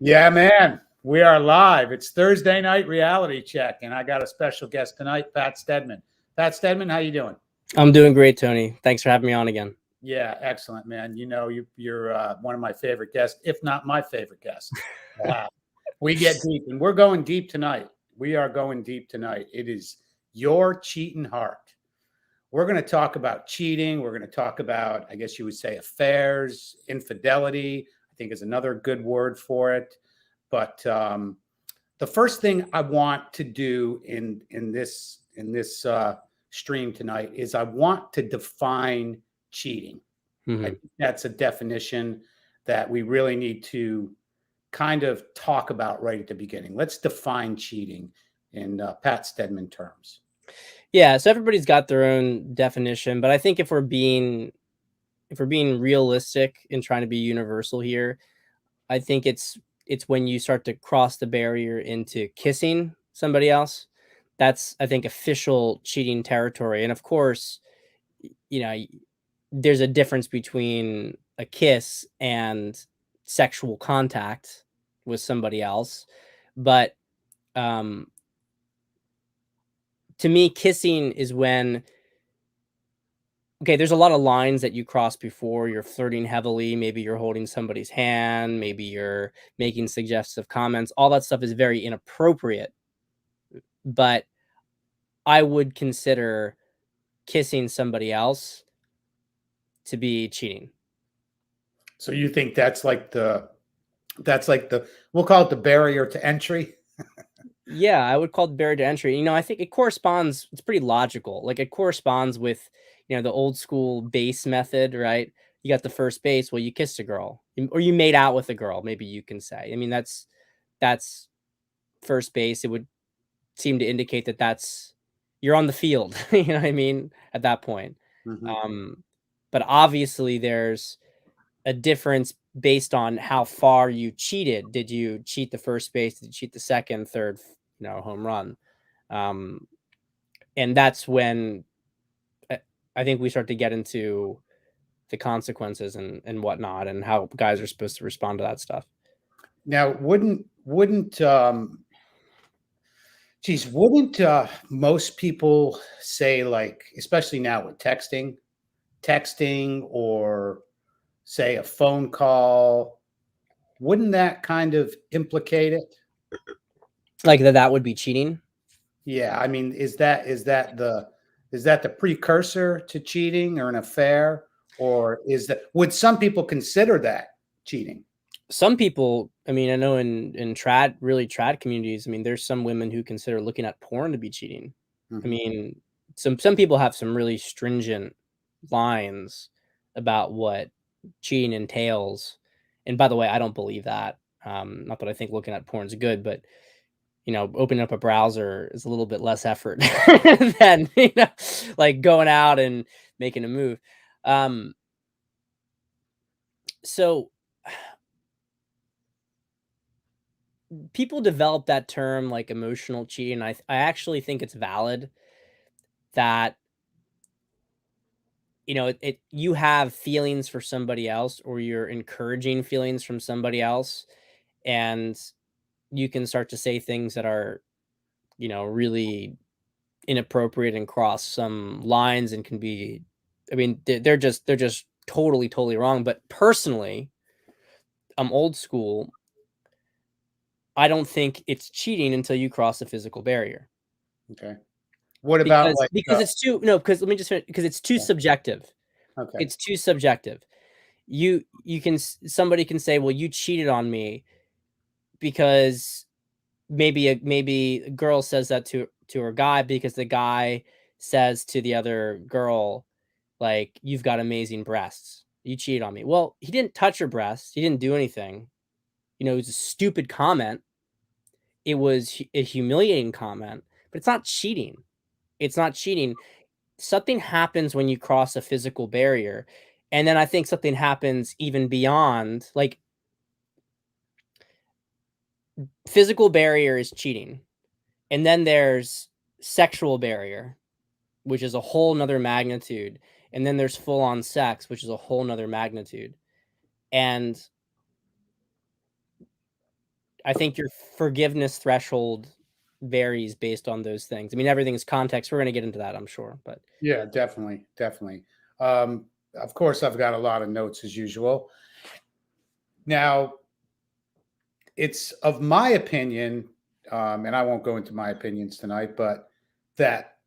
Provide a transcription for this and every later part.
Yeah, man. We are live. It's Thursday night reality check, and I got a special guest tonight, Pat Stedman. Pat Stedman, how you doing? I'm doing great, Tony. Thanks for having me on again. Yeah, excellent, man. You know, you're one of my favorite guests, if not my favorite guest. We get deep, and we're going deep tonight. We are going deep tonight. It is your cheating heart. We're going to talk about cheating. We're going to talk about, I guess you would say, affairs, infidelity. I think is another good word for it. But the first thing I want to do in this stream tonight is I want to define cheating. I think that's a definition that we really need to kind of talk about right at the beginning. Let's define cheating in Pat Stedman terms. Yeah, so everybody's got their own definition, but I think if we're being realistic and trying to be universal here, I think it's when you start to cross the barrier into kissing somebody else. That's, I think, official cheating territory. And of course, you know, there's a difference between a kiss and sexual contact with somebody else. But to me, kissing is when, okay, there's a lot of lines that you cross before you're flirting heavily. Maybe you're holding somebody's hand. Maybe you're making suggestive comments. All that stuff is very inappropriate. But I would consider kissing somebody else to be cheating. So you think that's like the we'll call it the barrier to entry? Yeah, I would call it barrier to entry. You know, I think it corresponds, it's pretty logical. Like it corresponds with, you know, the old school base method, right? You got the first base, well, you kissed a girl or you made out with a girl, maybe you can say. I mean, that's first base. It would seem to indicate that you're on the field, you know what I mean, at that point. But obviously there's a difference based on how far you cheated. Did you cheat the first base? Did you cheat the second, third, home run? And that's when I think we start to get into the consequences and whatnot, and how guys are supposed to respond to that stuff. Now, wouldn't most people say, like, especially now with texting or say a phone call, wouldn't that kind of implicate it? Like that would be cheating? Yeah, I mean, is that the precursor to cheating or an affair, or would some people consider that cheating? Some people, I mean, I know in trad communities, I mean, there's some women who consider looking at porn to be cheating. I mean, some people have some really stringent lines about what cheating entails. And by the way, I don't believe that. Not that I think looking at porn is good, but opening up a browser is a little bit less effort than like going out and making a move. So people develop that term like emotional cheating. I actually think it's valid that you have feelings for somebody else, or you're encouraging feelings from somebody else, and you can start to say things that are really inappropriate and cross some lines and can be, I mean, they're just totally wrong. But personally, I'm old school. I don't think it's cheating until you cross a physical barrier. Okay. What about because it's too because let me just finish, because it's too subjective. Okay. It's too subjective. Somebody can say, well, you cheated on me because maybe a girl says that to her guy, because the guy says to the other girl, like, you've got amazing breasts. You cheated on me. Well, he didn't touch her breasts. He didn't do anything. It was a stupid comment. It was a humiliating comment, but it's not cheating. It's not cheating. Something happens when you cross a physical barrier. And then I think something happens even beyond, like, physical barrier is cheating. And then there's sexual barrier, which is a whole nother magnitude. And then there's full on sex, which is a whole nother magnitude. And I think your forgiveness threshold varies based on those things. I mean, everything's context. We're going to get into that, I'm sure, but Yeah, definitely, definitely. Of course, I've got a lot of notes as usual. Now, it's of my opinion, and I won't go into my opinions tonight, but that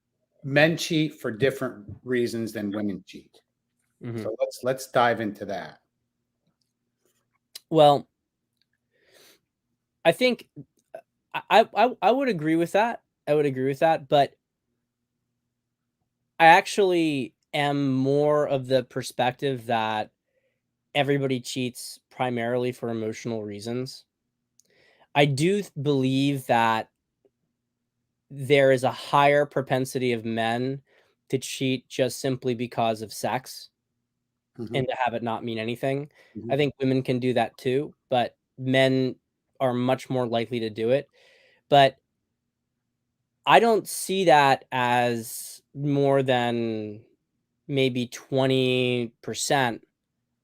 men cheat for different reasons than women cheat. mhm. So let's dive into that. Well, I think I would agree with that. I would agree with that, but I actually am more of the perspective that everybody cheats primarily for emotional reasons. I do believe that there is a higher propensity of men to cheat just simply because of sex Mhm, and to have it not mean anything. I mhm, think women can do that too, but men are much more likely to do it. But I don't see that as more than maybe 20%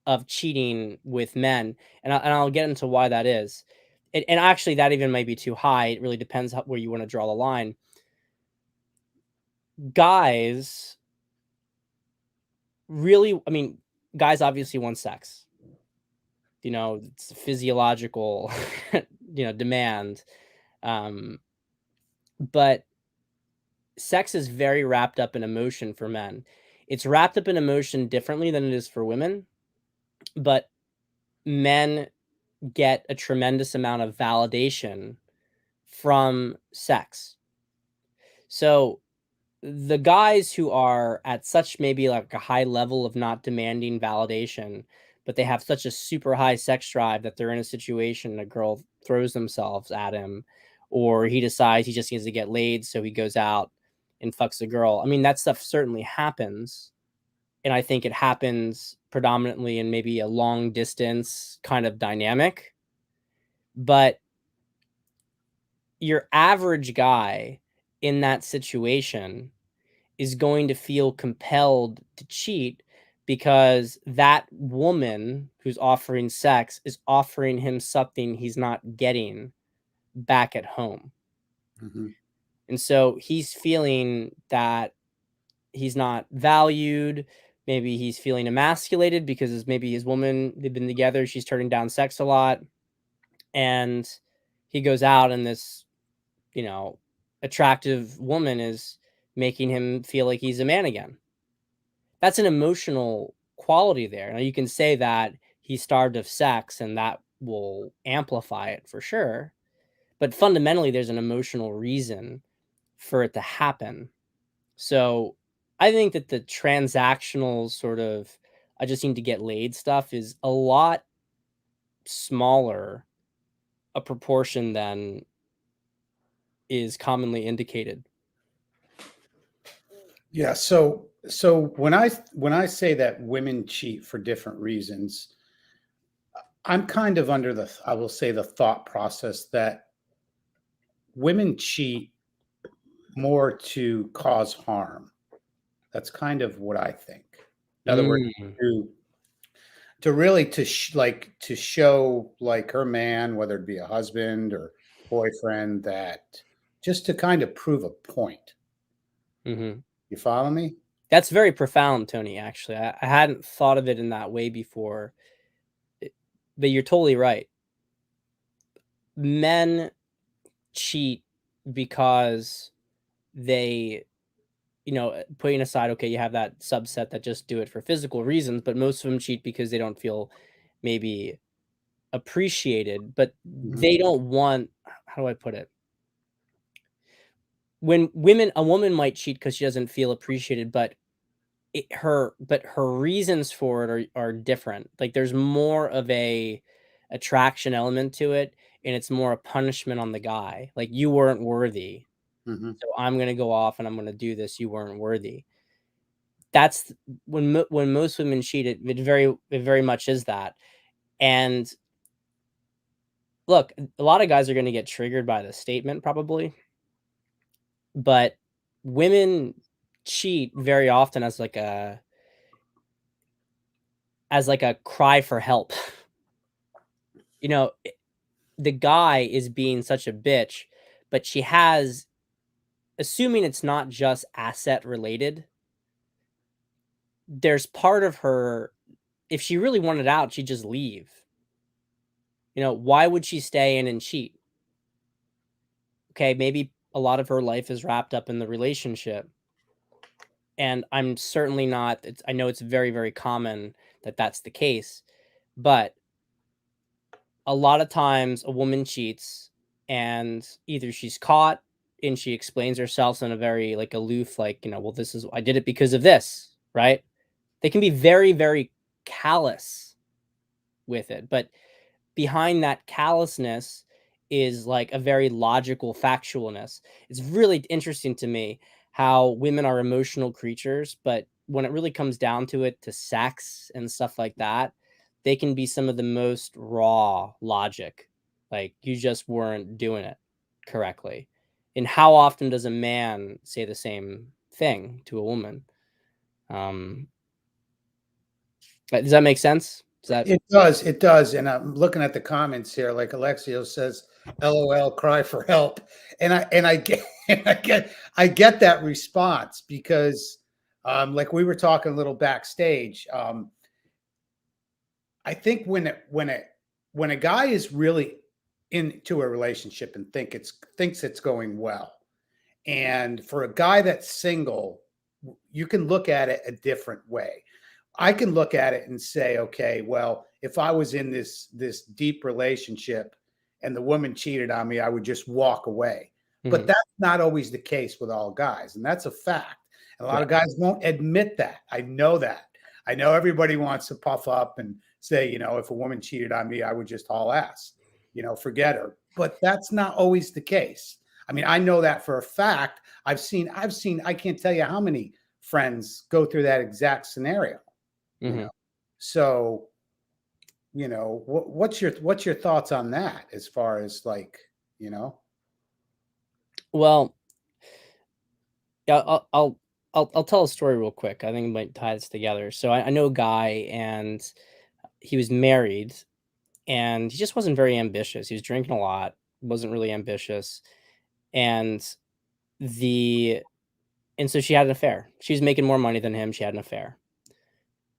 of cheating with men, and I'll get into why that is. And actually, that even might be too high. It really depends where you want to draw the line. Guys really, I mean, guys obviously want sex. You know, it's a physiological, demand. Um, but sex is very wrapped up in emotion for men. It's wrapped up in emotion differently than it is for women, but men get a tremendous amount of validation from sex. So the guys who are at such maybe like a high level of not demanding validation, but they have such a super high sex drive that they're in a situation, a girl throws themselves at him, or he decides he just needs to get laid, so he goes out and fucks a girl. I mean, that stuff certainly happens. And I think it happens predominantly in maybe a long distance kind of dynamic. But your average guy in that situation is going to feel compelled to cheat because that woman who's offering sex is offering him something he's not getting back at home. mhm, And so he's feeling that he's not valued. Maybe he's feeling emasculated because maybe his woman, they've been together, she's turning down sex a lot. And he goes out and this, you know, attractive woman is making him feel like he's a man again. That's an emotional quality there. Now you can say that he's starved of sex and that will amplify it for sure, but fundamentally there's an emotional reason for it to happen. So I think that the transactional sort of I just need to get laid stuff is a lot smaller a proportion than is commonly indicated. yeah. So when I say that women cheat for different reasons, I'm kind of under the I will say the thought process that women cheat more to cause harm. That's kind of what I think. In other words, Mm, to to really like to show like her man, whether it be a husband or boyfriend, that just to kind of prove a point. mhm. You follow me? That's very profound, Tony, actually. I hadn't thought of it in that way before, eh, but you're totally right. Men cheat because they, putting aside, okay, you have that subset that just do it for physical reasons, but most of them cheat because they don't feel maybe appreciated, but Mhm, they don't want, how do I put it? A woman might cheat because she doesn't feel appreciated, but her reasons for it are different. Like there's more of a attraction element to it, and it's more a punishment on the guy. Like you weren't worthy, mhm. so I'm gonna go off and I'm gonna do this. You weren't worthy. That's when most women cheat. It very much is that. And look, a lot of guys are gonna get triggered by the statement probably, but women cheat very often as like a cry for help. You know, the guy is being such a bitch, but she has, assuming it's not just asset related, there's part of her, if she really wanted out, she'd just leave. You know, why would she stay in and cheat? Okay, maybe a lot of her life is wrapped up in the relationship. And I'm certainly not, I know it's very, very common that that's the case, but a lot of times a woman cheats and either she's caught and she explains herself in a very like aloof, like, you know, well, this is, I did it because of this, right? They can be very, very callous with it, but behind that callousness is like a very logical factualness. It's really interesting to me how women are emotional creatures, but when it really comes down to it, to sex and stuff like that, they can be some of the most raw logic. Like you just weren't doing it correctly. And how often does a man say the same thing to a woman? Um, does that make sense? Does that? It does. And I'm looking at the comments here, like Alexio says, LOL, cry for help. And I get I get that response because like we were talking a little backstage. I think when a guy is really into a relationship and thinks it's going well, and for a guy that's single, you can look at it a different way. I can look at it and say, okay, well, if I was in this deep relationship and the woman cheated on me, I would just walk away. But Mhm. that's not always the case with all guys, and that's a fact. And a lot Right. of guys won't admit that. I know that. I know everybody wants to puff up and say, you know, if a woman cheated on me, I would just haul ass, you know, forget her. But that's not always the case. I mean, I know that for a fact. I've seen, I can't tell you how many friends go through that exact scenario, you know. Mhm. So, you know, what's your thoughts on that as far as like, you know? Well, yeah, I'll tell a story real quick. I think it might tie this together. So I know a guy, and he was married, and he just wasn't very ambitious. He was drinking a lot, wasn't really ambitious, and the and so she had an affair. She was making more money than him. She had an affair,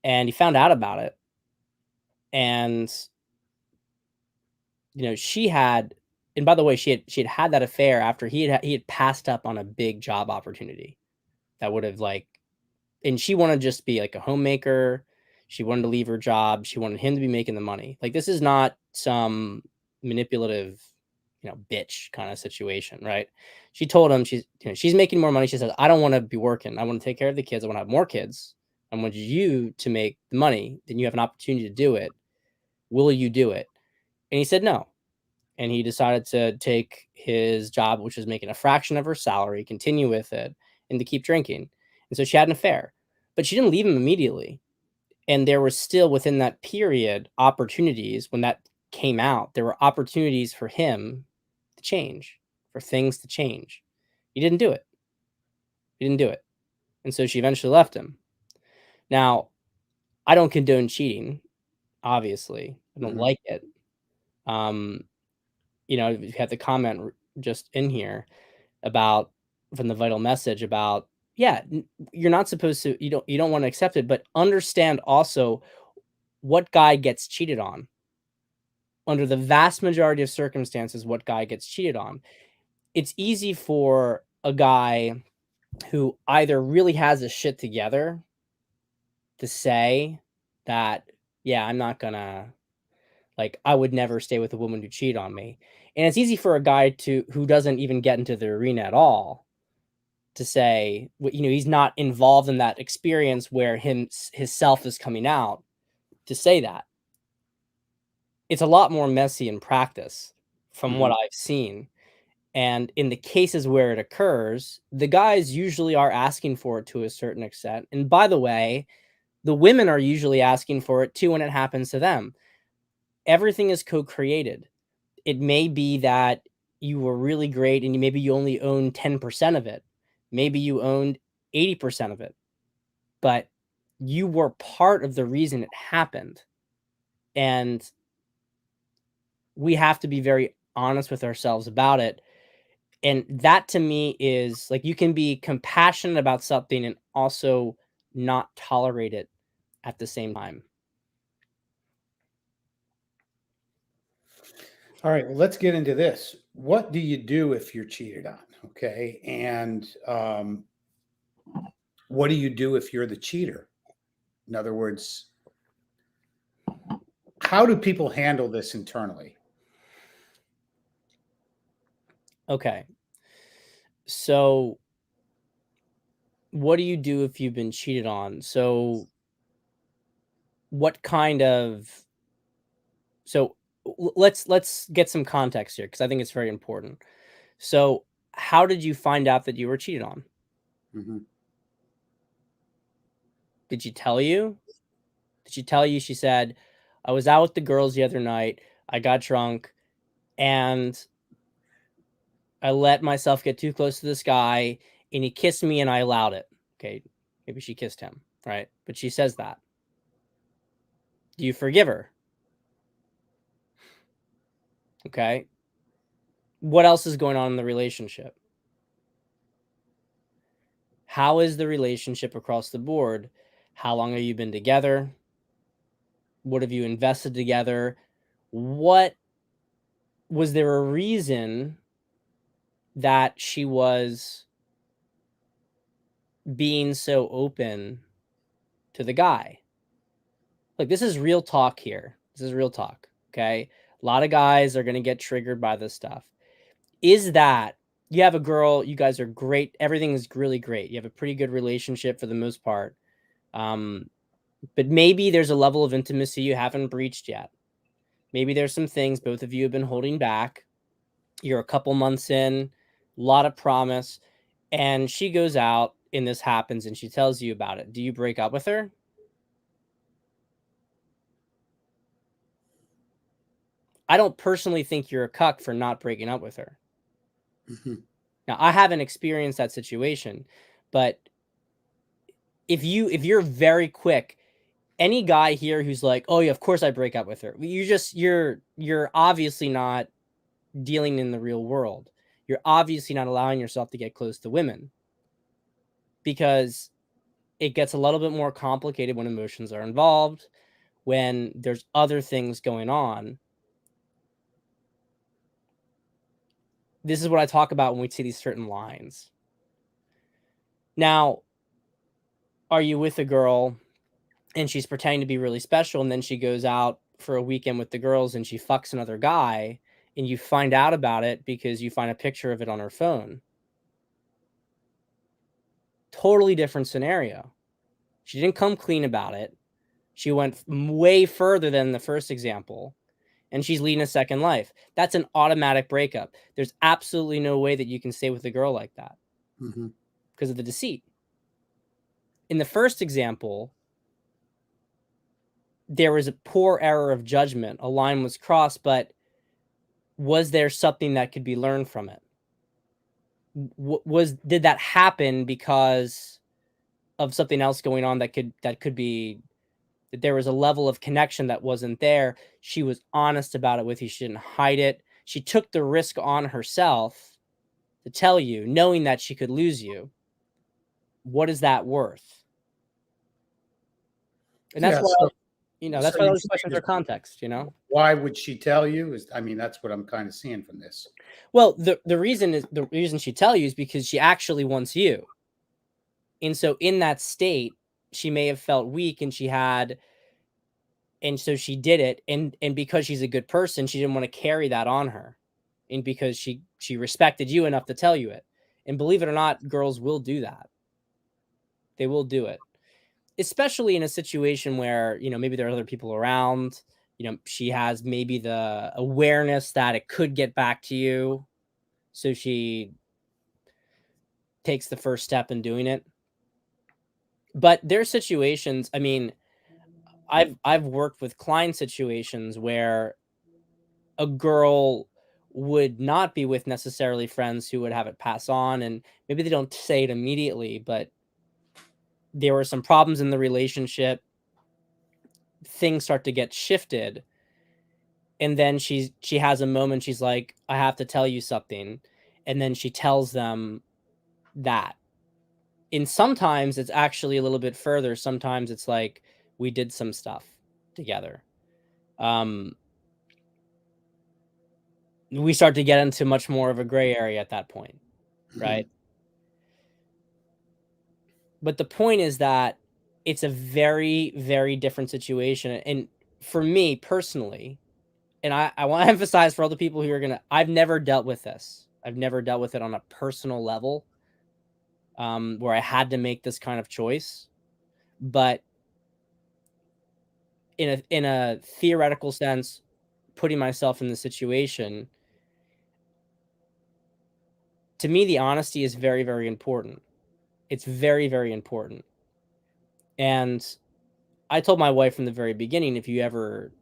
and he found out about it. And you know, she had, and by the way, she had had that affair after he had passed up on a big job opportunity that would have like, and she wanted to just be like a homemaker. She wanted to leave her job. She wanted him to be making the money. Like this is not some manipulative, you know, bitch kind of situation, right? She told him she's making more money. She says, I don't want to be working. I want to take care of the kids. I want to have more kids. I want you to make the money. Then you have an opportunity to do it. Will you do it? And he said no. And he decided to take his job, which was making a fraction of her salary, continue with it, and to keep drinking. And so she had an affair, but she didn't leave him immediately. And there were still within that period opportunities when that came out. There were opportunities for him to change, for things to change. He didn't do it. He didn't do it. And so she eventually left him. Now, I don't condone cheating, obviously. I don't Mhm. like it. Um, you know, you had the comment just in here about, from the vital message about, yeah, you're not supposed to, you don't want to accept it, but understand also what guy gets cheated on. Under the vast majority of circumstances, what guy gets cheated on. It's easy for a guy who either really has his shit together to say that, yeah, I'm not gonna, like, I would never stay with a woman who cheat on me. And it's easy for a guy to who doesn't even get into the arena at all to say, you know, he's not involved in that experience where his self is coming out, to say that. It's a lot more messy in practice from what Mhm. I've seen. And in the cases where it occurs, the guys usually are asking for it to a certain extent. And by the way, the women are usually asking for it too when it happens to them. Everything is co-created. It may be that you were really great and maybe you only own 10% of it. Maybe you owned 80% of it, but you were part of the reason it happened. And we have to be very honest with ourselves about it. And that to me is like, you can be compassionate about something and also not tolerate it at the same time. All right, well, let's get into this. What do you do if you're cheated on? Okay. And what do you do if you're the cheater? In other words, how do people handle this internally? Okay. So what do you do if you've been cheated on? So what kind of so let's get some context here because I think it's very important. So how did you find out that you were cheated on? Mhm. Did she tell you? Did she tell you? She said, I was out with the girls the other night. I got drunk and I let myself get too close to this guy and he kissed me and I allowed it. Okay. Maybe she kissed him, right? But she says that. Do you forgive her? Okay. What else is going on in the relationship? How is the relationship across the board? How long have you been together? What have you invested together? What was there a reason that she was being so open to the guy? Like, this is real talk here. This is real talk. Okay. A lot of guys are going to get triggered by this stuff. Is that you have a girl, you guys are great. Everything is really great. You have a pretty good relationship for the most part. But maybe there's a level of intimacy you haven't breached yet. Maybe there's some things both of you have been holding back. You're a couple months in, a lot of promise, and she goes out and this happens and she tells you about it. Do you break up with her? I don't personally think you're a cuck for not breaking up with her. Mhm. Now, I haven't experienced that situation, but if you're very quick, any guy here who's like, "Oh yeah, of course I break up with her." You're obviously not dealing in the real world. You're obviously not allowing yourself to get close to women because it gets a little bit more complicated when emotions are involved, when there's other things going on. This is what I talk about when we see these certain lines. Now, are you with a girl and she's pretending to be really special and then she goes out for a weekend with the girls and she fucks another guy and you find out about it because you find a picture of it on her phone? Totally different scenario. She didn't come clean about it. She went way further than the first example, and she's leading a second life. That's an automatic breakup. There's absolutely no way that you can stay with a girl like that Mhm. because of the deceit. In the first example, there was a poor error of judgment. A line was crossed, but was there something that could be learned from it? Did that happen because of something else going on that could be that there was a level of connection that wasn't there? She was honest about it with you. She didn't hide it. She took the risk on herself to tell you, knowing that she could lose you. What is that worth? And that's Yeah. why, So, that's so why you're those questions saying are is context, why would she tell you? I mean, that's what I'm kind of seeing from this. Well, the reason she tell you is because she actually wants you. And so in that state, she may have felt weak and so she did it. And because she's a good person, she didn't want to carry that on her. And because she respected you enough to tell you it. And believe it or not, girls will do that. They will do it. Especially in a situation where, maybe there are other people around, she has maybe the awareness that it could get back to you. So she takes the first step in doing it. But there's situations, I mean, I've worked with client situations where a girl would not be with necessarily friends who would have it pass on, and maybe they don't say it immediately, but there were some problems in the relationship. Things start to get shifted, And then she has a moment. She's like, I have to tell you something. And then she tells them that. And sometimes it's actually a little bit further. Sometimes it's like, we did some stuff together. We start to get into much more of a gray area at that point, right? But the point is that it's a very, very different situation. And for me personally, and I want to emphasize for all the people who are I've never dealt with this. I've never dealt with it on a personal level, where I had to make this kind of choice. But in a theoretical sense, putting myself in the situation, to me, the honesty is very, very important. It's very, very important. And I told my wife from the very beginning, if you ever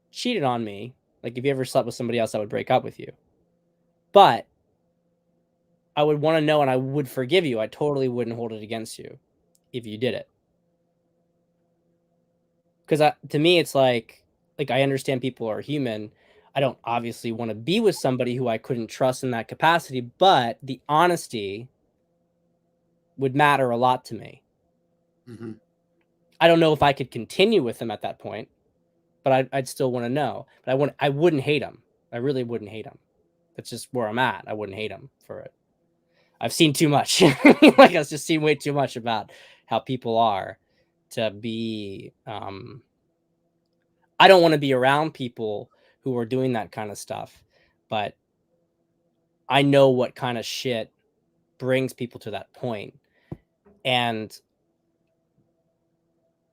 cheated on me, like if you ever slept with somebody else, I would break up with you. But I would want to know, and I would forgive you. I totally wouldn't hold it against you if you did it. Because to me, it's like I understand people are human. I don't obviously want to be with somebody who I couldn't trust in that capacity, but the honesty would matter a lot to me. I don't know if I could continue with them at that point, but I'd still want to know. But I wouldn't hate them. I really wouldn't hate them. That's just where I'm at. I wouldn't hate them for it. I've seen too much. Like I've just seen way too much about how people are to be. I don't want to be around people who are doing that kind of stuff, but I know what kind of shit brings people to that point. And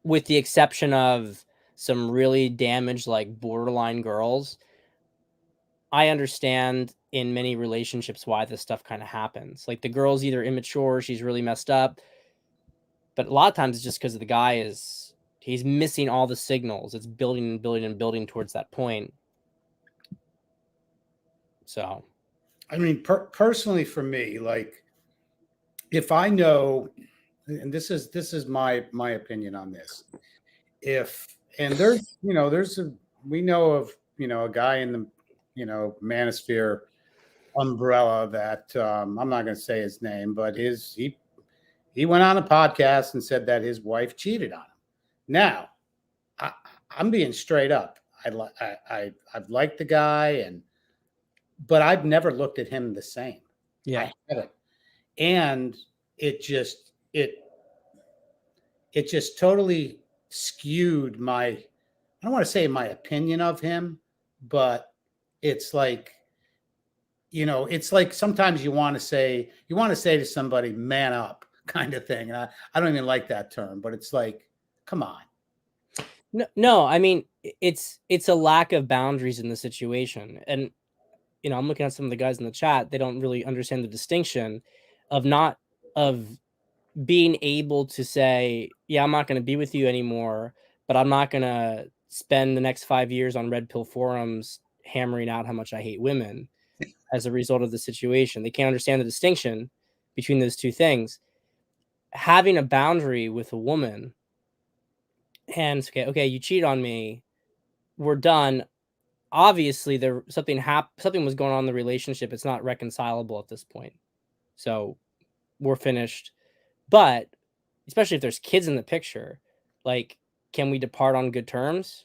with the exception of some really damaged, like borderline girls, I understand in many relationships why this stuff kind of happens. Like the girl's either immature, she's really messed up, but a lot of times it's just because the guy he's missing all the signals. It's building and building and building towards that point. So, I mean, personally for me, like if I know, and this is my opinion on this. And there's we know of a guy in the manosphere umbrella that I'm not going to say his name, but he went on a podcast and said that his wife cheated on him. Now, I'm being straight up. I've liked the guy, but I've never looked at him the same. yeah, I haven't, and it just totally skewed my, I don't want to say my opinion of him, but it's like, it's like sometimes you want to say to somebody, man up kind of thing. And I don't even like that term, but it's like, come on. No, I mean, it's a lack of boundaries in the situation. And, I'm looking at some of the guys in the chat. They don't really understand the distinction of being able to say, yeah, I'm not going to be with you anymore, but I'm not going to spend the next 5 years on red pill forums hammering out how much I hate women as a result of the situation. They can't understand the distinction between those two things. Having a boundary with a woman and okay, you cheat on me, we're done. Obviously something was going on in the relationship. It's not reconcilable at this point. So we're finished. But especially if there's kids in the picture, like, can we depart on good terms?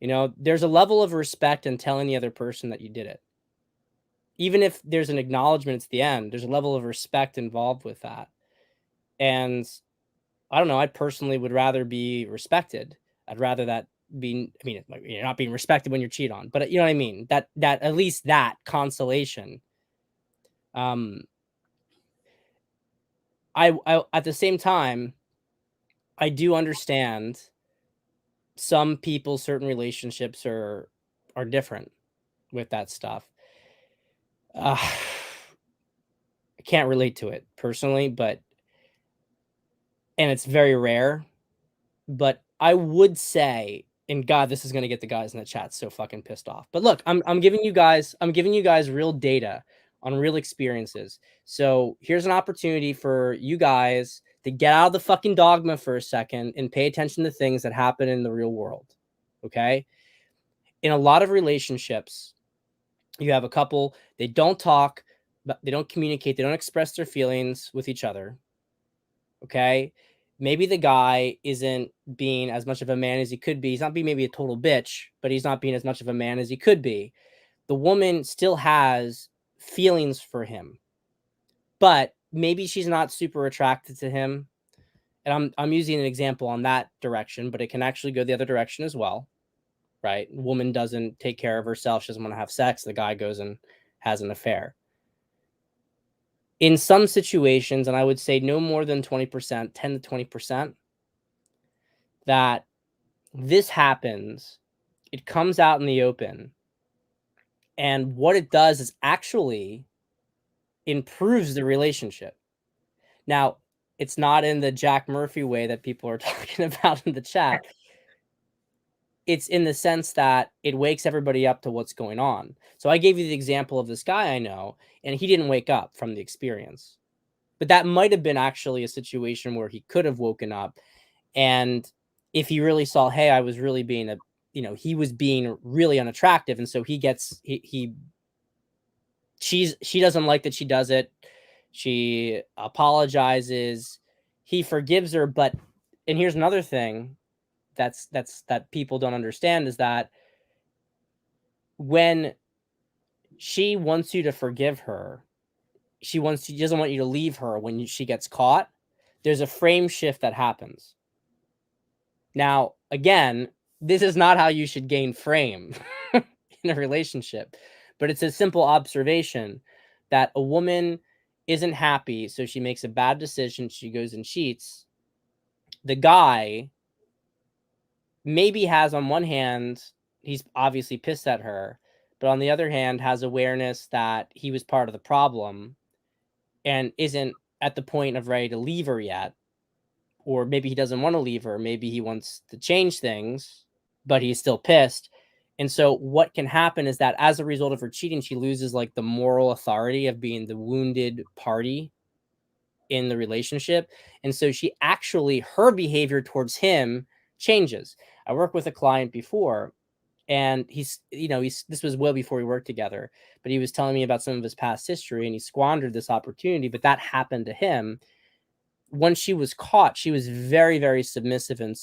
There's a level of respect in telling the other person that you did it. Even if there's an acknowledgement at the end, there's a level of respect involved with that. And I don't know, I personally would rather be respected. I'd rather that you're not being respected when you're cheated on, but you know what I mean? That at least that consolation. I at the same time, I do understand some people, certain relationships are different with that stuff. I can't relate to it personally, and it's very rare, but I would say, and God, this is going to get the guys in the chat so fucking pissed off. But look, I'm giving you guys real data on real experiences. So here's an opportunity for you guys to get out of the fucking dogma for a second and pay attention to things that happen in the real world. Okay? in a lot of relationships, you have a couple, they don't talk, they don't communicate, they don't express their feelings with each other. Okay. Maybe the guy isn't being as much of a man as he could be. He's not being maybe a total bitch, but he's not being as much of a man as he could be. The woman still has feelings for him, but maybe she's not super attracted to him. And I'm using an example on that direction, but it can actually go the other direction as well, right? Woman doesn't take care of herself. She doesn't want to have sex. The guy goes and has an affair. In some situations, and I would say no more than 20%, 10 to 20%, that this happens, it comes out in the open. And what it does is actually improves the relationship. Now, it's not in the Jack Murphy way that people are talking about in the chat. It's in the sense that it wakes everybody up to what's going on. So I gave you the example of this guy I know, and he didn't wake up from the experience. But that might have been actually a situation where he could have woken up. And if he really saw, hey, I was really being he was being really unattractive. And so she doesn't like that she does it. She apologizes. He forgives her. And here's another thing that people don't understand is that when she wants you to forgive her, she doesn't want you to leave her when she gets caught. There's a frame shift that happens. Now, again, this is not how you should gain frame in a relationship, but it's a simple observation that a woman isn't happy, so she makes a bad decision, she goes and cheats. The guy maybe has, on one hand, he's obviously pissed at her, but on the other hand, has awareness that he was part of the problem and isn't at the point of ready to leave her yet. Or maybe he doesn't want to leave her. Maybe he wants to change things, but he's still pissed. And so what can happen is that as a result of her cheating, she loses like the moral authority of being the wounded party in the relationship. And so her behavior towards him changes. I worked with a client before, and this was well before we worked together, but he was telling me about some of his past history, and he squandered this opportunity, but that happened to him. When she was caught, she was very, very submissive and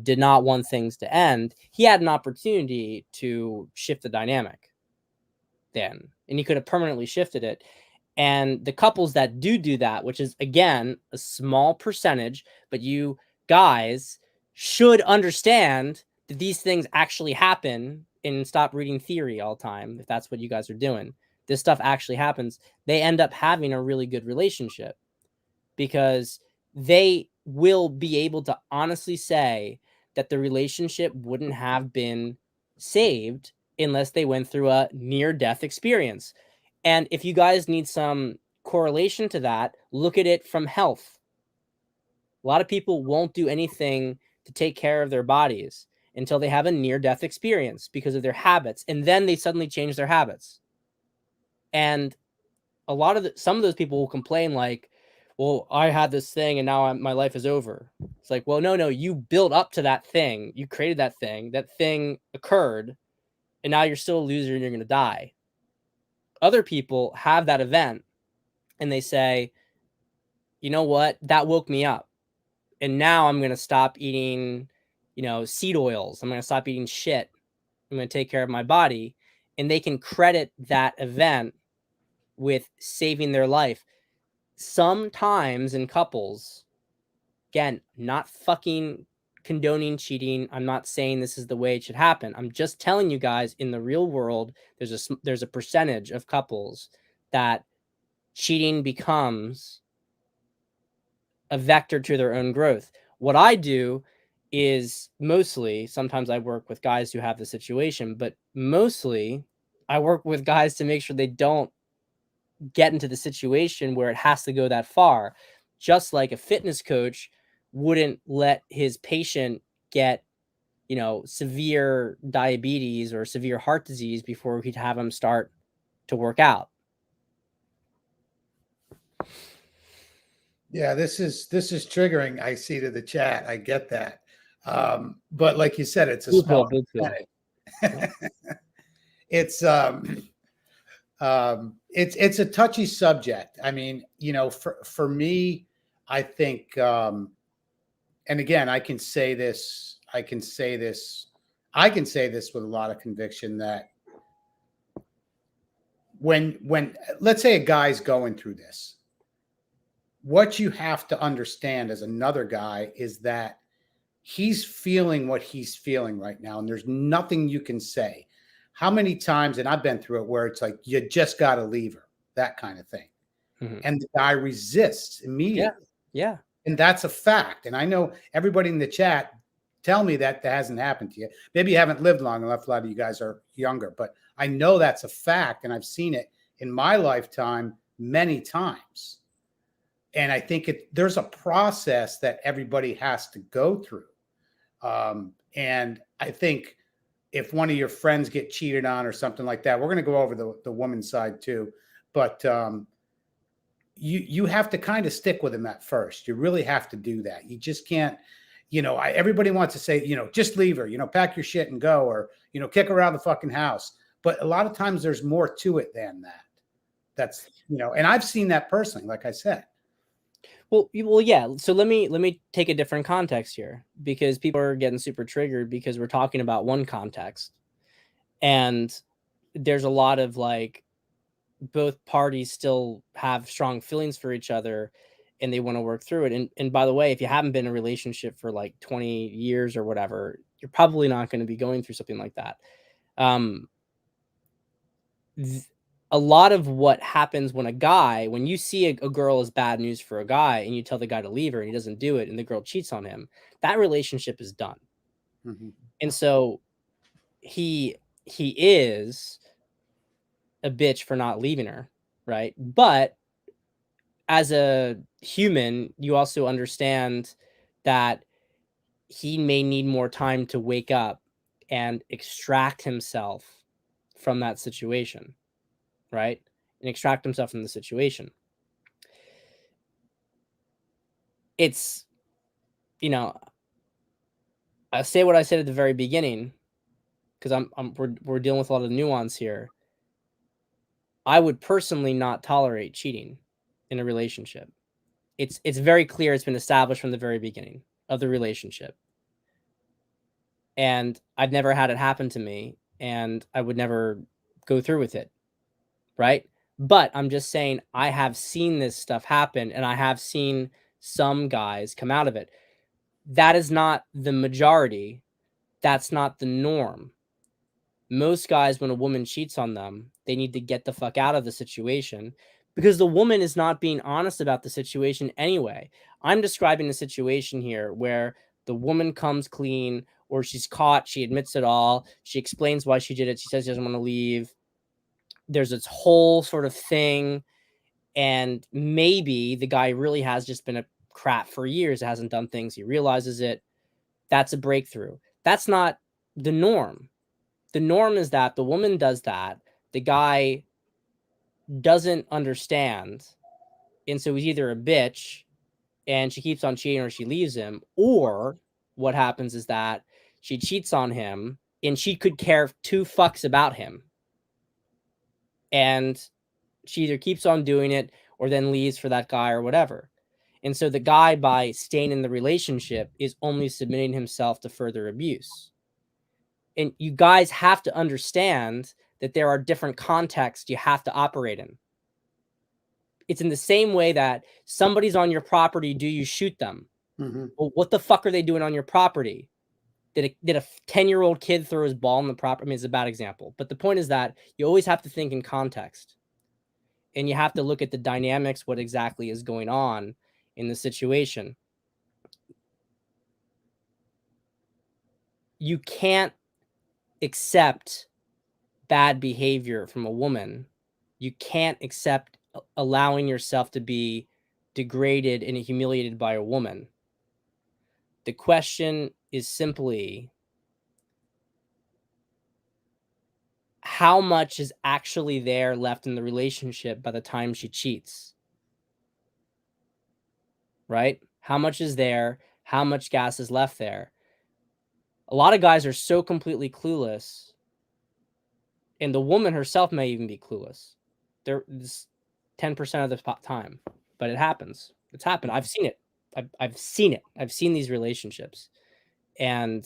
did not want things to end. He had an opportunity to shift the dynamic then, and he could have permanently shifted it. And the couples that do that, which is, again, a small percentage, but you guys should understand that these things actually happen, and stop reading theory all the time if that's what you guys are doing. This stuff actually happens. They end up having a really good relationship because they will be able to honestly say that the relationship wouldn't have been saved unless they went through a near-death experience. And if you guys need some correlation to that, look at it from health. A lot of people won't do anything to take care of their bodies until they have a near-death experience because of their habits, and then they suddenly change their habits. And some of those people will complain like, well, I had this thing and now my life is over. It's like, well, no, you built up to that thing. You created that thing occurred, and now you're still a loser and you're going to die. Other people have that event and they say, you know what? That woke me up. And now I'm going to stop eating, seed oils. I'm going to stop eating shit. I'm going to take care of my body. And they can credit that event with saving their life. Sometimes in couples, again, not fucking condoning cheating. I'm not saying this is the way it should happen. I'm just telling you guys, in the real world, there's a percentage of couples that cheating becomes a vector to their own growth. What I do is sometimes I work with guys who have the situation, but mostly I work with guys to make sure they don't get into the situation where it has to go that far. Just like a fitness coach wouldn't let his patient get, severe diabetes or severe heart disease before he'd have him start to work out. Yeah, this is triggering. I see to the chat. I get that. But like you said, it's a small percentage. Yeah. It's it's a touchy subject. I mean, you know, for me, I think, and again, I can say this, I can say this, I can say this with a lot of conviction that when let's say a guy's going through this, what you have to understand as another guy is that he's feeling what he's feeling right now, and there's nothing you can say. How many times, and I've been through it, where it's like you just got to leave her, that kind of thing, and the guy resists Yeah. immediately, Yeah. and that's a fact. And I know everybody in the chat tell me that that hasn't happened to you. Maybe you haven't lived long enough. A lot of you guys are younger, but I know that's a fact, and I've seen it in my lifetime many times. And I think there's a process that everybody has to go through. And I think if one of your friends get cheated on or something like that, we're going to go over the woman's side too. But you have to kind of stick with him at first. You really have to do that. You just can't, you know, everybody wants to say, you know, just leave her, you know, pack your shit and go, or, you know, kick her out of the fucking house. But a lot of times there's more to it than that. That's, you know, and I've seen that personally, like I said. Well, yeah. So let me take a different context here, because people are getting super triggered because we're talking about one context, and there's a lot of like both parties still have strong feelings for each other, and they want to work through it. And by the way, if you haven't been in a relationship for like 20 years or whatever, you're probably not going to be going through something like that. Um, a lot of what happens when you see a girl as bad news for a guy and you tell the guy to leave her and he doesn't do it and the girl cheats on him, that relationship is done. And so he is a bitch for not leaving her, right? But as a human, you also understand that he may need more time to wake up and extract himself from that situation, right? And extract himself from the situation. It's, you know, I say what I said at the very beginning, because we're dealing with a lot of nuance here. I would personally not tolerate cheating in a relationship. It's very clear, it's been established from the very beginning of the relationship. And I've never had it happen to me, and I would never go through with it, right? But I'm just saying, I have seen this stuff happen, and I have seen some guys come out of it. That is not the majority. That's not the norm. Most guys, when a woman cheats on them, they need to get the fuck out of the situation, because the woman is not being honest about the situation anyway. I'm describing a situation here where the woman comes clean, or she's caught, she admits it all, she explains why she did it, she says she doesn't want to leave. There's this whole sort of thing, and maybe the guy really has just been a crap for years, hasn't done things, he realizes it. That's a breakthrough. That's not the norm. The norm is that the woman does that, the guy doesn't understand, and so he's either a bitch and she keeps on cheating, or she leaves him, or what happens is that she cheats on him and she could care two fucks about him, and she either keeps on doing it or then leaves for that guy or whatever. And so the guy, by staying in the relationship, is only submitting himself to further abuse. And you guys have to understand that there are different contexts you have to operate in. It's in the same way that somebody's on your property, do you shoot them? Well, what the fuck are they doing on your property? Did a 10-year-old kid throw his ball in the property? I mean, it's a bad example, but the point is that you always have to think in context, and you have to look at the dynamics, what exactly is going on in the situation. You can't accept bad behavior from a woman. You can't accept allowing yourself to be degraded and humiliated by a woman. The question is simply, how much is actually there left in the relationship by the time she cheats? Right? How much is there? How much gas is left there? A lot of guys are so completely clueless And the woman herself may even be clueless. There's 10% of the time, but it happens. It's happened. I've seen it. I've seen it. I've seen these relationships, and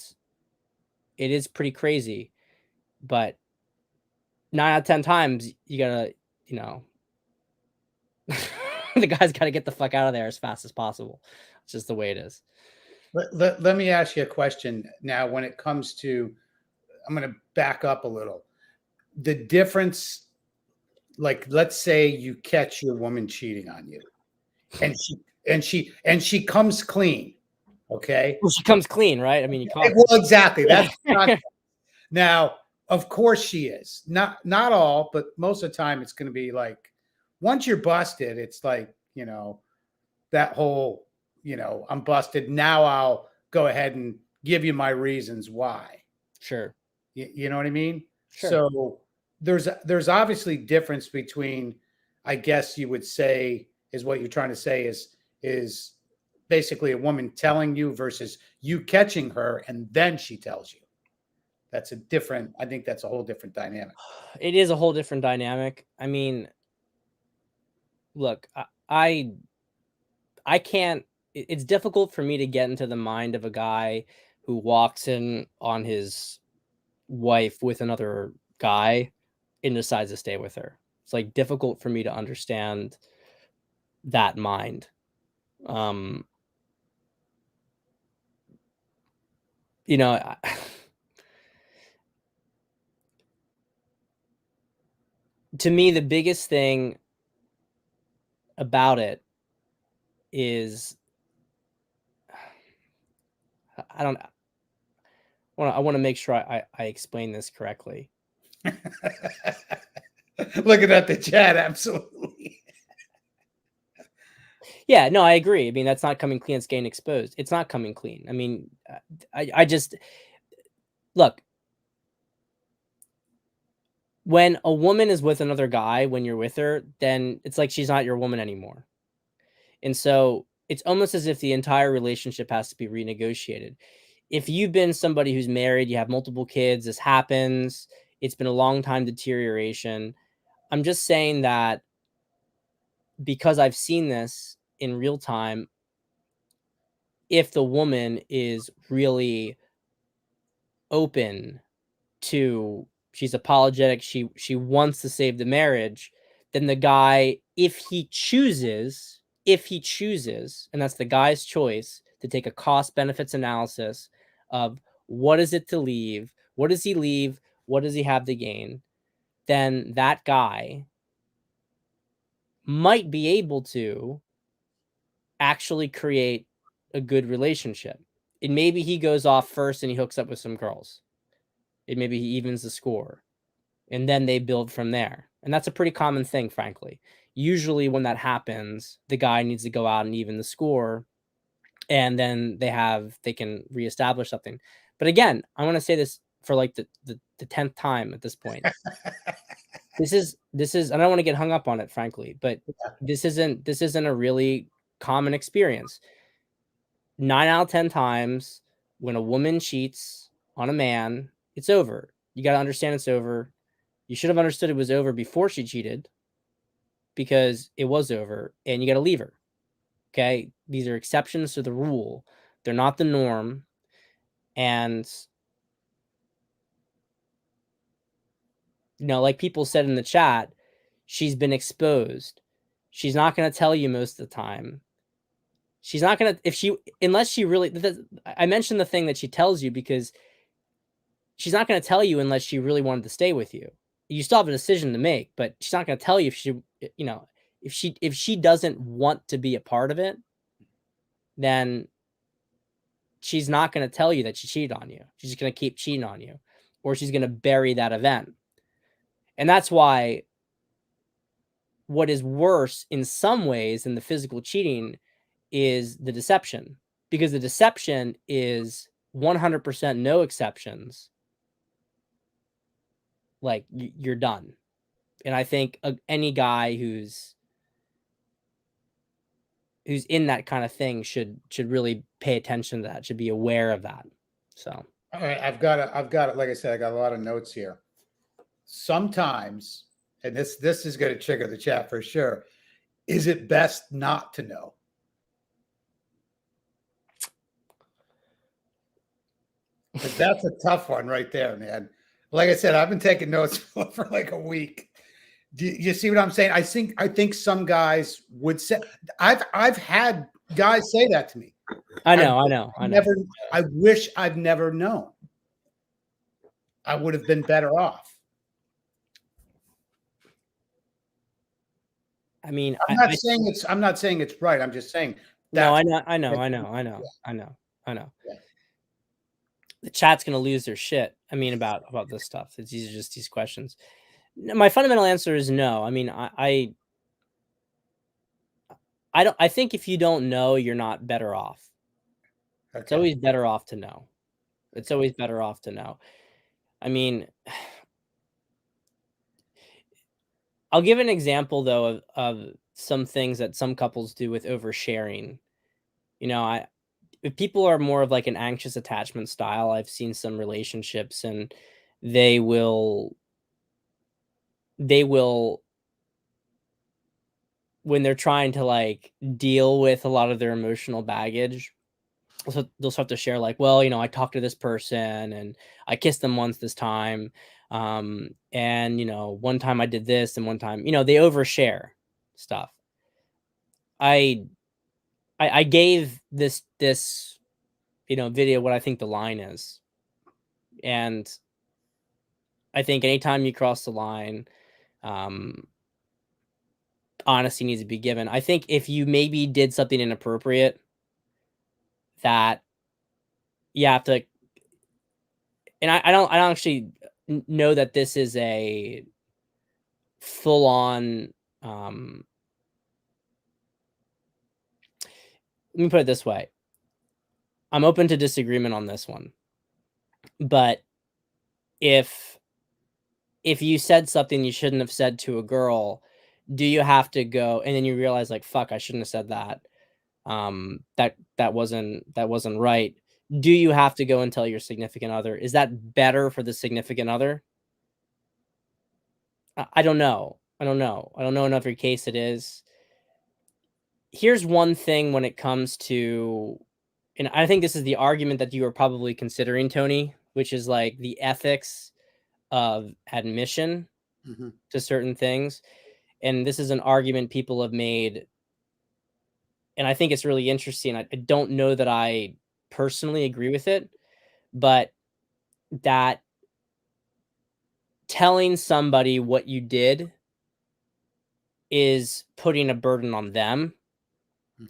it is pretty crazy. But 9 out of 10 times, you gotta, you know, the guy's got to get the fuck out of there as fast as possible. It's just the way it is. Let me ask you a question now. When it comes to, I'm going to back up a little. The difference, like, let's say you catch your woman cheating on you, and she comes clean. Okay. Well, she comes clean, right? I mean, you can't. Well, exactly. That's not, now, of course she is. Not all, but most of the time it's going to be like, once you're busted, it's like, you know, that whole, you know, I'm busted. Now I'll go ahead and give you my reasons why. Sure. You know what I mean? Sure. So there's obviously difference between, I guess you would say, is what you're trying to say is basically a woman telling you versus you catching her and then she tells you. That's a different, I think that's a whole different dynamic. It is a whole different dynamic. I mean, look, I can't, it's difficult for me to get into the mind of a guy who walks in on his wife with another guy and decides to stay with her. It's like difficult for me to understand that mind. You know, to me, the biggest thing about it is I want to make sure I explain this correctly. Looking at the chat, absolutely. Yeah, no, I agree. I mean, that's not coming clean. It's getting exposed. It's not coming clean. I mean, I just look. When a woman is with another guy, when you're with her, then it's like she's not your woman anymore. And so it's almost as if the entire relationship has to be renegotiated. If you've been somebody who's married, you have multiple kids, this happens, it's been a long time deterioration. I'm just saying that because I've seen this in real time, if the woman is really open to, she's apologetic, she wants to save the marriage, then the guy, if he chooses, and that's the guy's choice, to take a cost benefits analysis of what is it to leave, what does he leave, what does he have to gain, then that guy might be able to actually create a good relationship. And maybe he goes off first and he hooks up with some girls. And maybe he evens the score. And then they build from there. And that's a pretty common thing, frankly. Usually when that happens, the guy needs to go out and even the score. And then they can reestablish something. But again, I want to say this for like the 10th time at this point. This is, I don't want to get hung up on it, frankly, but this isn't a really common experience. 9 out of 10 times when a woman cheats on a man, it's over. You got to understand it's over. You should have understood it was over before she cheated, because it was over, and you got to leave her. Okay. These are exceptions to the rule. They're not the norm. And, you know, like people said in the chat, she's been exposed. She's not going to tell you most of the time. She's not going to, unless she really, I mentioned the thing that she tells you because she's not going to tell you unless she really wanted to stay with you. You still have a decision to make, but she's not going to tell you if she, you know, if she doesn't want to be a part of it, then she's not going to tell you that she cheated on you. She's just going to keep cheating on you, or she's going to bury that event. And that's why what is worse in some ways than the physical cheating is the deception, because the deception is 100% no exceptions. Like you're done. And I think any guy who's in that kind of thing should really pay attention to that, should be aware of that. So, all right, I've got it. Like I said, I got a lot of notes here. sometimes, and this is going to trigger the chat for sure, is it best not to know? Because that's a tough one right there, man. Like I said, I've been taking notes for like a week. Do you see what I'm saying? I think some guys would say, I've had guys say that to me. I know. I wish I've never known. I would have been better off. I mean, I'm not saying it's right. I'm just saying. No, I know. Yeah. The chat's gonna lose their shit. I mean, about this stuff. These are just these questions. My fundamental answer is no. I mean, I don't. I think if you don't know, you're not better off. Okay. It's always better off to know. It's always better off to know. I mean, I'll give an example though of some things that some couples do with oversharing. You know, if people are more of like an anxious attachment style, I've seen some relationships and they will when they're trying to like deal with a lot of their emotional baggage, so they'll start to share like, well, you know, I talked to this person and I kissed them once this time. And you know, one time I did this and one time, you know, they overshare stuff. I gave this you know, video what I think the line is. And I think anytime you cross the line, honesty needs to be given. I think if you maybe did something inappropriate, that you have to, and I don't actually know that this is a full on, let me put it this way. I'm open to disagreement on this one, but if you said something you shouldn't have said to a girl, do you have to go and then you realize like, fuck, I shouldn't have said that. That wasn't right. Do you have to go and tell your significant other? Is that better for the significant other? I don't know. I don't know in every case it is. Here's one thing when it comes to, and I think this is the argument that you are probably considering, Tony, which is like the ethics of admission to certain things. And this is an argument people have made. And I think it's really interesting. I don't know that I personally agree with it, but that telling somebody what you did is putting a burden on them.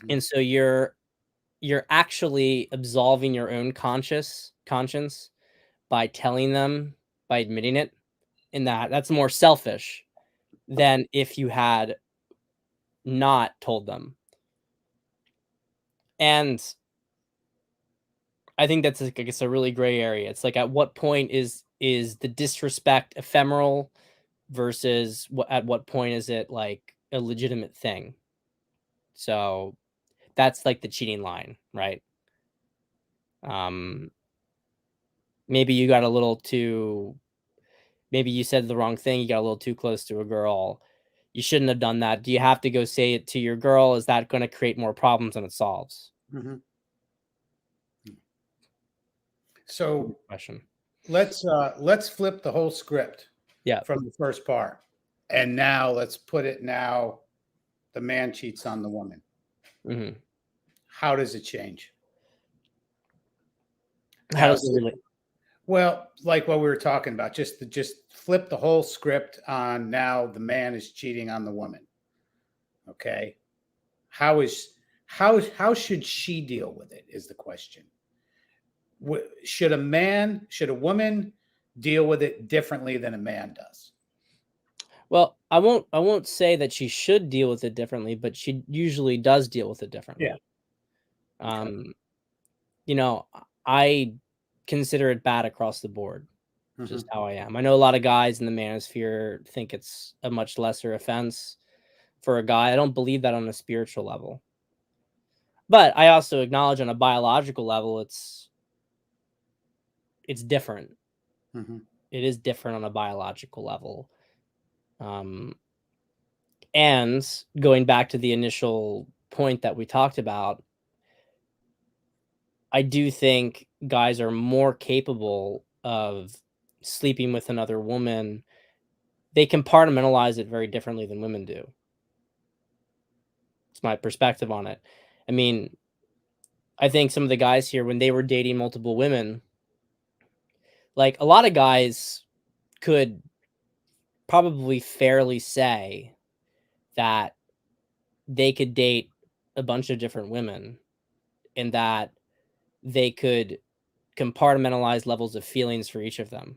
And so you're actually absolving your own conscience by telling them, by admitting it. And that's more selfish than if you had not told them. And I think that's like, I guess, a really gray area. It's like, at what point is the disrespect ephemeral versus at what point is it like a legitimate thing? So that's like the cheating line, right? Maybe you got a little too, maybe you said the wrong thing. You got a little too close to a girl. You shouldn't have done that. Do you have to go say it to your girl? Is that going to create more problems than it solves? So question. Let's flip the whole script. Yeah. From the first part, and now let's put it now. The man cheats on the woman. How does it change? How does it relate? Well, like what we were talking about, just flip the whole script on now the man is cheating on the woman. Okay. How should she deal with it is the question. Should a woman deal with it differently than a man does? Well, I won't say that she should deal with it differently, but she usually does deal with it differently. Yeah. You know, I consider it bad across the board. Just how I am. I know a lot of guys in the manosphere think it's a much lesser offense for a guy. I don't believe that on a spiritual level. But I also acknowledge on a biological level it's different. It is different on a biological level. And going back to the initial point that we talked about, I do think guys are more capable of sleeping with another woman. They compartmentalize it very differently than women do. It's my perspective on it. I mean, I think some of the guys here, when they were dating multiple women, like a lot of guys could probably fairly say that they could date a bunch of different women and that they could compartmentalize levels of feelings for each of them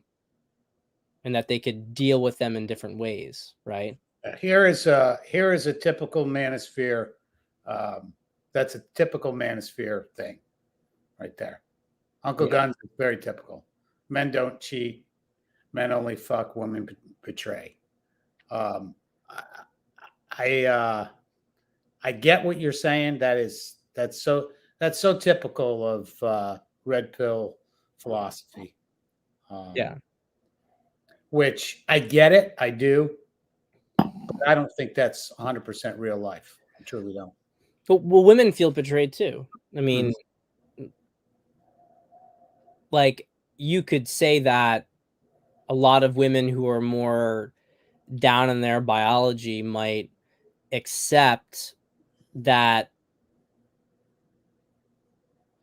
and that they could deal with them in different ways, right? Here is a typical manosphere. That's a typical manosphere thing, right there. Uncle Guns is very typical. Men don't cheat. Men only fuck. Women betray. I get what you're saying. That's so typical of red pill philosophy. Yeah. Which I get it. I do. But I don't think that's 100% real life. I truly don't. But well, women feel betrayed too. I mean, like you could say that a lot of women who are more down in their biology might accept that,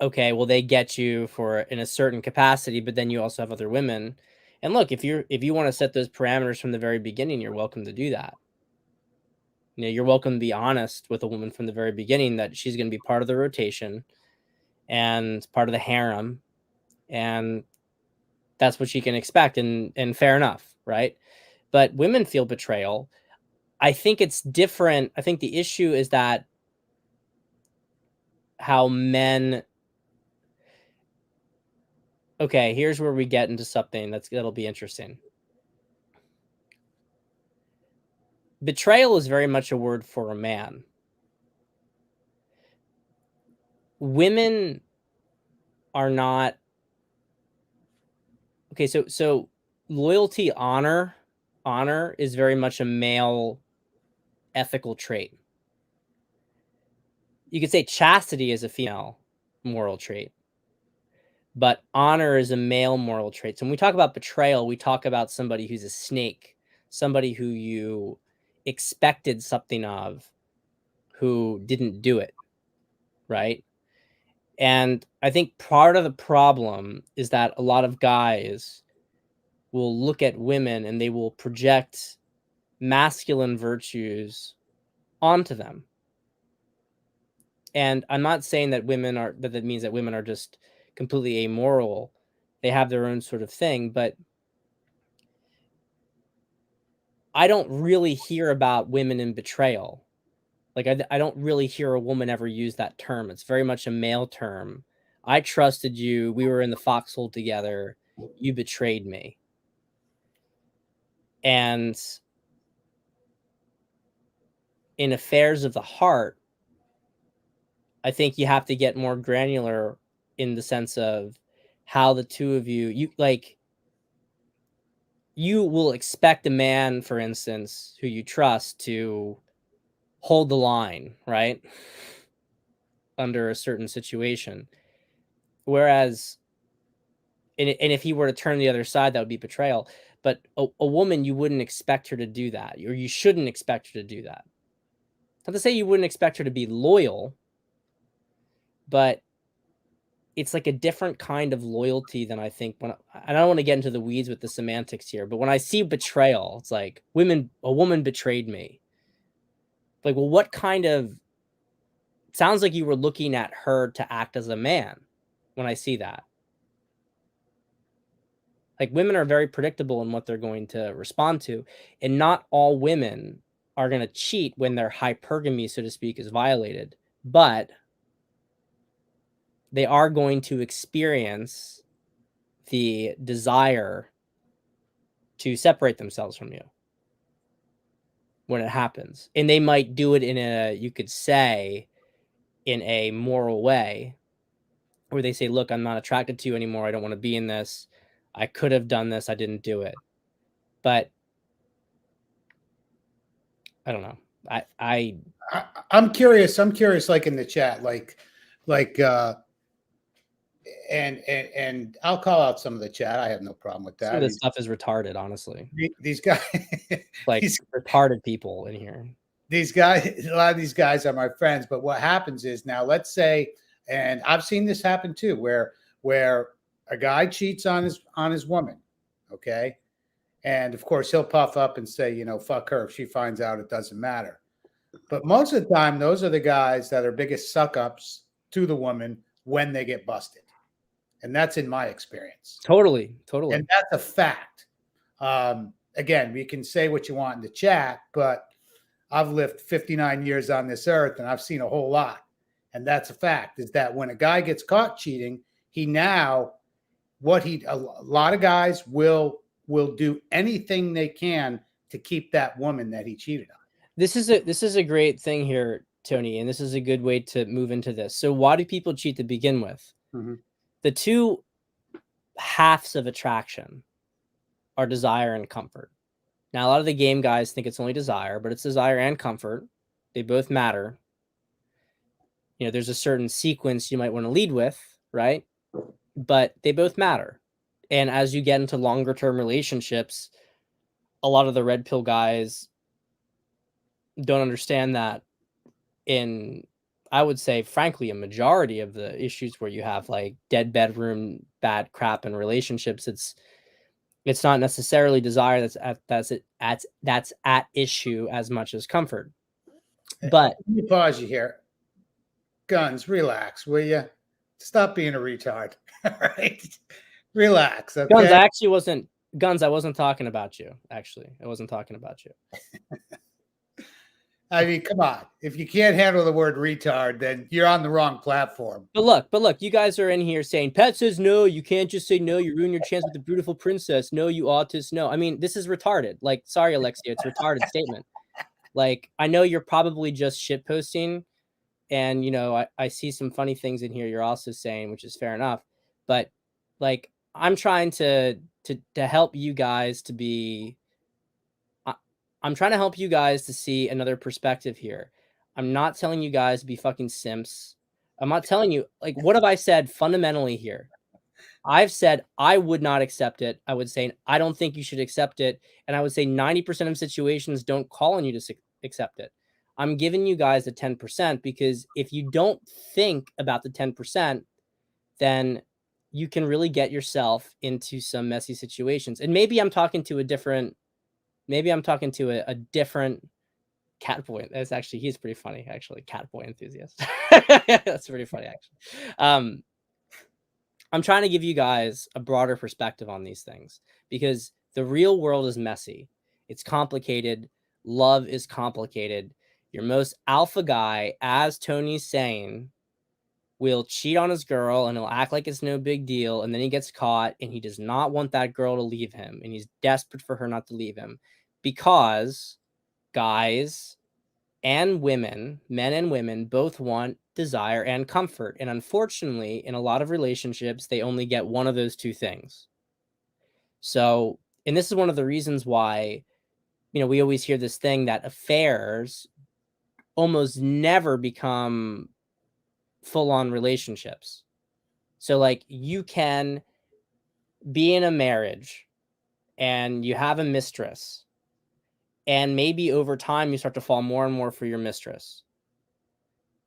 okay, well, they get you for in a certain capacity, but then you also have other women. And look, if you want to set those parameters from the very beginning, you're welcome to do that. You know, you're welcome to be honest with a woman from the very beginning that she's going to be part of the rotation and part of the harem, and that's what she can expect, and fair enough, right? But women feel betrayal. I think it's different. I think the issue is that how men. Okay, here's where we get into something that'll be interesting. Betrayal is very much a word for a man. Women are not. Okay, so loyalty, honor is very much a male ethical trait. You could say chastity is a female moral trait, but honor is a male moral trait. So when we talk about betrayal, we talk about somebody who's a snake, somebody who you expected something of, who didn't do it, right? And I think part of the problem is that a lot of guys will look at women and they will project masculine virtues onto them. And I'm not saying that that means that women are just completely amoral. They have their own sort of thing, but I don't really hear about women in betrayal. Like I don't really hear a woman ever use that term. It's very much a male term. I trusted you. We were in the foxhole together. You betrayed me. And in affairs of the heart, I think you have to get more granular in the sense of how the two of you will expect a man, for instance, who you trust to hold the line, right? Under a certain situation. Whereas, and if he were to turn the other side, that would be betrayal. But a woman, you wouldn't expect her to do that, or you shouldn't expect her to do that. Not to say you wouldn't expect her to be loyal, but it's like a different kind of loyalty than I think I don't want to get into the weeds with the semantics here, but when I see betrayal, it's like a woman betrayed me. Like, well, what kind of, it sounds like you were looking at her to act as a man when I see that. Like, women are very predictable in what they're going to respond to, and not all women are going to cheat when their hypergamy, so to speak, is violated, but they are going to experience the desire to separate themselves from you when it happens. And they might do it you could say, in a moral way, where they say, look, I'm not attracted to you anymore. I don't want to be in this. I could have done this. I didn't do it. But I don't know. I'm curious. I'm curious, like in the chat, and I'll call out some of the chat. I have no problem with some of that. this stuff is retarded, honestly. These guys, like retarded people in here. These guys, a lot of these guys are my friends. But what happens is now, let's say, and I've seen this happen too, where a guy cheats on his woman, okay, and of course he'll puff up and say, fuck her. If she finds out, it doesn't matter. But most of the time, those are the guys that are biggest suck ups to the woman when they get busted. And that's in my experience. Totally. And that's a fact. Again, we can say what you want in the chat, but I've lived 59 years on this earth and I've seen a whole lot. And that's a fact, is that when a guy gets caught cheating, a lot of guys will do anything they can to keep that woman that he cheated on. This is a great thing here, Tony, and this is a good way to move into this. So why do people cheat to begin with? Mm-hmm. The two halves of attraction are desire and comfort. Now, a lot of the game guys think it's only desire, but it's desire and comfort. They both matter. There's a certain sequence you might want to lead with, right? But they both matter. And as you get into longer term relationships, a lot of the red pill guys don't understand that I would say, frankly, a majority of the issues where you have like dead bedroom, bad crap in relationships, it's not necessarily desire that's at issue as much as comfort. But let me pause you here. Guns, relax, will you? Stop being a retard. All right, relax. Okay? Guns, I wasn't talking about you. Actually, I wasn't talking about you. I mean, come on. If you can't handle the word retard, then you're on the wrong platform. But look, you guys are in here saying, Pat says no, you can't just say no, you ruin your chance with the beautiful princess. No, you autist, no. I mean, this is retarded. Like, sorry, Alexia, it's a retarded statement. Like, I know you're probably just shitposting, and, I see some funny things in here you're also saying, which is fair enough. But, like, I'm trying to help you guys to be... I'm trying to help you guys to see another perspective here. I'm not telling you guys to be fucking simps. I'm not telling you, like, what have I said fundamentally here? I've said I would not accept it. I would say I don't think you should accept it. And I would say 90% of situations don't call on you to accept it. I'm giving you guys the 10% because if you don't think about the 10%, then you can really get yourself into some messy situations. And maybe I'm talking to a different cat boy. He's pretty funny, actually. Cat boy enthusiast. That's pretty funny, actually. I'm trying to give you guys a broader perspective on these things because the real world is messy. It's complicated. Love is complicated. Your most alpha guy, as Tony's saying, will cheat on his girl and he'll act like it's no big deal. And then he gets caught and he does not want that girl to leave him. And he's desperate for her not to leave him because guys and women, men and women, both want desire and comfort. And unfortunately, in a lot of relationships, they only get one of those two things. So, and this is one of the reasons why, we always hear this thing that affairs almost never become full-on relationships. So like you can be in a marriage and you have a mistress and maybe over time you start to fall more and more for your mistress.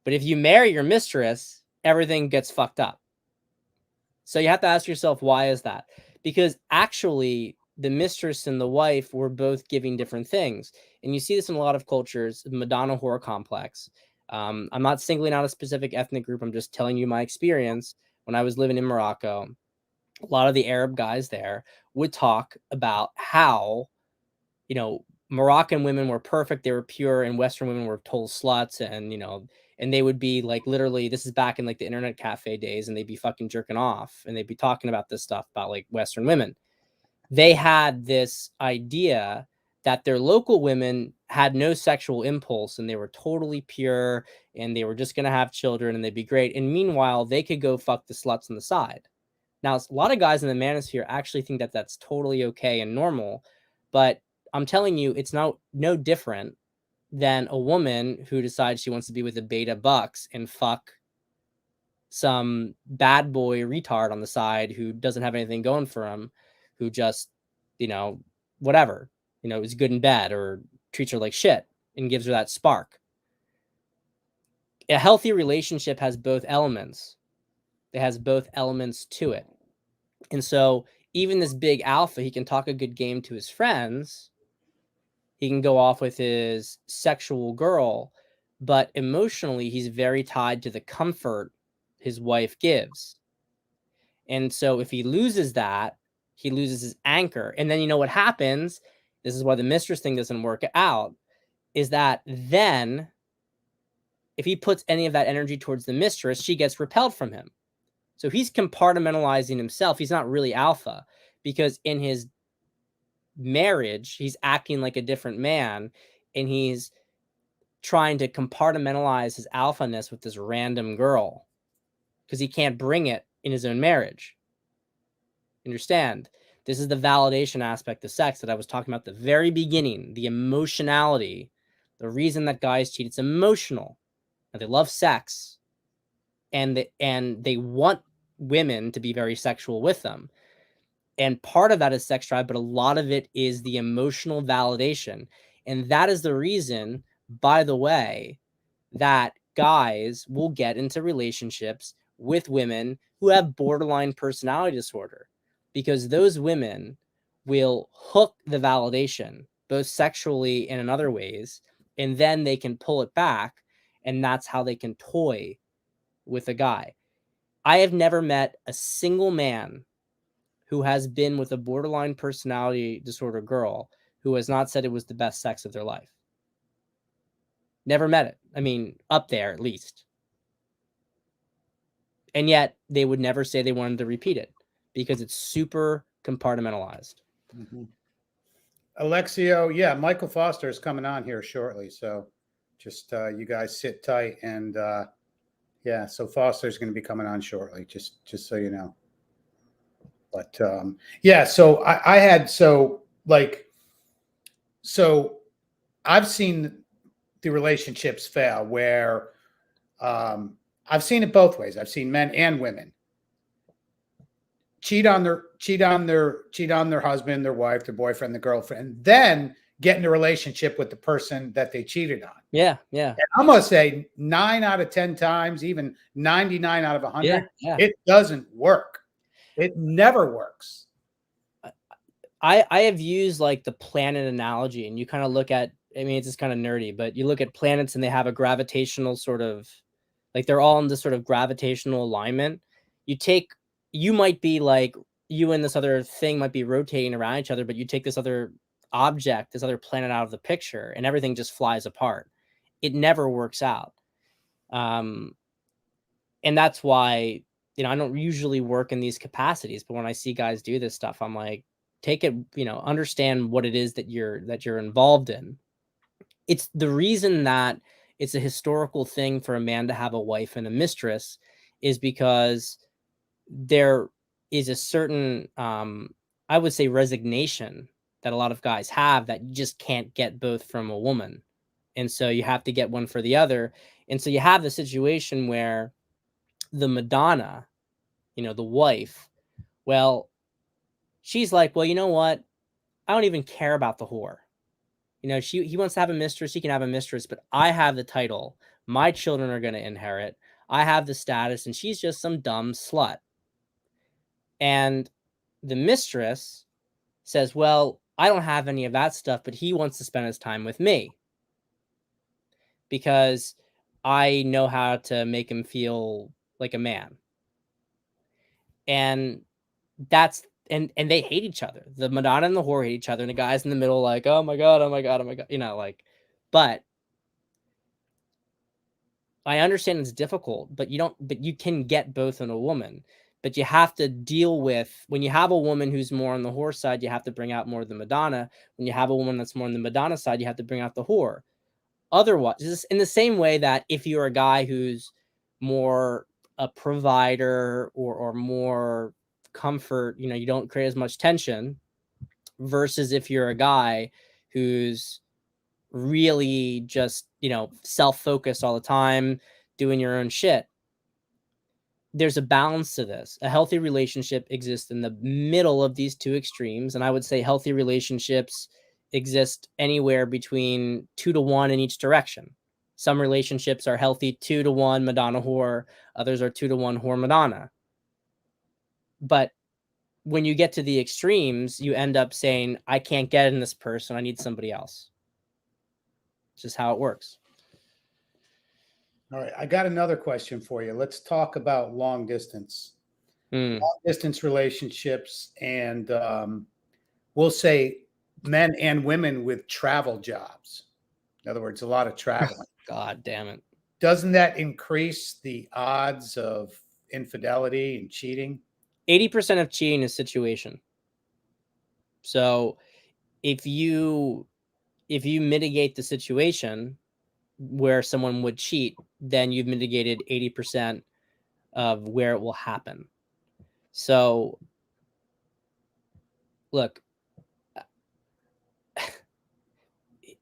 But if you marry your mistress, everything gets fucked up. So you have to ask yourself, why is that? Because actually the mistress and the wife were both giving different things. And you see this in a lot of cultures, Madonna whore complex. I'm not singling out a specific ethnic group. I'm just telling you my experience. When I was living in Morocco, a lot of the Arab guys there would talk about how, Moroccan women were perfect. They were pure, and Western women were total sluts. And, and they would be like, literally, this is back in like the internet cafe days, and they'd be fucking jerking off and they'd be talking about this stuff about like Western women. They had this idea that their local women had no sexual impulse and they were totally pure and they were just going to have children and they'd be great. And meanwhile, they could go fuck the sluts on the side. Now, a lot of guys in the manosphere actually think that that's totally okay and normal, but I'm telling you, it's no different than a woman who decides she wants to be with a beta bucks and fuck some bad boy retard on the side who doesn't have anything going for him, who just, whatever, is good in bed or treats her like shit and gives her that spark. A healthy relationship has both elements. It has both elements to it. And so even this big alpha, he can talk a good game to his friends. He can go off with his sexual girl, but emotionally, he's very tied to the comfort his wife gives. And so if he loses that, he loses his anchor. And then you know what happens? This is why the mistress thing doesn't work out, is that then if he puts any of that energy towards the mistress, she gets repelled from him. So he's compartmentalizing himself. He's not really alpha, because in his marriage, he's acting like a different man, and he's trying to compartmentalize his alphaness with this random girl because he can't bring it in his own marriage. Understand? This is the validation aspect of sex that I was talking about at the very beginning, the emotionality. The reason that guys cheat, it's emotional. And they love sex, and they want women to be very sexual with them. And part of that is sex drive, but a lot of it is the emotional validation. And that is the reason, by the way, that guys will get into relationships with women who have borderline personality disorder, because those women will hook the validation, both sexually and in other ways, and then they can pull it back, and that's how they can toy with a guy. I have never met a single man who has been with a borderline personality disorder girl who has not said it was the best sex of their life. Never met it. I mean, up there at least. And yet they would never say they wanted to repeat it because it's super compartmentalized. Mm-hmm. Alexio, yeah, Michael Foster is coming on here shortly. So just you guys sit tight. And yeah, so Foster's going to be coming on shortly, just so you know. But yeah, so I had, so I've seen the relationships fail where I've seen it both ways. I've seen men and women cheat on their husband, their wife, their boyfriend, their girlfriend, then get in a relationship with the person that they cheated on. Yeah. And I'm going to say 9 out of 10 times, even 99 out of 100, it doesn't work. It never works. I have used like the planet analogy, and you kind of look at, I mean, it's just kind of nerdy, but you look at planets and they have a gravitational sort of, like they're all in this sort of gravitational alignment. You might be like, you and this other thing might be rotating around each other, but you take this other object, this other planet out of the picture, and everything just flies apart. It never works out. And that's why, I don't usually work in these capacities, but when I see guys do this stuff, I'm like, take it, understand what it is that you're involved in. It's the reason that it's a historical thing for a man to have a wife and a mistress is because there is a certain, I would say, resignation that a lot of guys have that you just can't get both from a woman. And so you have to get one for the other. And so you have the situation where the Madonna, the wife, well, she's like, well, you know what? I don't even care about the whore. He wants to have a mistress. He can have a mistress, but I have the title. My children are going to inherit. I have the status, and she's just some dumb slut. And the mistress says, well, I don't have any of that stuff, but he wants to spend his time with me because I know how to make him feel like a man. And that's, and they hate each other. The Madonna and the whore hate each other, and the guy's in the middle like, oh my God, but I understand it's difficult, but you can get both in a woman. But you have to deal with, when you have a woman who's more on the whore side, you have to bring out more of the Madonna. When you have a woman that's more on the Madonna side, you have to bring out the whore. Otherwise, just in the same way that if you're a guy who's more a provider or more comfort, you don't create as much tension, versus if you're a guy who's really just, self-focused all the time, doing your own shit. There's a balance to this. A healthy relationship exists in the middle of these two extremes. And I would say healthy relationships exist anywhere between 2-to-1 in each direction. Some relationships are healthy 2-to-1 Madonna whore. Others are 2-to-1 whore Madonna. But when you get to the extremes, you end up saying, I can't get in this person. I need somebody else. It's just how it works. All right. I got another question for you. Let's talk about long distance. Long distance relationships, and we'll say men and women with travel jobs. In other words, a lot of traveling. God damn it. Doesn't that increase the odds of infidelity and cheating? 80% of cheating is situation. So if you mitigate the situation where someone would cheat, then you've mitigated 80% of where it will happen. So look,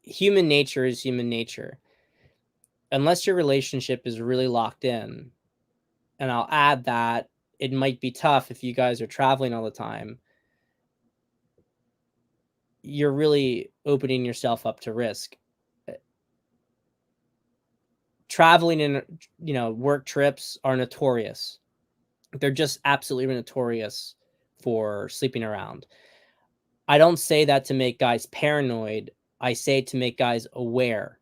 human nature is human nature. Unless your relationship is really locked in, and I'll add that it might be tough if you guys are traveling all the time, you're really opening yourself up to risk. Traveling and work trips are notorious. They're just absolutely notorious for sleeping around. I don't say that to make guys paranoid. I say to make guys aware.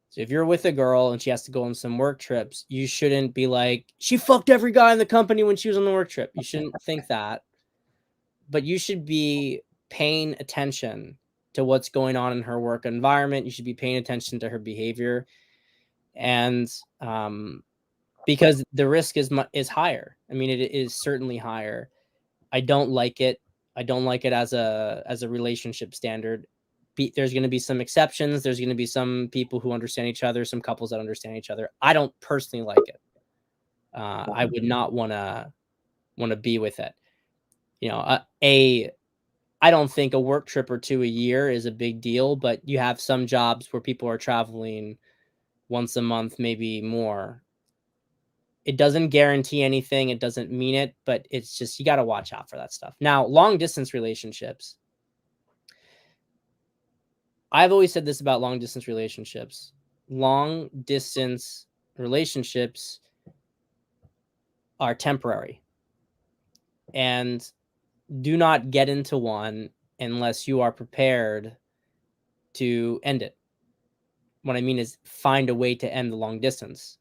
So if you're with a girl and she has to go on some work trips, you shouldn't be like, she fucked every guy in the company when she was on the work trip. You shouldn't think that. But you should be paying attention to what's going on in her work environment. You should be paying attention to her behavior. And because the risk is higher. I mean, it is certainly higher. I don't like it. I don't like it as a relationship standard. There's going to be some exceptions. There's going to be some people who understand each other, some couples that understand each other. I don't personally like it. I would not want to be with it. I don't think a work trip or two a year is a big deal, but you have some jobs where people are traveling once a month, maybe more. It doesn't guarantee anything. It doesn't mean it, but it's just, you got to watch out for that stuff. Now, long distance relationships. I've always said this about long distance relationships. Long distance relationships are temporary, and do not get into one unless you are prepared to end it. What I mean is find a way to end the long distance.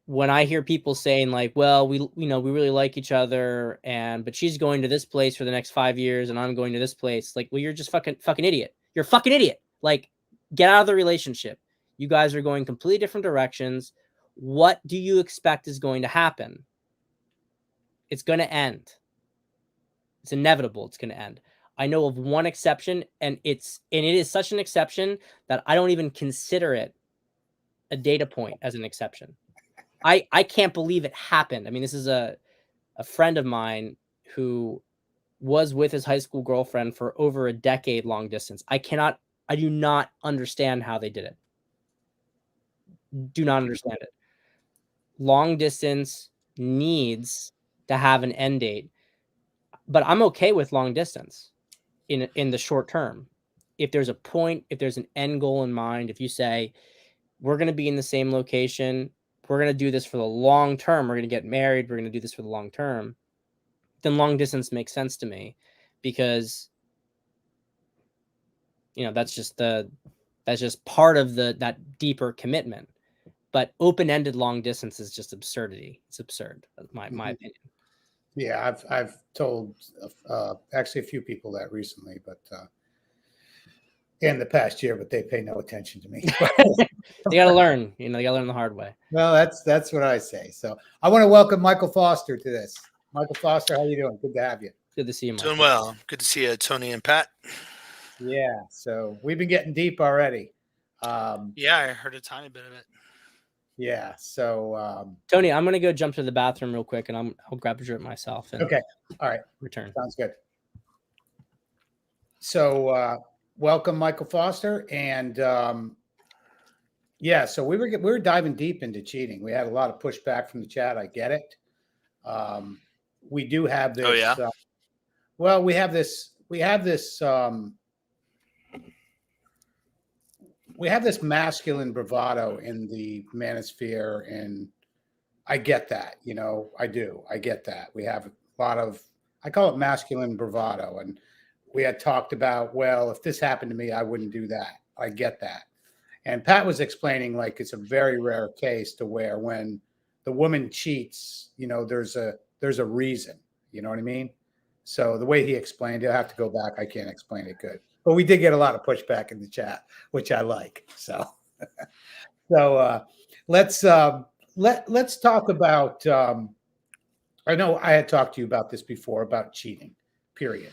When I hear people saying like, well, we really like each other, but she's going to this place for the next 5 years and I'm going to this place. Like, well, you're just fucking idiot. You're a fucking idiot. Like, get out of the relationship. You guys are going completely different directions. What do you expect is going to happen? It's going to end. It's inevitable. It's going to end. I know of one exception, and it is such an exception that I don't even consider it a data point as an exception. I can't believe it happened. I mean, this is a friend of mine who was with his high school girlfriend for over a decade long distance. I do not understand how they did it. Do not understand it. Long distance needs to have an end date, but I'm okay with long distance in the short term. If there's a point, if there's an end goal in mind, if you say, we're going to be in the same location, we're going to do this for the long term, we're going to get married, we're going to do this for the long term, then long distance makes sense to me, because that's just part of that deeper commitment. But open-ended long distance is just absurdity. It's absurd, my opinion. Yeah, I've told actually a few people that recently, but in the past year, but they pay no attention to me. They got to learn. They got to learn the hard way. Well, that's what I say. So I want to welcome Michael Foster to this. Michael Foster, how you doing? Good to have you. Good to see you, Michael. Doing well. Good to see you, Tony and Pat. Yeah, so we've been getting deep already. Yeah, I heard a tiny bit of it. Yeah. So, Tony, I'm gonna go jump to the bathroom real quick, and I'll grab a drink myself. And okay. All right. return. Sounds good. So, welcome, Michael Foster. And yeah, so we were diving deep into cheating. We had a lot of pushback from the chat. I get it. We do have this. Oh yeah. Well, we have this. We have this masculine bravado in the manosphere, and I get that. You know, I do. I get that. We have a lot of. I call it masculine bravado, and we had talked about, well, if this happened to me, I wouldn't do that. I get that. And Pat was explaining like it's a very rare case to where when the woman cheats, you know, there's a reason. You know what I mean? So the way he explained it, I have to go back. I can't explain it good, but we did get a lot of pushback in the chat, which I like. So, so let's talk about. I know I had talked to you about this before about cheating. Period.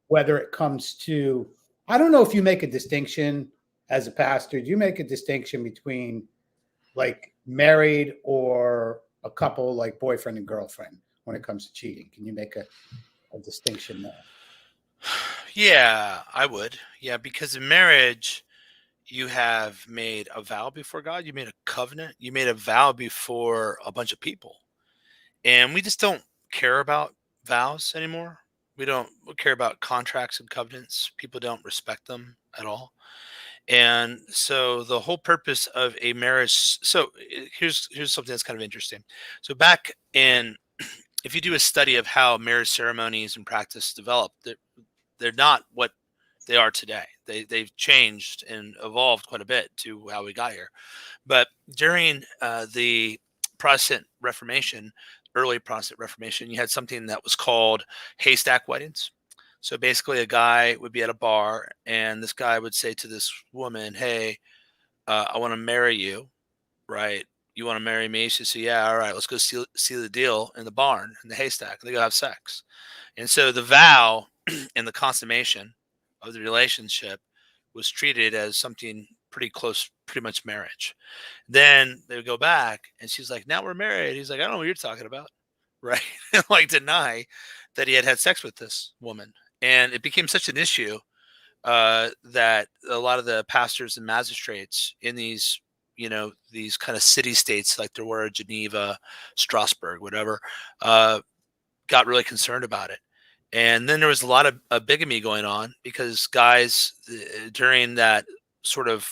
Whether it comes to, I don't know if you make a distinction as a pastor. Do you make a distinction between like married or a couple, like boyfriend and girlfriend, when it comes to cheating? Can you make a distinction there? Yeah, I would. Yeah, because in marriage, you have made a vow before God. You made a covenant. You made a vow before a bunch of people. And we just don't care about vows anymore. We don't care about contracts and covenants. People don't respect them at all. And so the whole purpose of a marriage. So here's something that's kind of interesting. So back in, if you do a study of how marriage ceremonies and practice developed, they're not what they are today. They've changed and evolved quite a bit to how we got here. But during the Protestant Reformation, early Protestant Reformation, you had something that was called haystack weddings. So basically, a guy would be at a bar, and this guy would say to this woman, "Hey, I want to marry you, right? You want to marry me?" She said, "Yeah, all right, let's go see the deal in the barn, in the haystack." And they go have sex. And so the vow and the consummation of the relationship was treated as something pretty close, pretty much marriage. Then they would go back, and she's like, "Now we're married." He's like, "I don't know what you're talking about," right? Like deny that he had had sex with this woman, and it became such an issue that a lot of the pastors and magistrates in these, these kind of city states like there were Geneva, Strasbourg, whatever, got really concerned about it. And then there was a lot of bigamy going on because guys during that sort of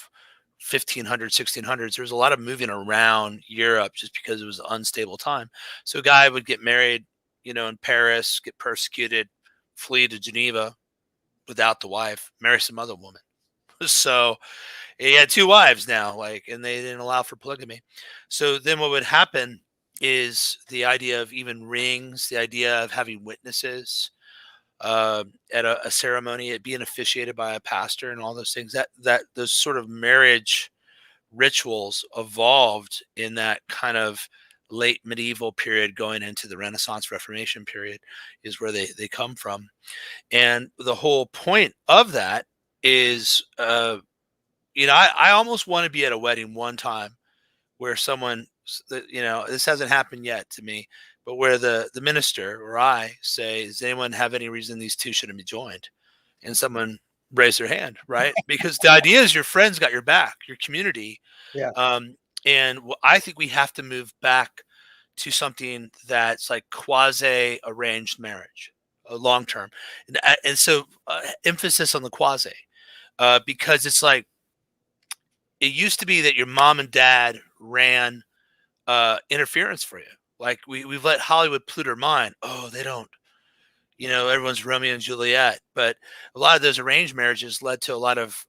1500s, 1600s, there was a lot of moving around Europe just because it was an unstable time. So a guy would get married, in Paris, get persecuted, flee to Geneva without the wife, marry some other woman. So he had two wives now, and they didn't allow for polygamy. So then what would happen is the idea of even rings, the idea of having witnesses at a ceremony, it being officiated by a pastor, and all those things. That those sort of marriage rituals evolved in that kind of late medieval period, going into the Renaissance Reformation period, is where they come from. And the whole point of that is, I almost want to be at a wedding one time where someone, this hasn't happened yet to me, but where the minister or I say, "Does anyone have any reason these two shouldn't be joined?" And someone raise their hand, right? Because the idea is your friends got your back, your community. Yeah. And I think we have to move back to something that's like quasi arranged marriage, long term. And so emphasis on the quasi, because it's like, it used to be that your mom and dad ran interference for you. Like we've let Hollywood pollute our mind. Oh, they don't, everyone's Romeo and Juliet. But a lot of those arranged marriages led to a lot of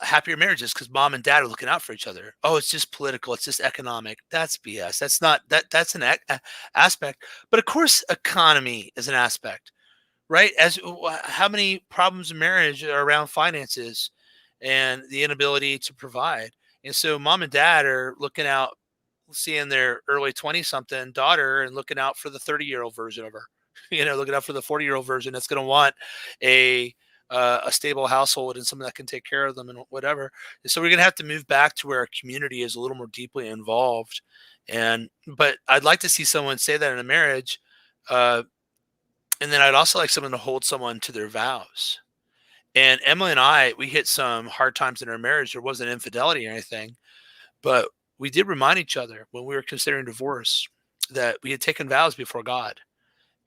happier marriages because mom and dad are looking out for each other. Oh, it's just political. It's just economic. That's BS. That's not that's an aspect. But of course, economy is an aspect, right? As how many problems in marriage are around finances and the inability to provide. And so mom and dad are looking out, seeing their early 20 something daughter and looking out for the 30-year-old version of her, looking out for the 40-year-old version that's going to want a a stable household and someone that can take care of them and whatever. And so we're going to have to move back to where our community is a little more deeply involved. But I'd like to see someone say that in a marriage. And then I'd also like someone to hold someone to their vows. And Emily and I, we hit some hard times in our marriage. There wasn't infidelity or anything, but we did remind each other when we were considering divorce that we had taken vows before God.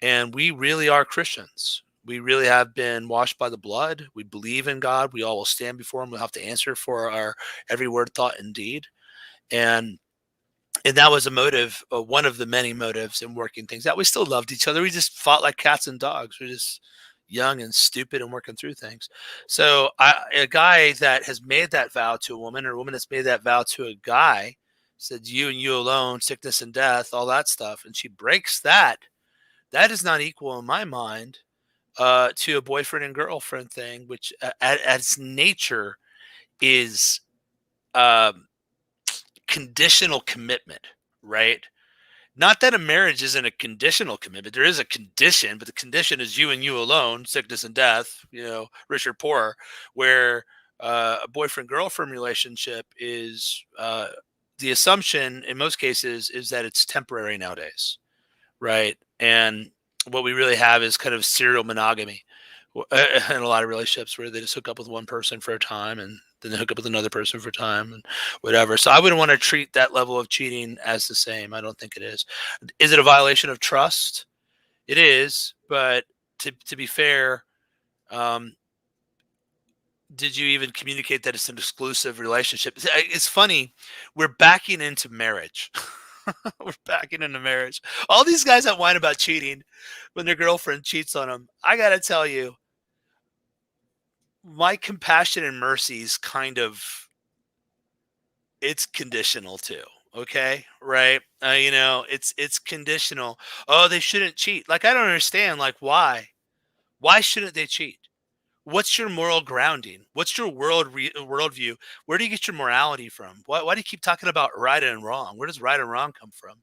And we really are Christians. We really have been washed by the blood. We believe in God. We all will stand before him. We'll have to answer for our every word, thought, and deed. And that was a motive, one of the many motives in working things out. We still loved each other. We just fought like cats and dogs. We're just young and stupid and working through things. So a guy that has made that vow to a woman, or a woman that's made that vow to a guy, said you and you alone, sickness and death, all that stuff, and she breaks that, that is not equal in my mind to a boyfriend and girlfriend thing, which at its nature is conditional commitment, right? Not that a marriage isn't a conditional commitment. There is a condition, but the condition is you and you alone, sickness and death, rich or poor, where a boyfriend-girlfriend relationship is the assumption in most cases is that it's temporary nowadays, right? And what we really have is kind of serial monogamy in a lot of relationships where they just hook up with one person for a time and then they hook up with another person for a time and whatever. So I wouldn't want to treat that level of cheating as the same. I don't think it is. Is it a violation of trust? It is, but to be fair, did you even communicate that it's an exclusive relationship? It's funny. We're backing into marriage. We're backing into marriage. All these guys that whine about cheating when their girlfriend cheats on them, I got to tell you, my compassion and mercy is kind of, it's conditional too. Okay. Right. It's conditional. Oh, they shouldn't cheat. Like, I don't understand. Like, why shouldn't they cheat? What's your moral grounding? What's your worldview? Where do you get your morality from? Why do you keep talking about right and wrong? Where does right and wrong come from?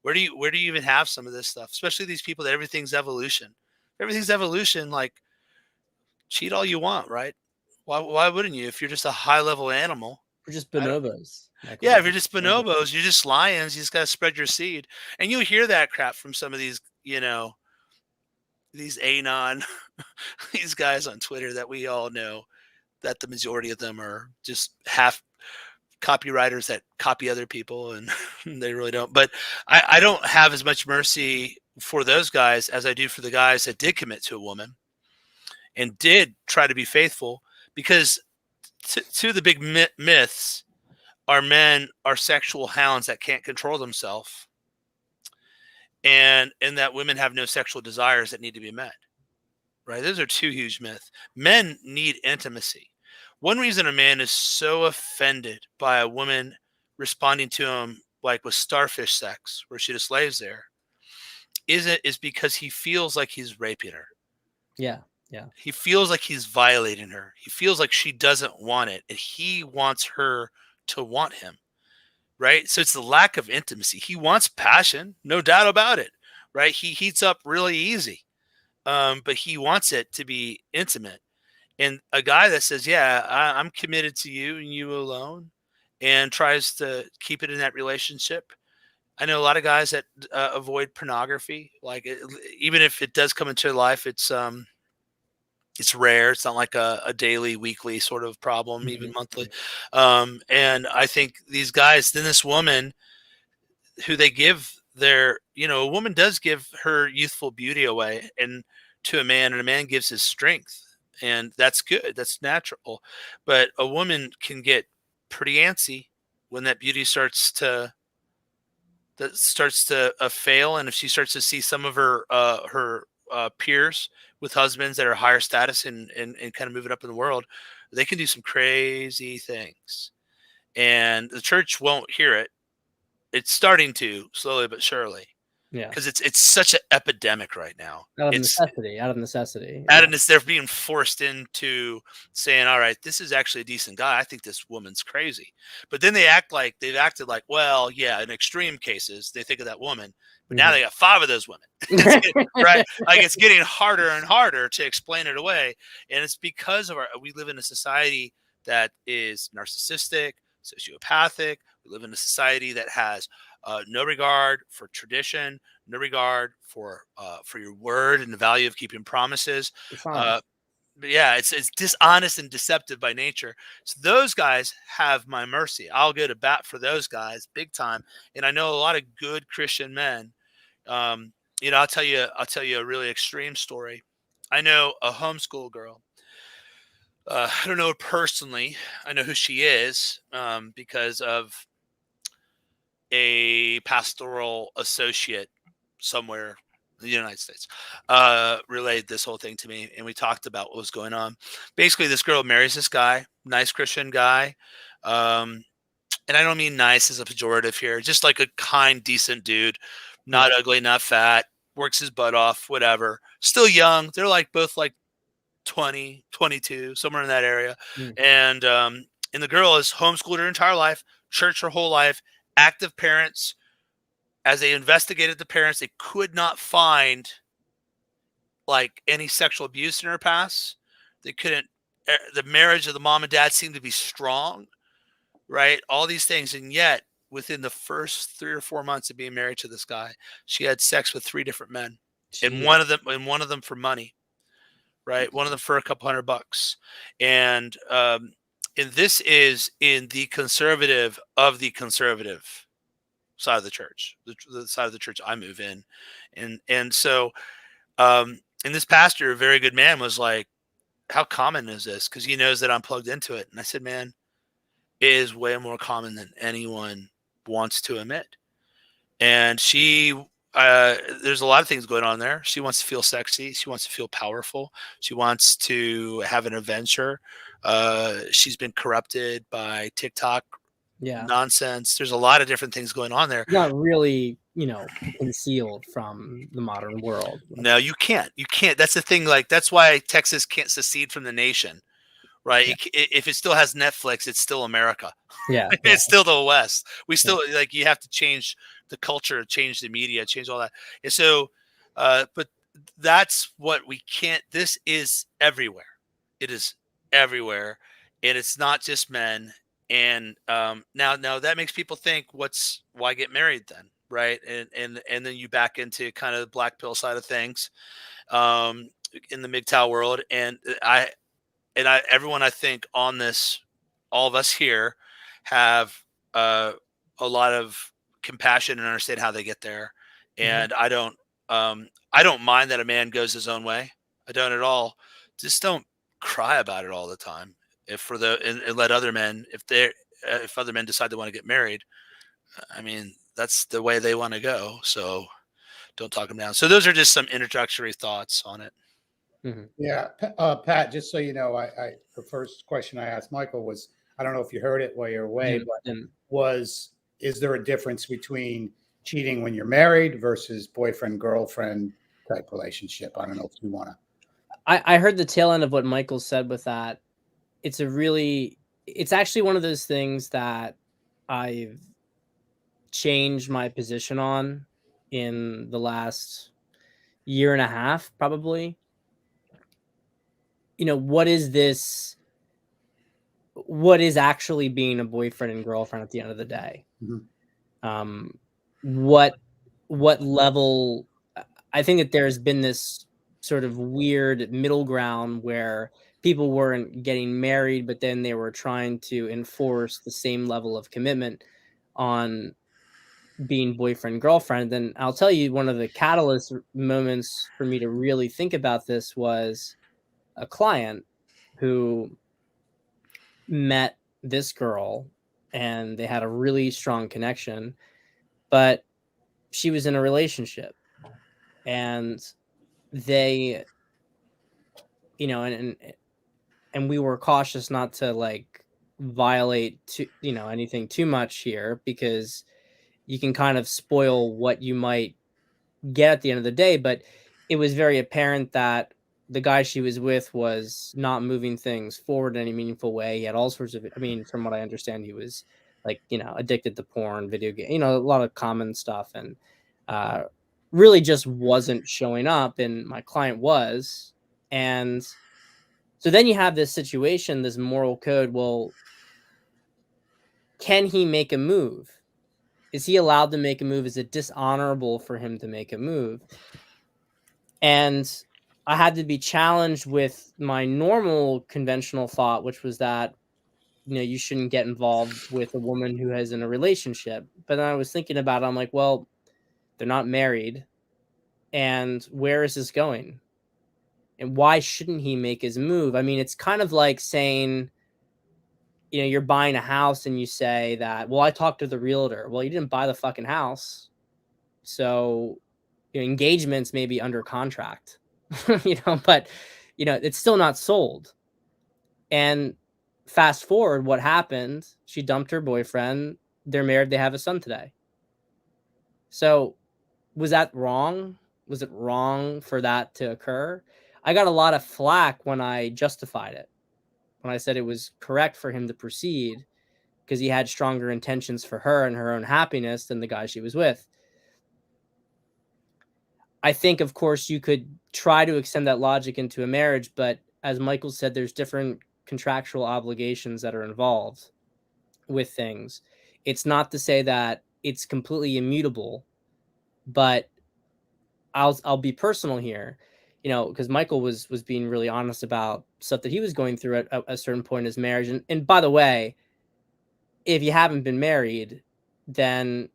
Where do you even have some of this stuff? Especially these people that everything's evolution. Everything's evolution. Like, cheat all you want, right? Why wouldn't you? If you're just a high level animal, We're just bonobos. yeah. If you're just bonobos, you're just lions. You just got to spread your seed, and you'll hear that crap from some of these, these anon, these guys on Twitter that we all know that the majority of them are just half copywriters that copy other people, and they really don't. But I don't have as much mercy for those guys as I do for the guys that did commit to a woman and did try to be faithful, because two of the big myths are men are sexual hounds that can't control themselves, and that women have no sexual desires that need to be met. Right? Those are two huge myths. Men need intimacy. One reason a man is so offended by a woman responding to him like with starfish sex, where she just lays there, is because he feels like he's raping her. Yeah. Yeah. He feels like he's violating her. He feels like she doesn't want it, and he wants her to want him. Right? So it's the lack of intimacy. He wants passion, no doubt about it. Right? He heats up really easy. But he wants it to be intimate. And a guy that says, yeah, I'm committed to you and you alone, and tries to keep it in that relationship. I know a lot of guys that avoid pornography. Like, even if it does come into their life, it's rare. It's not like a daily, weekly sort of problem, even monthly. And I think these guys, then this woman who they give their, a woman does give her youthful beauty away and to a man, and a man gives his strength, and that's good. That's natural. But a woman can get pretty antsy when that beauty starts to fail, and if she starts to see some of her peers with husbands that are higher status and kind of moving up in the world, they can do some crazy things, and the church won't hear it. It's starting to, slowly but surely. Yeah. Because it's such an epidemic right now. Out of It's necessity. Out of necessity. out Yeah. of this, they're being forced into saying, all right, this is actually a decent guy. I think this woman's crazy. But then they've acted like, well, yeah, in extreme cases, they think of that woman, but now they got 5 of those women. Right? Like it's getting harder and harder to explain it away. And it's because of we live in a society that is narcissistic, sociopathic. We live in a society that has no regard for tradition, no regard for your word and the value of keeping promises. But yeah, it's dishonest and deceptive by nature. So those guys have my mercy. I'll go to bat for those guys big time. And I know a lot of good Christian men. I'll tell you a really extreme story. I know a homeschool girl. I don't know her personally. I know who she is because of a pastoral associate somewhere in the United States relayed this whole thing to me, and we talked about what was going on. Basically, this girl marries this guy, nice Christian guy, and I don't mean nice as a pejorative here, just like a kind, decent dude, not ugly, not fat, works his butt off, whatever. Still young. They're like both like 20, 22, somewhere in that area. And the girl is homeschooled her entire life, church her whole life, active parents. As they investigated the parents, they could not find like any sexual abuse in her past. They couldn't. The marriage of the mom and dad seemed to be strong, right? All these things, and yet within the first 3 or 4 months of being married to this guy, she had sex with 3 different men, and one of them for money, right? One of them for a couple $100, and this is in the conservative of the conservative side of the church, the side of the church I move in, and so and this pastor, a very good man, was like, "How common is this?" Because he knows that I'm plugged into it, and I said, "Man, it is way more common than anyone wants to admit." And she, there's a lot of things going on there. She wants to feel sexy. She wants to feel powerful. She wants to have an adventure. She's been corrupted by TikTok nonsense. There's a lot of different things going on there. Not really, concealed from the modern world. No, you can't. You can't. That's the thing. Like, that's why Texas can't secede from the nation, right? Yeah. If it still has Netflix, it's still America. Yeah. It's still the West. We still like, you have to change the culture, change the media, change all that. And so, but that's what we can't. This is everywhere. It is everywhere, and it's not just men. And now that makes people think, why get married then, right? And then you back into kind of the black pill side of things in the MGTOW world. And everyone, I think, on this, all of us here have a lot of compassion and understand how they get there. And I don't mind that a man goes his own way. I don't at all. Just don't cry about it all the time. And let other men, if other men decide they want to get married, I mean, that's the way they want to go. So don't talk them down. So those are just some introductory thoughts on it. Yeah, Pat, just so you know, the first question I asked Michael was, I don't know if you heard it while you're away, but is there a difference between cheating when you're married versus boyfriend-girlfriend type relationship? I don't know if you want to. I heard the tail end of what Michael said with that. It's actually one of those things that I've changed my position on in the last year and a half, probably. What is actually being a boyfriend and girlfriend at the end of the day? What level? I think that there's been this sort of weird middle ground where people weren't getting married, but then they were trying to enforce the same level of commitment on being boyfriend girlfriend. Then I'll tell you, one of the catalyst moments for me to really think about this was a client who met this girl and they had a really strong connection, but she was in a relationship, and they, and we were cautious not to like violate anything too much here, because you can kind of spoil what you might get at the end of the day. But it was very apparent that the guy she was with was not moving things forward in any meaningful way. He had all sorts of, I mean, from what I understand, he was like, addicted to porn, video game, a lot of common stuff, and really just wasn't showing up. And my client was. And so then you have this situation, this moral code. Well, can he make a move? Is he allowed to make a move? Is it dishonorable for him to make a move? And I had to be challenged with my normal conventional thought, which was that, you shouldn't get involved with a woman who is in a relationship. But then I was thinking about it. I'm like, well, they're not married. And where is this going? And why shouldn't he make his move? I mean, it's kind of like saying, you're buying a house and you say that, well, I talked to the realtor. Well, you didn't buy the fucking house. So engagements may be under contract, but, it's still not sold. And fast forward, what happened? She dumped her boyfriend. They're married. They have a son today. So was that wrong? Was it wrong for that to occur? I got a lot of flack when I justified it. When I said it was correct for him to proceed because he had stronger intentions for her and her own happiness than the guy she was with. I think, of course, you could try to extend that logic into a marriage, but as Michael said, there's different contractual obligations that are involved with things. It's not to say that it's completely immutable, but I'll be personal here, because Michael was being really honest about stuff that he was going through at a certain point in his marriage. And by the way, if you haven't been married, then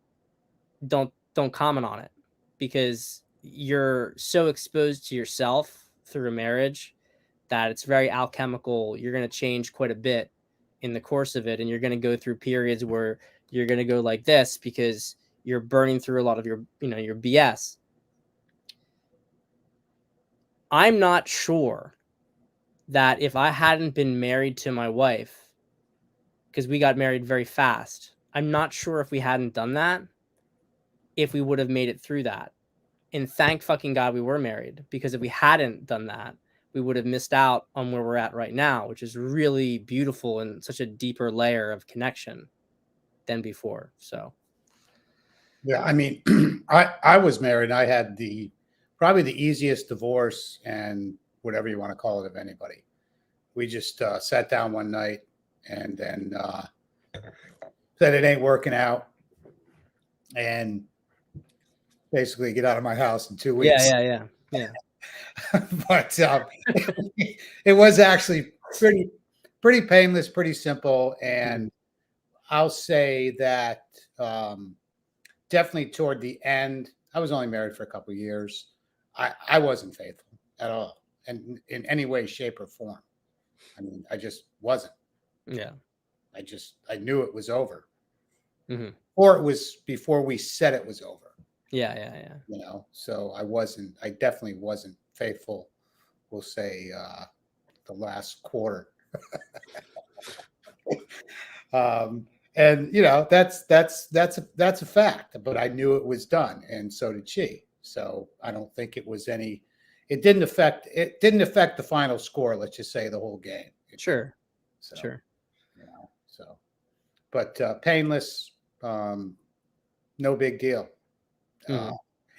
don't comment on it, because you're so exposed to yourself through a marriage that it's very alchemical. You're going to change quite a bit in the course of it. And you're going to go through periods where you're going to go like this because you're burning through a lot of your BS. I'm not sure that if I hadn't been married to my wife, because we got married very fast, I'm not sure if we hadn't done that, if we would have made it through that. And thank fucking God we were married, because if we hadn't done that, we would have missed out on where we're at right now, which is really beautiful and such a deeper layer of connection than before. So, yeah, I mean, I was married. I had probably the easiest divorce and whatever you want to call it of anybody. We just sat down one night and then said it ain't working out, and basically get out of my house in 2 weeks. Yeah. But it was actually pretty painless, pretty simple. And I'll say that definitely toward the end, I was only married for a couple of years. I wasn't faithful at all, and in any way, shape, or form. I mean, I just wasn't. Yeah. I knew it was over. Mm-hmm. Or it was before we said it was over. Yeah. So I definitely wasn't faithful. We'll say the last quarter. And that's a fact, but I knew it was done, and so did she. So I don't think it didn't affect the final score. Let's just say the whole game. Sure. But painless, no big deal. Mm-hmm.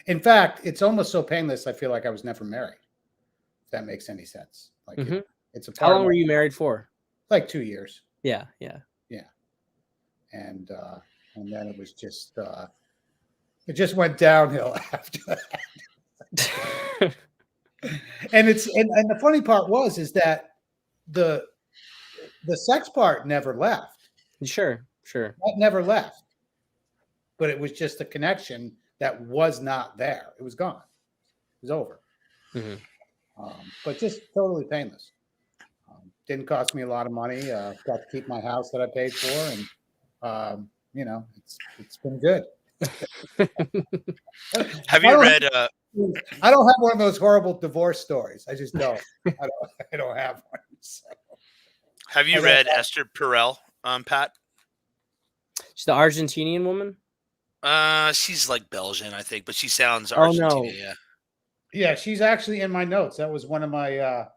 In fact, it's almost so painless, I feel like I was never married. If that makes any sense. Like it's a part. How long were you married for? Like 2 years. Yeah. And then it was just it just went downhill after that. And the funny part is that the sex part never left. Sure. That never left. But it was just a connection that was not there. It was gone. It was over. Mm-hmm. But just totally painless. Didn't cost me a lot of money. Got to keep my house that I paid for, and it's been good. Have you read? I don't have one of those horrible divorce stories. I just don't. I don't have one. So. Have you read Esther Perel, Pat? She's the Argentinian woman. She's like Belgian, I think, but she sounds Oh Argentina. no. Yeah. Yeah, she's actually in my notes. That was one of my.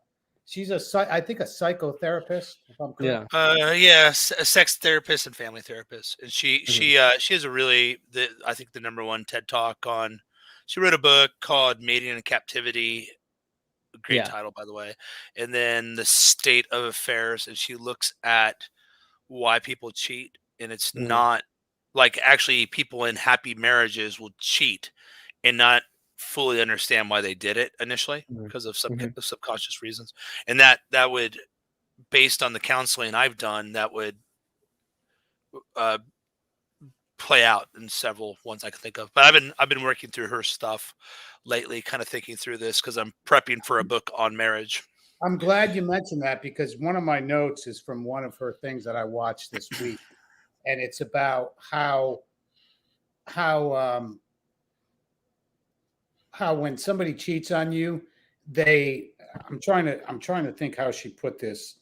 She's I think a psychotherapist, if I'm Yeah. correct. Yeah, a sex therapist and family therapist, and she has a really I think the #1 TED Talk on. She wrote a book called "Mating in Captivity." A great Yeah. title, by the way. And then the state of affairs, and she looks at why people cheat, and it's not like actually people in happy marriages will cheat and not fully understand why they did it initially because of subconscious reasons, and that would, based on the counseling I've done, that would uh, play out in several ones I can think of. But I've been working through her stuff lately, kind of thinking through this because I'm prepping for a book on marriage. I'm glad you mentioned that because one of my notes is from one of her things that I watched this week, and it's about how how when somebody cheats on you, they I'm trying to think how she put this.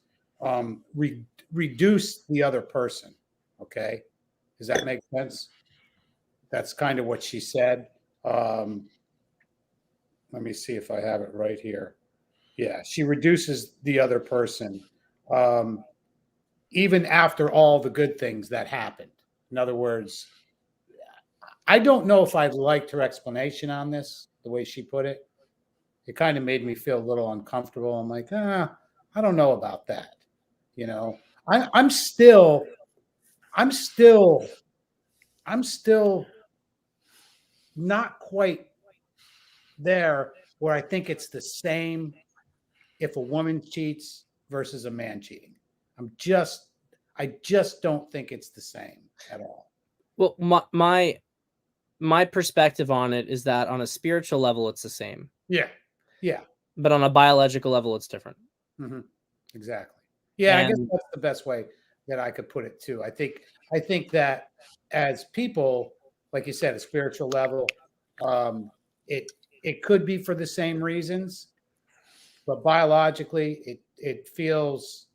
Reduce the other person. Okay, does that make sense? That's kind of what she said. Um, let me see if I have it right here. Yeah, she reduces the other person, um, even after all the good things that happened. In other words, I don't know if I liked her explanation on this, the way she put it. It kind of made me feel a little uncomfortable. I'm like, I don't know about that. You know, I'm still, I'm still, I'm still not quite there where I think it's the same if a woman cheats versus a man cheating. I just don't think it's the same at all. Well, my perspective on it is that on a spiritual level, it's the same, Yeah. Yeah. but on a biological level, it's different. hmm Exactly. Yeah. I guess And that's the best way that I could put it too. I think that as people, like you said, a spiritual level, um, it could be for the same reasons, but biologically, it feels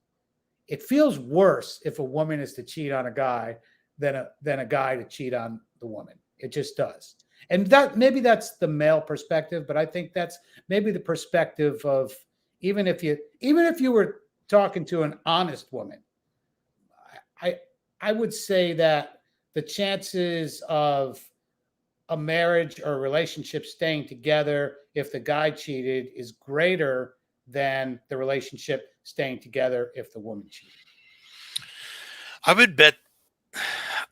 worse if a woman is to cheat on a guy than a guy to cheat on the woman. It just does. And that maybe that's the male perspective, but I think that's maybe the perspective of even if you were talking to an honest woman, I I would say that the chances of a marriage or a relationship staying together if the guy cheated is greater than the relationship staying together if the woman cheated. I would bet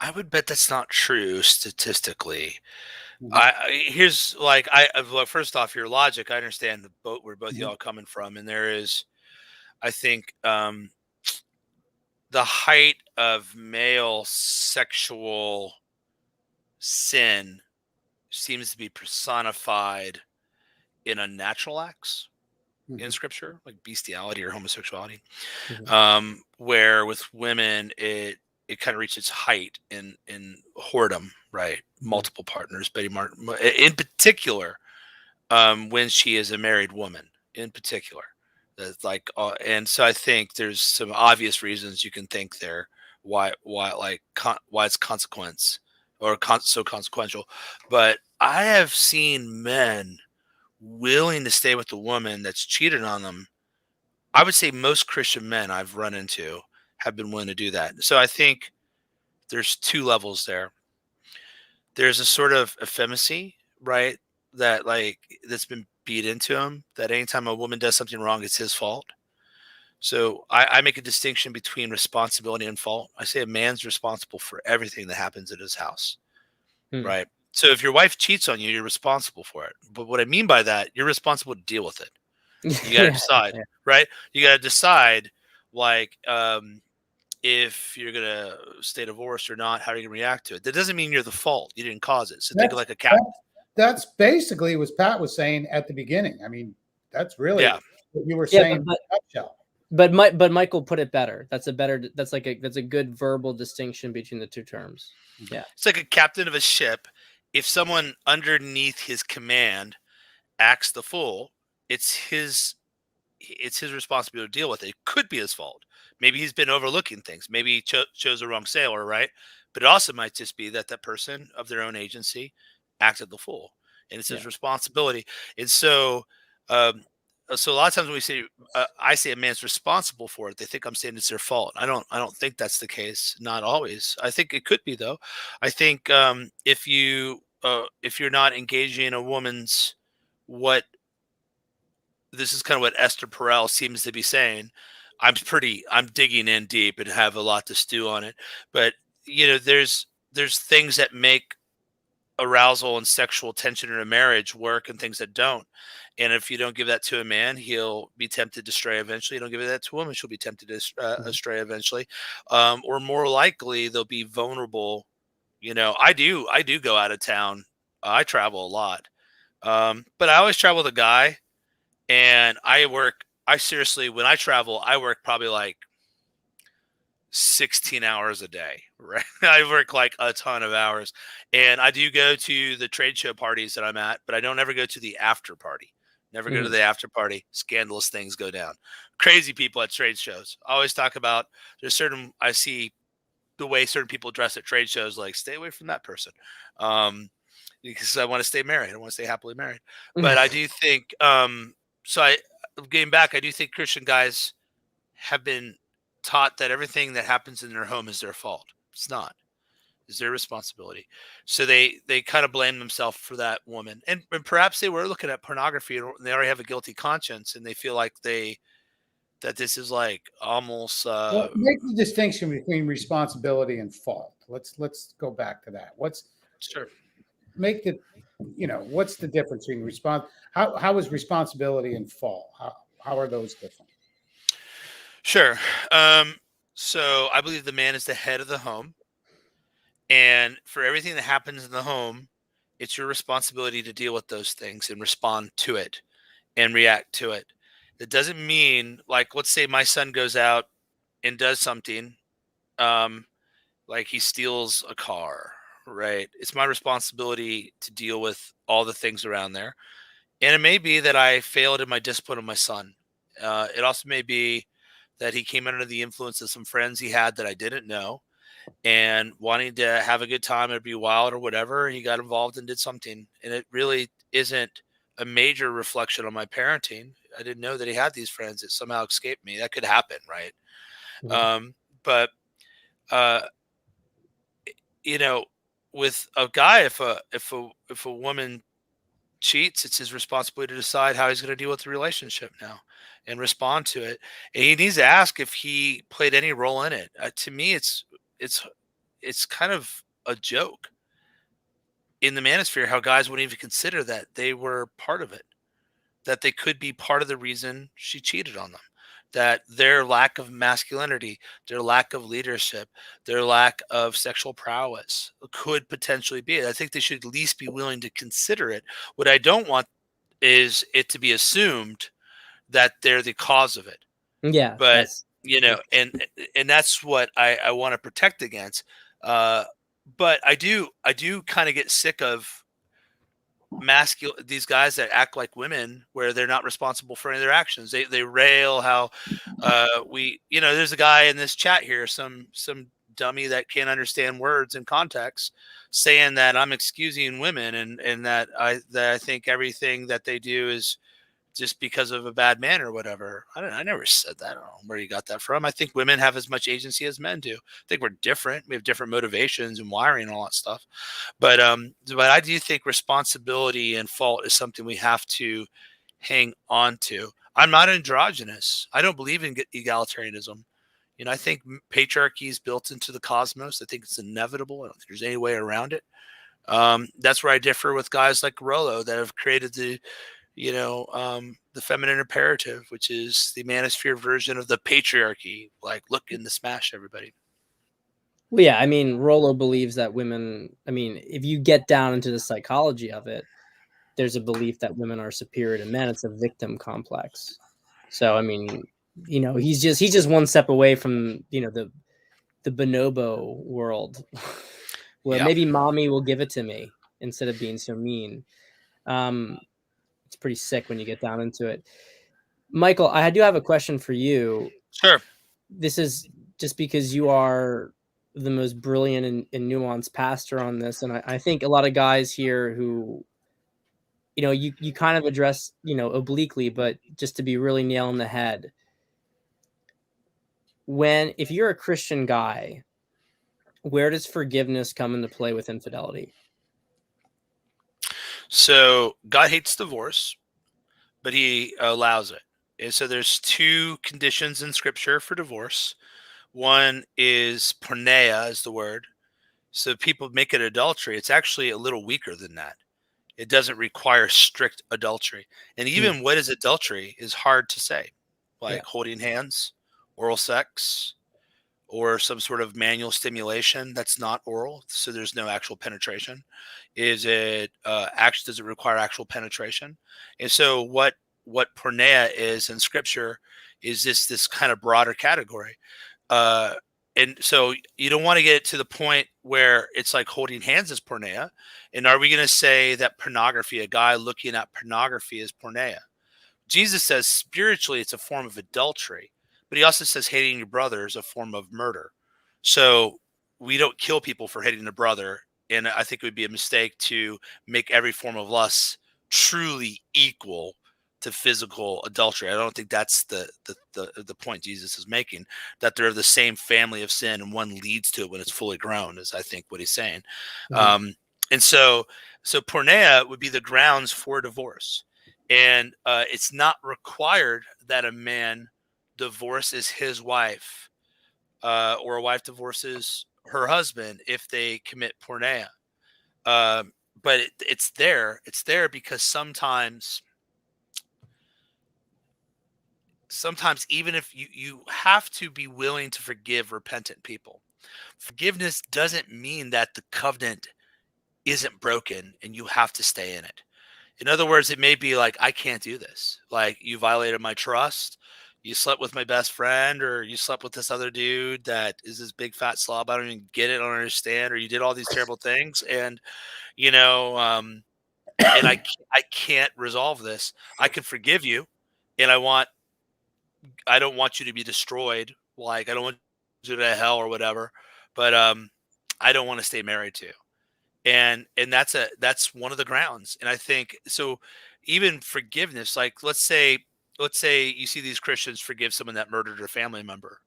I would bet that's not true statistically. Mhm. Here's like well, first off, your logic. I understand the boat where both Mhm. y'all coming from, and there is, I think, the height of male sexual sin seems to be personified in unnatural acts in Mhm. scripture, like bestiality or homosexuality. Mhm. Where with women, it kind of reaches its height in whoredom, right? Mhm. Multiple partners, Betty Martin, in particular, when she is a married woman, in particular. That's like, and so I think there's some obvious reasons you can think there why it's consequence or so consequential. But I have seen men willing to stay with the woman that's cheated on them. I would say most Christian men I've run into have been willing to do that. So I think there's two levels there. There's a sort of effeminacy, right? That like that's been beat into him. That anytime a woman does something wrong, it's his fault. So I make a distinction between responsibility and fault. I say a man's responsible for everything that happens at his house, Hmm. right? So if your wife cheats on you, you're responsible for it. But what I mean by that, you're responsible to deal with it. You got to Yeah, decide, yeah. right? You got to decide, like, if you're gonna stay divorced or not, how are you gonna react to it? That doesn't mean you're the fault. You didn't cause it. So think of That's like a cat. that's basically what Pat was saying at the beginning. I mean, that's really Yeah. what you were Yeah, saying in a nutshell. but Michael put it better. That's a good verbal distinction between the two terms. Yeah. It's like a captain of a ship. If someone underneath his command acts the fool, it's his it's his responsibility to deal with it. It could be his fault. Maybe he's been overlooking things. Maybe he chose the wrong sailor, right? But it also might just be that that person of their own agency acted the fool, and it's his responsibility. And so, so a lot of times when we say, I say a man's responsible for it, they think I'm saying it's their fault. I don't think that's the case. Not always. I think it could be though. I think if you're not engaging in a woman's what this is kind of what Esther Perel seems to be saying. I'm digging in deep and have a lot to stew on it. But there's things that make arousal and sexual tension in a marriage work and things that don't. And if you don't give that to a man, he'll be tempted to stray eventually. You don't give that to a woman, she'll be tempted to stray eventually. Or more likely, they'll be vulnerable. I do go out of town. I travel a lot. But I always travel with a guy, and I seriously, when I travel, I work probably like 16 hours a day, right? I work like a ton of hours, and I do go to the trade show parties that I'm at, but I don't ever go to the after party. Never go to the after party. Scandalous things go down. Crazy people at trade shows. I always talk about, I see the way certain people dress at trade shows, like stay away from that person. Because I want to stay married. I want to stay happily married. But I do think, getting back, I do think Christian guys have been taught that everything that happens in their home is their fault. It's not. It's their responsibility. So they kind of blame themselves for that woman. And perhaps they were looking at pornography and they already have a guilty conscience and they feel like that this is like almost well, make the distinction between responsibility and fault. Let's go back to that. Sure. Make the what's the difference between how is responsibility and fault? How are those different? Sure. So I believe the man is the head of the home. And for everything that happens in the home, it's your responsibility to deal with those things and respond to it and react to it. That doesn't mean, like, let's say my son goes out and does something, like he steals a car, right? It's my responsibility to deal with all the things around there. And it may be that I failed in my discipline of my son. It also may be that he came under the influence of some friends he had that I didn't know, and wanting to have a good time or be wild or whatever, he got involved and did something. And it really isn't a major reflection on my parenting. I didn't know that he had these friends. It somehow escaped me. That could happen, right? But with a guy, if a woman cheats, it's his responsibility to decide how he's going to deal with the relationship now and respond to it. And he needs to ask if he played any role in it. To me, it's kind of a joke in the manosphere how guys wouldn't even consider that they were part of it, that they could be part of the reason she cheated on them, that their lack of masculinity, their lack of leadership, their lack of sexual prowess could potentially be it. I think they should at least be willing to consider it. What I don't want is it to be assumed that they're the cause of it. Yeah. But and that's what I want to protect against. But I do kind of get sick of these guys that act like women where they're not responsible for any of their actions. They rail how there's a guy in this chat here, some dummy that can't understand words and context, saying that I'm excusing women and that I think everything that they do is just because of a bad man or whatever. I never said that. I don't know where you got that from. I think women have as much agency as men do. I think we're different. We have different motivations and wiring and all that stuff. But I do think responsibility and fault is something we have to hang on to. I'm not androgynous. I don't believe in egalitarianism. I think patriarchy is built into the cosmos. I think it's inevitable. I don't think there's any way around it. That's where I differ with guys like Rollo that have created the feminine imperative, which is the manosphere version of the patriarchy, like looking to smash everybody. Well, yeah, I mean, Rollo believes that women, if you get down into the psychology of it, there's a belief that women are superior to men. It's a victim complex. So, he's just one step away from, the bonobo world where maybe mommy will give it to me instead of being so mean. It's pretty sick when you get down into it. Michael, I do have a question for you. Sure. This is just because you are the most brilliant and nuanced pastor on this, and I think a lot of guys here who, you know, you kind of address, you know, obliquely, but just to be really nailing the head. If you're a Christian guy, where does forgiveness come into play with infidelity? So God hates divorce, but he allows it. And so there's two conditions in scripture for divorce. One is porneia is the word. So people make it adultery. It's actually a little weaker than that. It doesn't require strict adultery. And even what is adultery is hard to say, like holding hands, oral sex, or some sort of manual stimulation that's not oral. So there's no actual penetration. Is it does it require actual penetration? And so what porneia is in scripture is this kind of broader category. And so you don't want to get to the point where it's like holding hands is porneia. And are we going to say that pornography, a guy looking at pornography, is porneia? Jesus says spiritually it's a form of adultery, but he also says hating your brother is a form of murder. So we don't kill people for hating a brother. And I think it would be a mistake to make every form of lust truly equal to physical adultery. I don't think that's the point Jesus is making, that they're the same family of sin and one leads to it when it's fully grown, is I think what he's saying. And so porneia would be the grounds for divorce. And it's not required that a man divorces his wife or a wife divorces her husband if they commit porneia. But it's there. It's there because sometimes even if you have to be willing to forgive repentant people. Forgiveness doesn't mean that the covenant isn't broken and you have to stay in it. In other words, it may be like, I can't do this. Like, you violated my trust. You slept with my best friend, or you slept with this other dude that is this big fat slob. I don't even get it. I don't understand. Or you did all these terrible things. And, you know, and I can't resolve this. I can forgive you. And I don't want you to be destroyed. Like, I don't want you to hell or whatever, but I don't want to stay married to you. And that's one of the grounds. And I think so, even forgiveness, like let's say you see these Christians forgive someone that murdered their family member.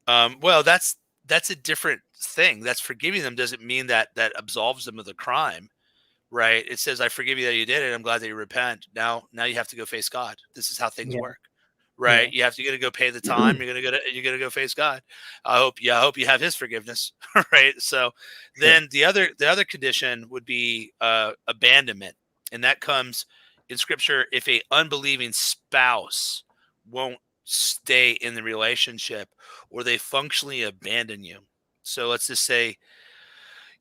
Well, that's a different thing. That's forgiving them doesn't mean that absolves them of the crime, right? It says, I forgive you that you did it. I'm glad that you repent. Now you have to go face God. This is how things work. Right. You have to go pay the time. You're gonna go face God. I hope you have his forgiveness. Right. So then the other condition would be abandonment. And that comes in scripture if a unbelieving spouse won't stay in the relationship or they functionally abandon you. So let's just say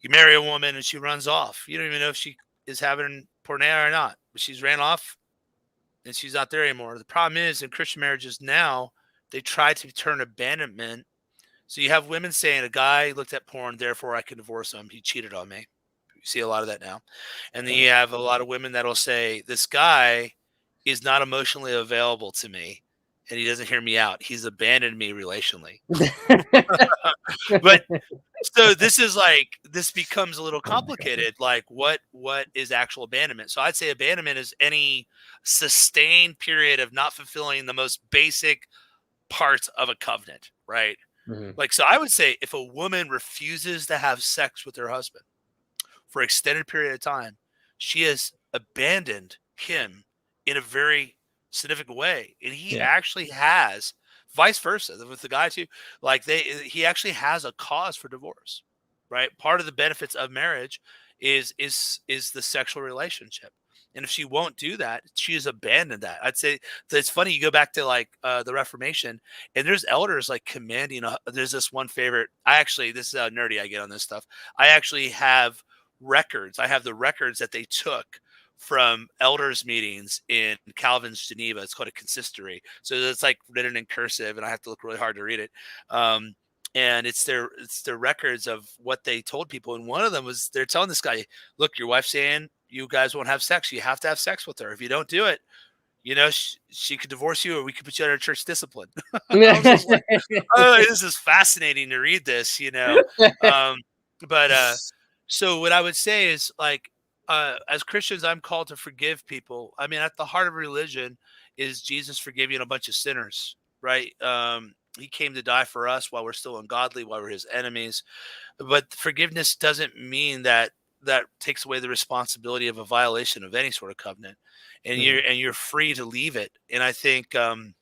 you marry a woman and she runs off. You don't even know if she is having porneia or not, but she's ran off and she's not there anymore. The problem is in Christian marriages now, they try to turn abandonment. So you have women saying a guy looked at porn, therefore I can divorce him. He cheated on me. You see a lot of that now. And then you have a lot of women that'll say, this guy is not emotionally available to me and he doesn't hear me out. He's abandoned me relationally. But so this becomes a little complicated. Like what is actual abandonment? So I'd say abandonment is any sustained period of not fulfilling the most basic parts of a covenant, right? Like, so I would say if a woman refuses to have sex with her husband for an extended period of time, she has abandoned him in a very significant way. And he actually has, vice versa with the guy too, like he actually has a cause for divorce, right? Part of the benefits of marriage is the sexual relationship. And if she won't do that, she has abandoned that. I'd say that it's funny. You go back to like the Reformation, and there's elders like commanding. There's this one favorite. This is how nerdy I get on this stuff. I actually have records. I have the records that they took from elders meetings in Calvin's Geneva. It's called a consistory. So it's like written in cursive, and I have to look really hard to read it. And it's their records of what they told people. And one of them was they're telling this guy, look, your wife's saying you guys won't have sex. You have to have sex with her. If you don't do it, you know, she could divorce you, or we could put you under church discipline. I was just like, oh, this is fascinating to read this, you know. But so what I would say is, like, as Christians, I'm called to forgive people. I mean, at the heart of religion is Jesus forgiving a bunch of sinners, right? He came to die for us while we're still ungodly, while we're his enemies. But forgiveness doesn't mean that that takes away the responsibility of a violation of any sort of covenant, and you're free to leave it. And I think there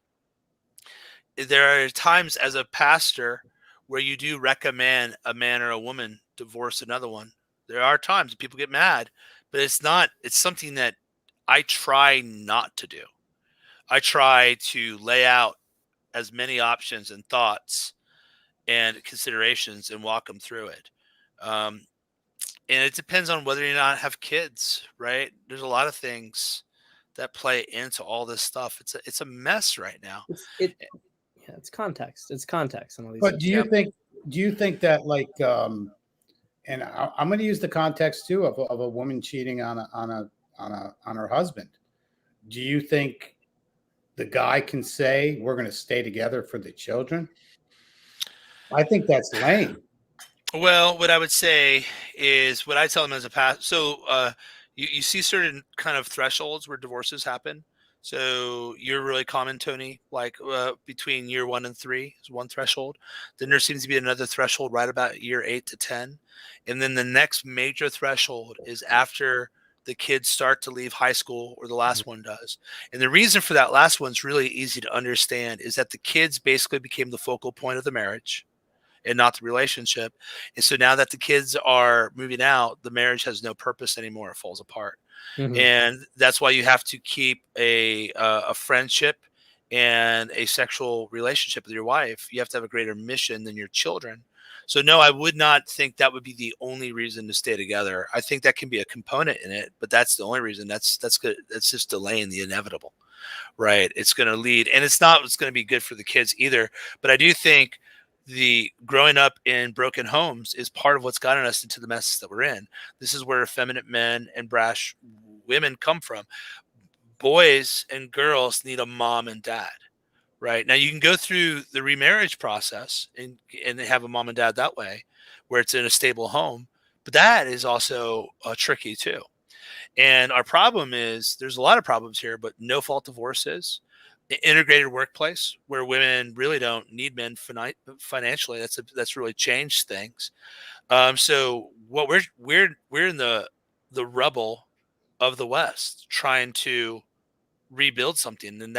are times as a pastor where you do recommend a man or a woman divorce another one. There are times people get mad, but it's not. It's something that I try not to do. I try to lay out as many options and thoughts and considerations and walk them through it. Um, and it depends on whether or not have kids, right? There's a lot of things that play into all this stuff. It's a mess right now. It's context. It's context and all these But things. do you think that, like, and I'm going to use the context too of a woman cheating on her husband. Do you think the guy can say we're going to stay together for the children? I think that's lame. Well, what I would say is what I tell them as a past. So you see certain kind of thresholds where divorces happen. So you're really common, Tony, like between year 1 and 3 is one threshold. Then there seems to be another threshold right about year 8 to 10. And then the next major threshold is after the kids start to leave high school, or the last one does. And the reason for that last one's really easy to understand, is that the kids basically became the focal point of the marriage and not the relationship. And so now that the kids are moving out, the marriage has no purpose anymore. It falls apart. And that's why you have to keep a friendship and a sexual relationship with your wife. You have to have a greater mission than your children. So no, I would not think that would be the only reason to stay together. I think that can be a component in it, but that's the only reason. That's good. That's just delaying the inevitable, right? It's going to lead, and it's not what's going to be good for the kids either. But I do think the growing up in broken homes is part of what's gotten us into the mess that we're in. This is where effeminate men and brash women come from. Boys and girls need a mom and dad, right? Now you can go through the remarriage process and have a mom and dad that way, where it's in a stable home, but that is also tricky too. And our problem is, there's a lot of problems here, but no fault divorces, integrated workplace where women really don't need men financially. That's really changed things. So what we're in the rubble of the West trying to rebuild something, and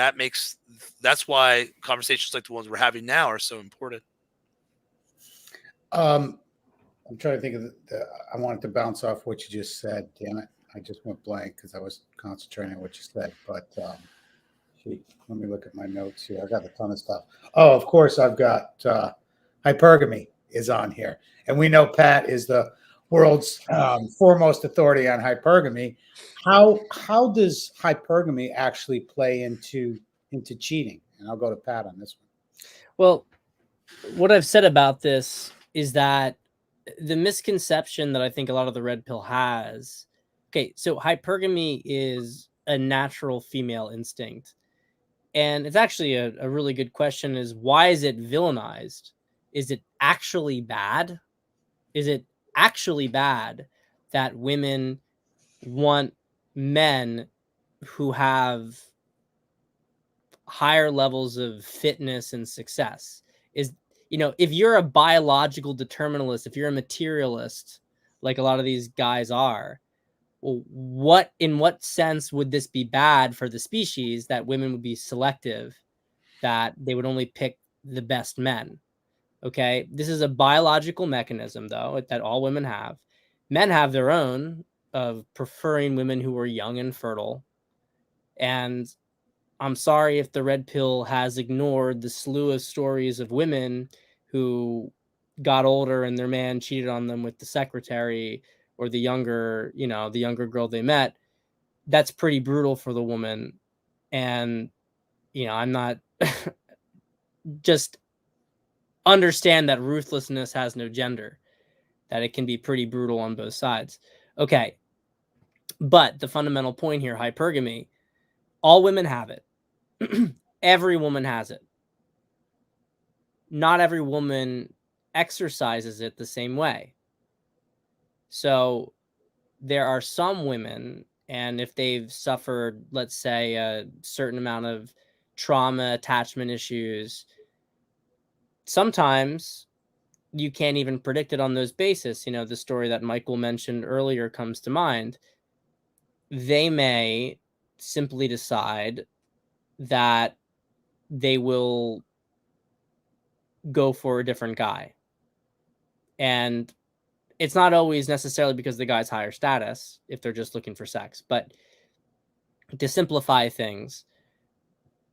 that's why conversations like the ones we're having now are so important. I'm trying to think of I wanted to bounce off what you just said. Damn it, I just went blank because I was concentrating on what you said. But let me look at my notes here. I got a ton of stuff. Oh, of course, I've got hypergamy is on here, and we know Pat is the world's foremost authority on hypergamy. How does hypergamy actually play into cheating? And I'll go to Pat on this one. Well, what I've said about this is that the misconception that I think a lot of the red pill has. Okay, so hypergamy is a natural female instinct. And it's actually a really good question, is why is it villainized? Is it actually bad? Is it actually bad that women want men who have higher levels of fitness and success? Is, if you're a biological determinalist, if you're a materialist, like a lot of these guys are, well, in what sense would this be bad for the species, that women would be selective, that they would only pick the best men? Okay, this is a biological mechanism, though, that all women have. Men have their own, of preferring women who are young and fertile. And I'm sorry if the red pill has ignored the slew of stories of women who got older and their man cheated on them with the secretary, or the younger girl they met. That's pretty brutal for the woman. And, I'm not just understand that ruthlessness has no gender, that it can be pretty brutal on both sides. Okay. But the fundamental point here, hypergamy, All women have it. Every woman has it. Not every woman exercises it the same way. So there are some women, and if they've suffered, let's say, a certain amount of trauma, attachment issues, sometimes you can't even predict it on those basis. You know, the story that Michael mentioned earlier comes to mind. They may simply decide that they will go for a different guy. And it's not always necessarily because the guy's higher status, if they're just looking for sex. But to simplify things,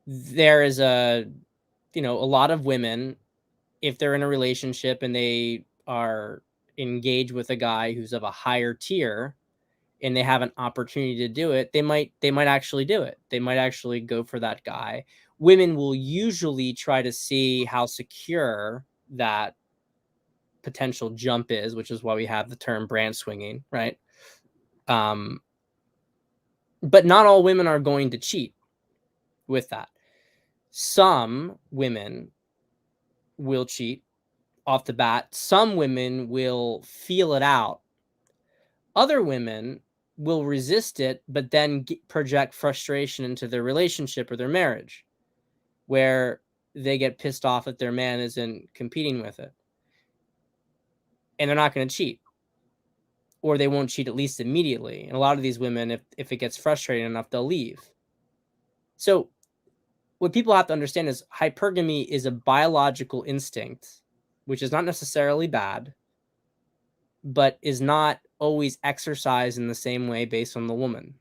there is a lot of women, if they're in a relationship and they are engaged with a guy who's of a higher tier and they have an opportunity to do it, they might actually do it. They might actually go for that guy. Women will usually try to see how secure that potential jump is, which is why we have the term brand swinging, right? But not all women are going to cheat with that. Some women will cheat off the bat. Some women will feel it out. Other women will resist it, but then project frustration into their relationship or their marriage, where they get pissed off that their man isn't competing with it. And they're not going to cheat, or they won't cheat at least immediately. And a lot of these women, if it gets frustrating enough, they'll leave. So what people have to understand is hypergamy is a biological instinct, which is not necessarily bad, but is not always exercised in the same way based on the woman.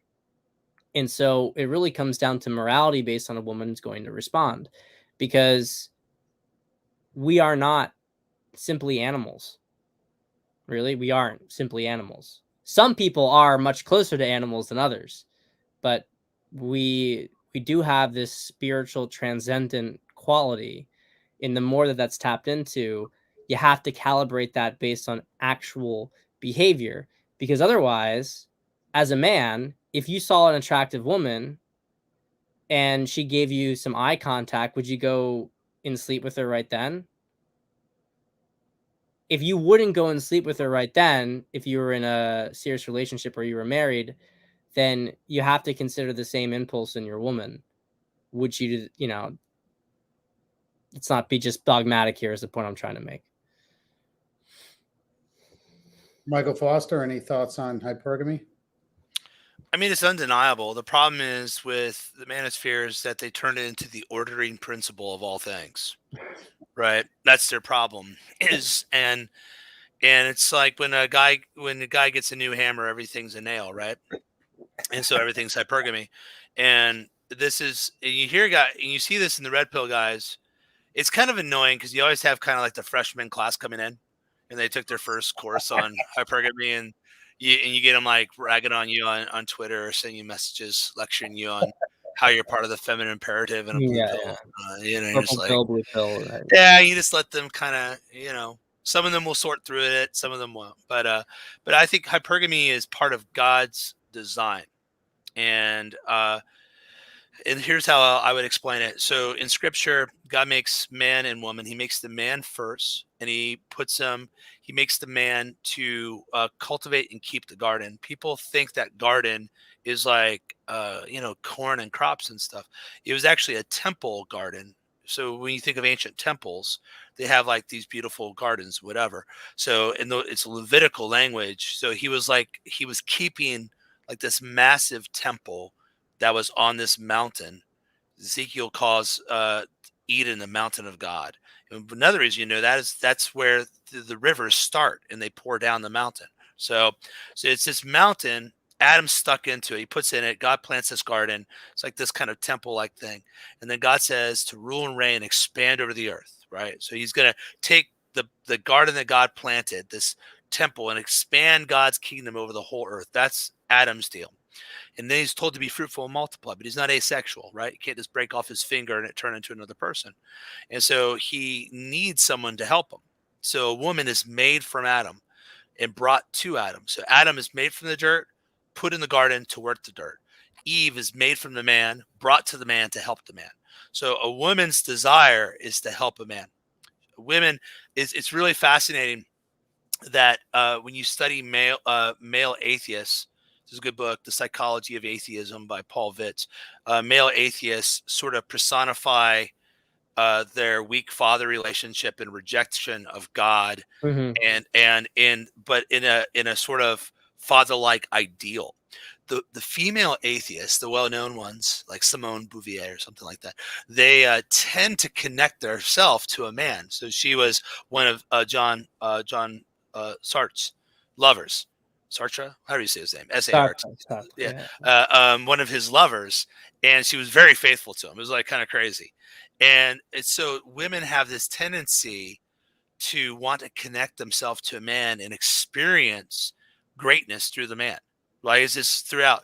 And so it really comes down to morality based on a woman's going to respond, because we are not simply animals. Really, we aren't simply animals. Some people are much closer to animals than others, but we do have this spiritual transcendent quality. And the more that that's tapped into, you have to calibrate that based on actual behavior, because otherwise, as a man, if you saw an attractive woman and she gave you some eye contact, would you go and sleep with her right then? If you wouldn't go and sleep with her right then, if you were in a serious relationship or you were married, then you have to consider the same impulse in your woman. Would you, let's not be just dogmatic here is the point I'm trying to make. Michael Foster, any thoughts on hypergamy? I mean, it's undeniable. The problem is with the manospheres that they turn it into the ordering principle of all things, right? That's their problem. And it's like when the guy gets a new hammer, everything's a nail, right? And so everything's hypergamy. And you see this in the red pill guys. It's kind of annoying because you always have kind of like the freshman class coming in, and they took their first course on hypergamy, and you get them like ragging on you on Twitter or sending you messages lecturing you on how you're part of the feminine imperative and a blue pill. You're just Purple like, pill, blue pill, right? yeah, you just let them kind of, some of them will sort through it, some of them won't. But I think hypergamy is part of God's design, and here's how I would explain it. So in scripture, God makes man and woman. He makes the man first, and he makes the man to cultivate and keep the garden. People think that garden is like, corn and crops and stuff. It was actually a temple garden. So when you think of ancient temples, they have like these beautiful gardens, whatever. So it's Levitical language. So he was keeping like this massive temple that was on this mountain. Ezekiel calls Eden the mountain of God. And another reason that's where the rivers start and they pour down the mountain. So it's this mountain. Adam's stuck into it. He puts in it. God plants this garden. It's like this kind of temple-like thing. And then God says to rule and reign, expand over the earth, right? So he's going to take the garden that God planted, this temple, and expand God's kingdom over the whole earth. That's Adam's deal. And then he's told to be fruitful and multiply, but he's not asexual, right? He can't just break off his finger and it turn into another person. And so he needs someone to help him. So a woman is made from Adam and brought to Adam. So Adam is made from the dirt, put in the garden to work the dirt. Eve is made from the man, brought to the man to help the man. So a woman's desire is to help a man. Women, it's really fascinating that when you study male atheists, this is a good book, The Psychology of Atheism by Paul Vitz. Male atheists sort of personify their weak father relationship and rejection of God, but in a sort of father-like ideal. The female atheists, the well-known ones like Simone Bouvier or something like that, they tend to connect themselves to a man. So she was one of John Sartre's lovers. Sartre, how do you say his name? S-A-R-T. Yeah, one of his lovers, and she was very faithful to him. It was like kind of crazy, and so women have this tendency to want to connect themselves to a man and experience greatness through the man. Right? Is this throughout?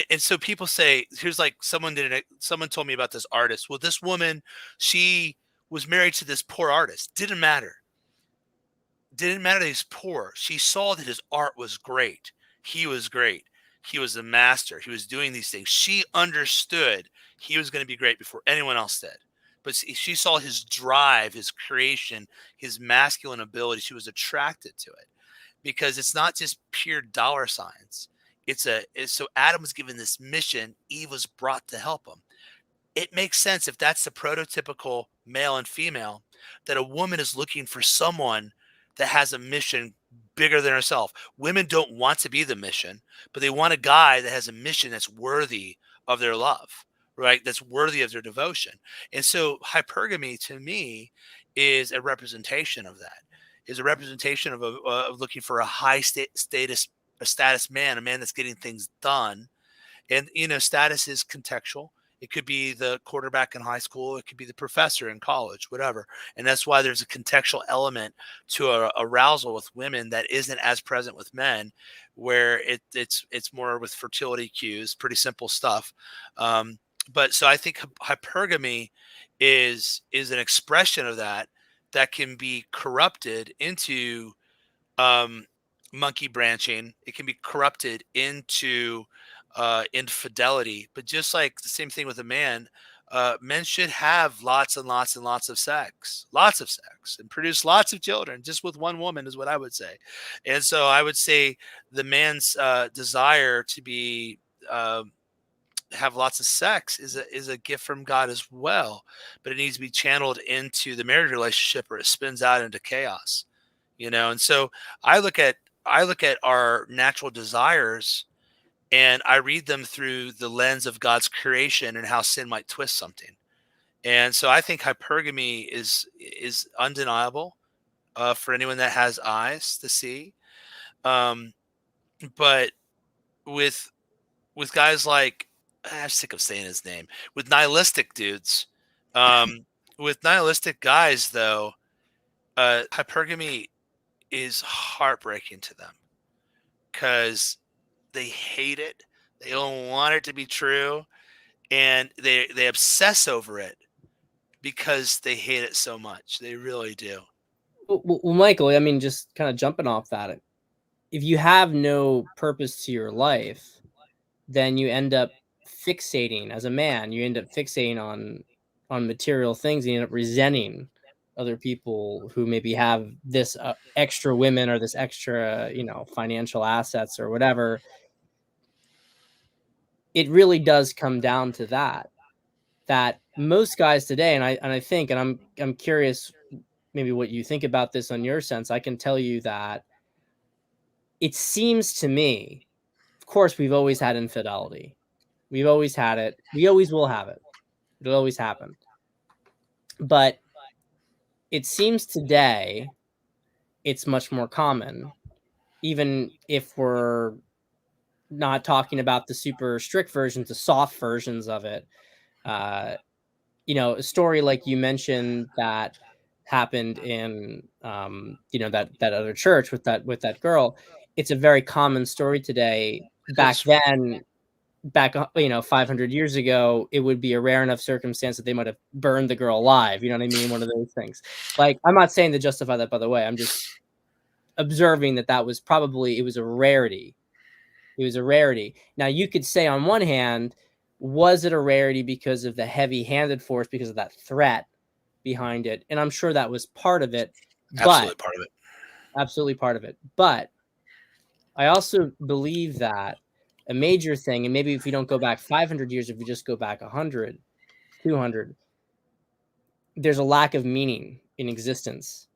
And so people say, here's like someone told me about this artist. Well, this woman, she was married to this poor artist. Didn't matter that he's poor. She saw that his art was great. He was great. He was a master. He was doing these things. She understood he was going to be great before anyone else did. But she saw his drive, his creation, his masculine ability. She was attracted to it because it's not just pure dollar signs. So Adam was given this mission. Eve was brought to help him. It makes sense if that's the prototypical male and female, that a woman is looking for someone that has a mission bigger than herself. Women don't want to be the mission, but they want a guy that has a mission that's worthy of their love, right? That's worthy of their devotion. And so hypergamy to me is a representation of that, is a representation of looking for a high status man, a man that's getting things done. And, status is contextual. It could be the quarterback in high school. It could be the professor in college, whatever. And that's why there's a contextual element to a arousal with women that isn't as present with men, where it's more with fertility cues, pretty simple stuff. But so I think hypergamy is an expression of that can be corrupted into monkey branching. It can be corrupted into infidelity. But just like the same thing with a man, men should have lots and lots and lots of sex, and produce lots of children just with one woman is what I would say. And so I would say the man's desire to be have lots of sex is a gift from God as well, but it needs to be channeled into the marriage relationship or it spins out into chaos. And so I look at our natural desires and I read them through the lens of God's creation and how sin might twist something. And so I think hypergamy is undeniable for anyone that has eyes to see. But with guys like, I'm sick of saying his name, with nihilistic dudes, with nihilistic guys though, hypergamy is heartbreaking to them because they hate it. They don't want it to be true. And they obsess over it because they hate it so much. They really do. Well, Michael, I mean, just kind of jumping off that, if you have no purpose to your life, then you end up fixating as a man. You end up fixating on material things. And you end up resenting other people who maybe have this extra women or this extra, financial assets or whatever. It really does come down to that most guys today, and I think, and I'm curious maybe what you think about this on your sense. I can tell you that it seems to me, of course, we've always had infidelity. We've always had it. We always will have it. It'll always happen. But it seems today it's much more common, even if we're not talking about the super strict versions, the soft versions of it. A story like you mentioned that happened in, that other church with that girl. It's a very common story today. Back then, 500 years ago, it would be a rare enough circumstance that they might have burned the girl alive. You know what I mean? One of those things. Like, I'm not saying to justify that, by the way. I'm just observing that was probably, it was a rarity. It was a rarity. Now you could say on one hand, was it a rarity because of the heavy-handed force, because of that threat behind it? And I'm sure that was part of it, Absolutely but part of it. absolutely part of it. But I also believe that a major thing, and maybe if you don't go back 500 years, if you just go back 100, 200, there's a lack of meaning in existence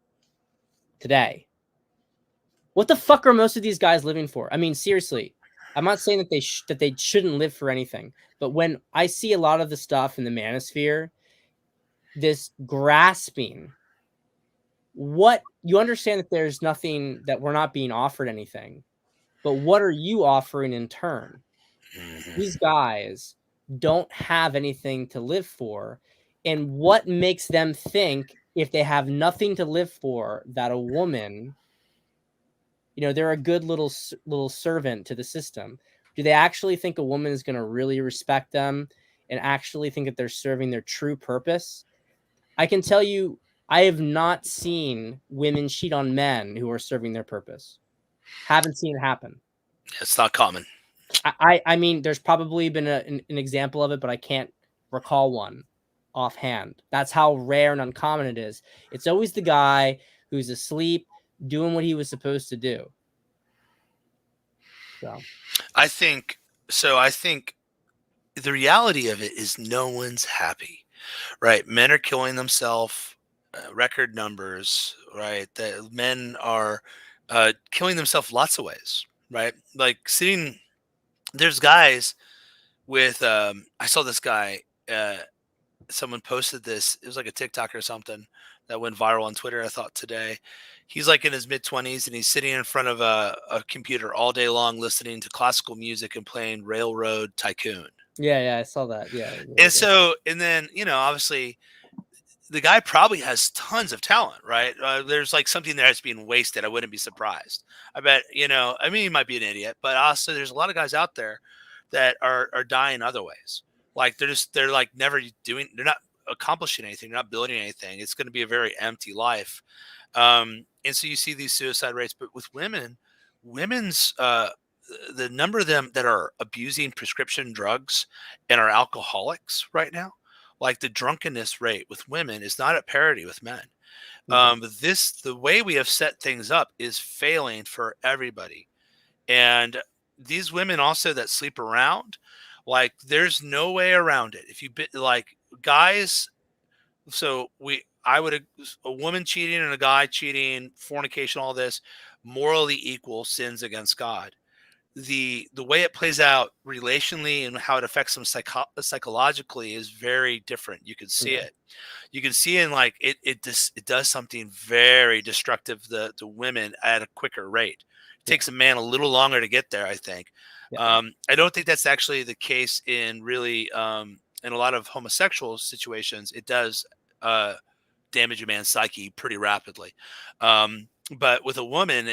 today. What the fuck are most of these guys living for? I mean, seriously, I'm not saying that they shouldn't live for anything, but when I see a lot of the stuff in the manosphere, this grasping, what you understand that there's nothing, that we're not being offered anything, but what are you offering in turn? These guys don't have anything to live for, and what makes them think, if they have nothing to live for, that a woman, you know, they're a good little servant to the system? Do they actually think a woman is going to really respect them and actually think that they're serving their true purpose? I can tell you, I have not seen women cheat on men who are serving their purpose. Haven't seen it happen. It's not common. I mean, there's probably been an example of it, but I can't recall one offhand. That's how rare and uncommon it is. It's always the guy who's asleep doing what he was supposed to do. So I think the reality of it is no one's happy, right? Men are killing themselves, record numbers, right? The men are killing themselves lots of ways, right? Like there's guys with, I saw this guy, someone posted this. It was like a TikTok or something that went viral on Twitter, I thought today. He's like in his mid-20s and he's sitting in front of a computer all day long listening to classical music and playing Railroad Tycoon. yeah, I saw that. Yeah. And so, and then, obviously the guy probably has tons of talent, right? There's like something there that's being wasted. I wouldn't be surprised. I bet, I mean, he might be an idiot, but also there's a lot of guys out there that are dying other ways. Like they're like never they're not accomplishing anything. They're not building anything. It's going to be a very empty life. And so you see these suicide rates, but with women's, the number of them that are abusing prescription drugs and are alcoholics right now, like the drunkenness rate with women is not at parity with men. The way we have set things up is failing for everybody. And these women also that sleep around, like there's no way around it. If you like guys, a woman cheating and a guy cheating, fornication, all this, morally equal sins against God. The way it plays out relationally and how it affects them psychologically is very different. You can see it. You can see in like it does something very destructive to women at a quicker rate. It takes a man a little longer to get there, I think. I don't think that's actually the case in really in a lot of homosexual situations. It does damage a man's psyche pretty rapidly. But with a woman,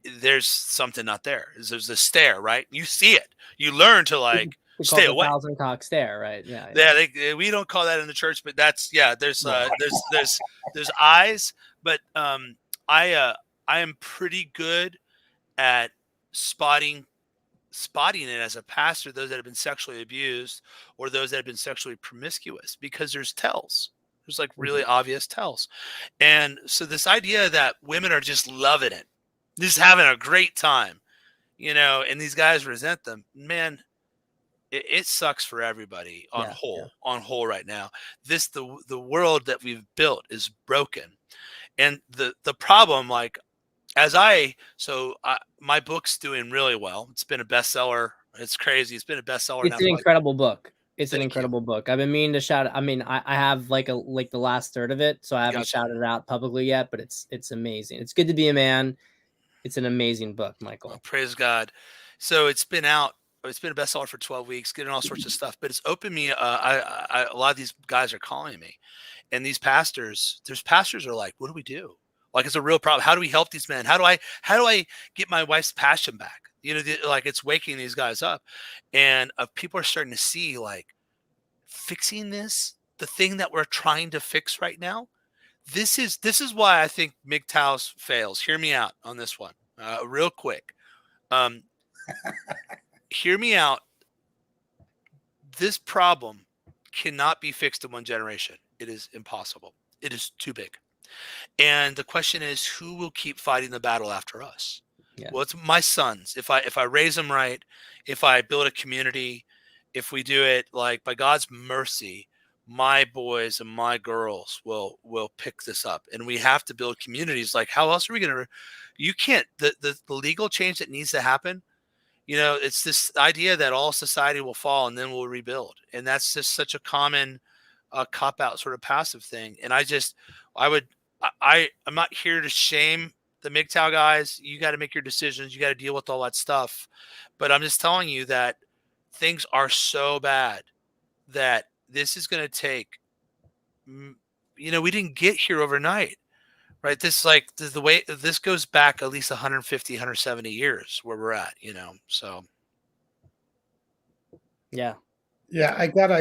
there's something not there. There's a stare, right? You see it. You learn to like stay away. Thousand cock stare, right? Yeah. We don't call that in the church, but that's There's there's eyes, but I am pretty good at spotting it as a pastor, those that have been sexually abused or those that have been sexually promiscuous, because there's tells. There's like really obvious tells. And so this idea that women are just loving it, just having a great time, and these guys resent them, man, it sucks for everybody on whole right now. The world that we've built is broken. And the problem, like, my book's doing really well. It's been a bestseller. It's crazy. It's been a bestseller. It's an incredible book. It's an incredible book. I've been meaning to shout. I mean, I have like the last third of it, so I haven't shouted it out publicly yet. But it's amazing. It's good to be a man. It's an amazing book, Michael. Oh, praise God. So it's been out. It's been a bestseller for 12 weeks, getting all sorts of stuff. But it's opened me. A lot of these guys are calling me, and these pastors. There's pastors are like, "What do we do? Like, it's a real problem. How do we help these men? How do I get my wife's passion back? Like it's waking these guys up." And people are starting to see like fixing the thing that we're trying to fix right now. This is why I think MGTOWs fails. Hear me out on this one, real quick. Hear me out. This problem cannot be fixed in one generation. It is impossible. It is too big. And the question is, who will keep fighting the battle after us? Yeah. Well, it's my sons. If I raise them right, if I build a community, if we do it like by God's mercy, my boys and my girls will pick this up. And we have to build communities. Like, how else are we going to? You can't. The legal change that needs to happen. You know, it's this idea that all society will fall and then we'll rebuild, and that's just such a common cop out sort of passive thing. And I'm not here to shame the MGTOW guys. You got to make your decisions. You got to deal with all that stuff. But I'm just telling you that things are so bad that this is going to take, we didn't get here overnight, right? This like the way this goes back at least 150, 170 years where we're at, so. Yeah. Yeah. I got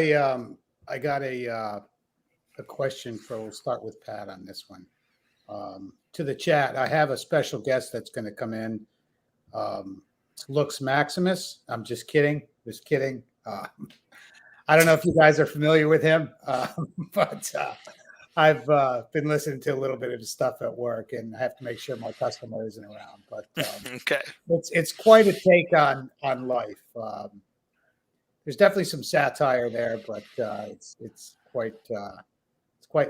a question we'll start with Pat on this one. To the chat, I have a special guest that's going to come in. Lux Maximus. I'm just kidding. I don't know if you guys are familiar with him, but I've been listening to a little bit of his stuff at work, and I have to make sure my customer isn't around. But okay, it's quite a take on life. There's definitely some satire there, but it's quite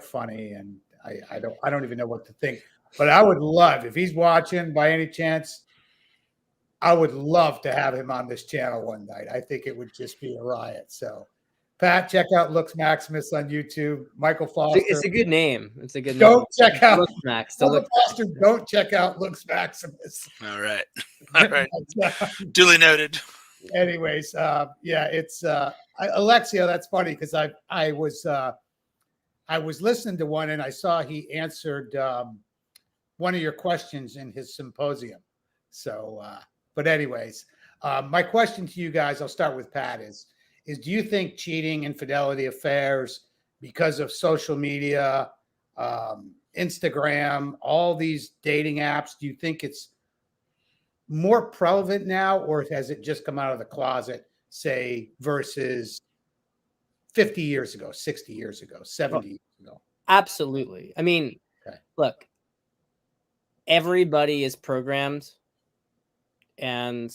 funny, and I don't even know what to think. But I would love, if he's watching by any chance, I would love to have him on this channel one night. I think it would just be a riot. So, Pat, check out Lux Maximus on YouTube. Michael Foster. It's a good name. Don't check out Lux Max. Michael Foster. Don't check out Lux Maximus. All right. Duly noted. Anyways, it's Alexio. That's funny because I was listening to one and I saw he answered one of your questions in his symposium. So, but anyways, my question to you guys, I'll start with Pat, is do you think cheating, infidelity, affairs, because of social media, Instagram, all these dating apps, do you think it's more prevalent now, or has it just come out of the closet, say, versus 50 years ago, 60 years ago, 70 years ago? Absolutely. I mean, Look, everybody is programmed, and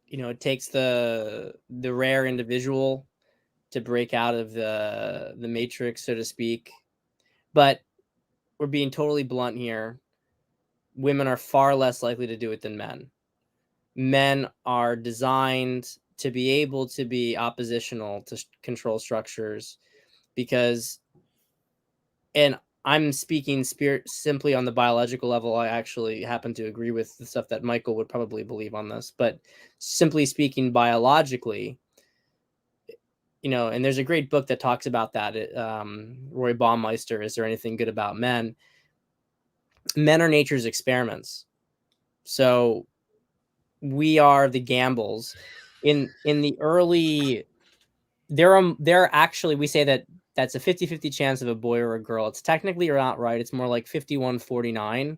it takes the rare individual to break out of the matrix, so to speak. But we're being totally blunt here. Women are far less likely to do it than men. Men are designed to be able to be oppositional to control structures because, and I'm speaking simply on the biological level. I actually happen to agree with the stuff that Michael would probably believe on this, but simply speaking biologically, and there's a great book that talks about that. Roy Baumeister, Is There Anything Good About Men? Men are nature's experiments. So we are the gambles in the early, there are actually, we say that's a 50-50 chance of a boy or a girl. It's technically not right. It's more like 51-49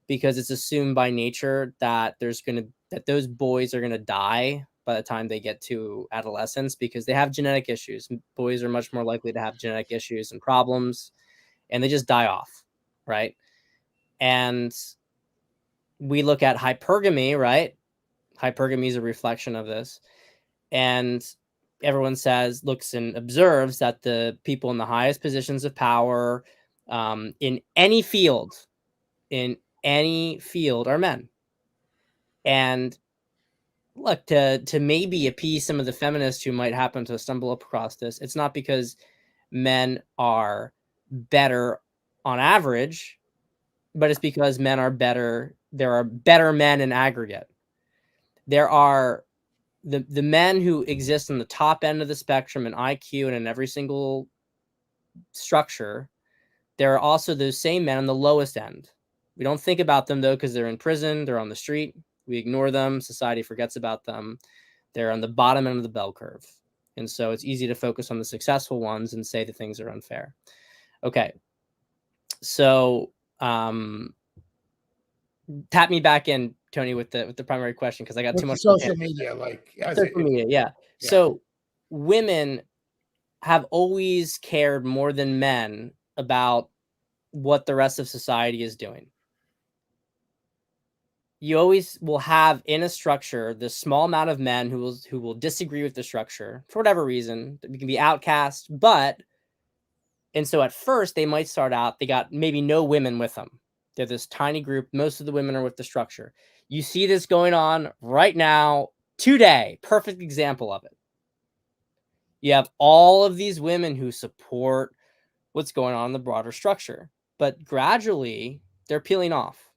because it's assumed by nature that those boys are going to die by the time they get to adolescence because they have genetic issues. Boys are much more likely to have genetic issues and problems, and they just die off, right? And we look at hypergamy, right? Hypergamy is a reflection of this. And everyone looks and observes that the people in the highest positions of power in any field are men. And look, to maybe appease some of the feminists who might happen to stumble across this, it's not because men are better on average, but it's because men are better. There are better men in aggregate. There are the men who exist in the top end of the spectrum in IQ and in every single structure. There are also those same men on the lowest end. We don't think about them though, because they're in prison, they're on the street. We ignore them. Society forgets about them. They're on the bottom end of the bell curve. And so it's easy to focus on the successful ones and say that things are unfair. Okay. So, tap me back in, Tony, with the primary question, because I got With too the much. social media, like Social media, yeah. So women have always cared more than men about what the rest of society is doing. You always will have in a structure this small amount of men who will disagree with the structure for whatever reason. We can be outcast, and so at first they might start out, they got maybe no women with them. They're this tiny group. Most of the women are with the structure. You see this going on right now, today. Perfect example of it. You have all of these women who support what's going on in the broader structure, but gradually they're peeling off.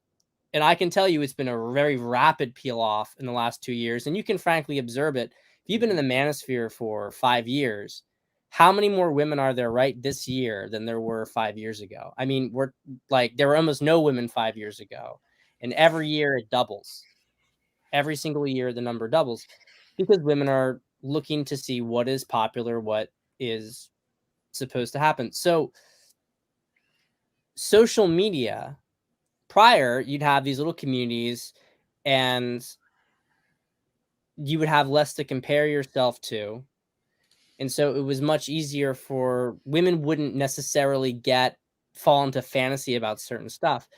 And I can tell you it's been a very rapid peel off in the last 2 years. And you can frankly observe it. If you've been in the manosphere for 5 years, how many more women are there right this year than there were 5 years ago? I mean, we're like, there were almost no women 5 years ago. And every year it doubles. Every single year the number doubles because women are looking to see what is popular, what is supposed to happen. So social media, prior, you'd have these little communities and you would have less to compare yourself to. And so it was much easier for women wouldn't necessarily fall into fantasy about certain stuff.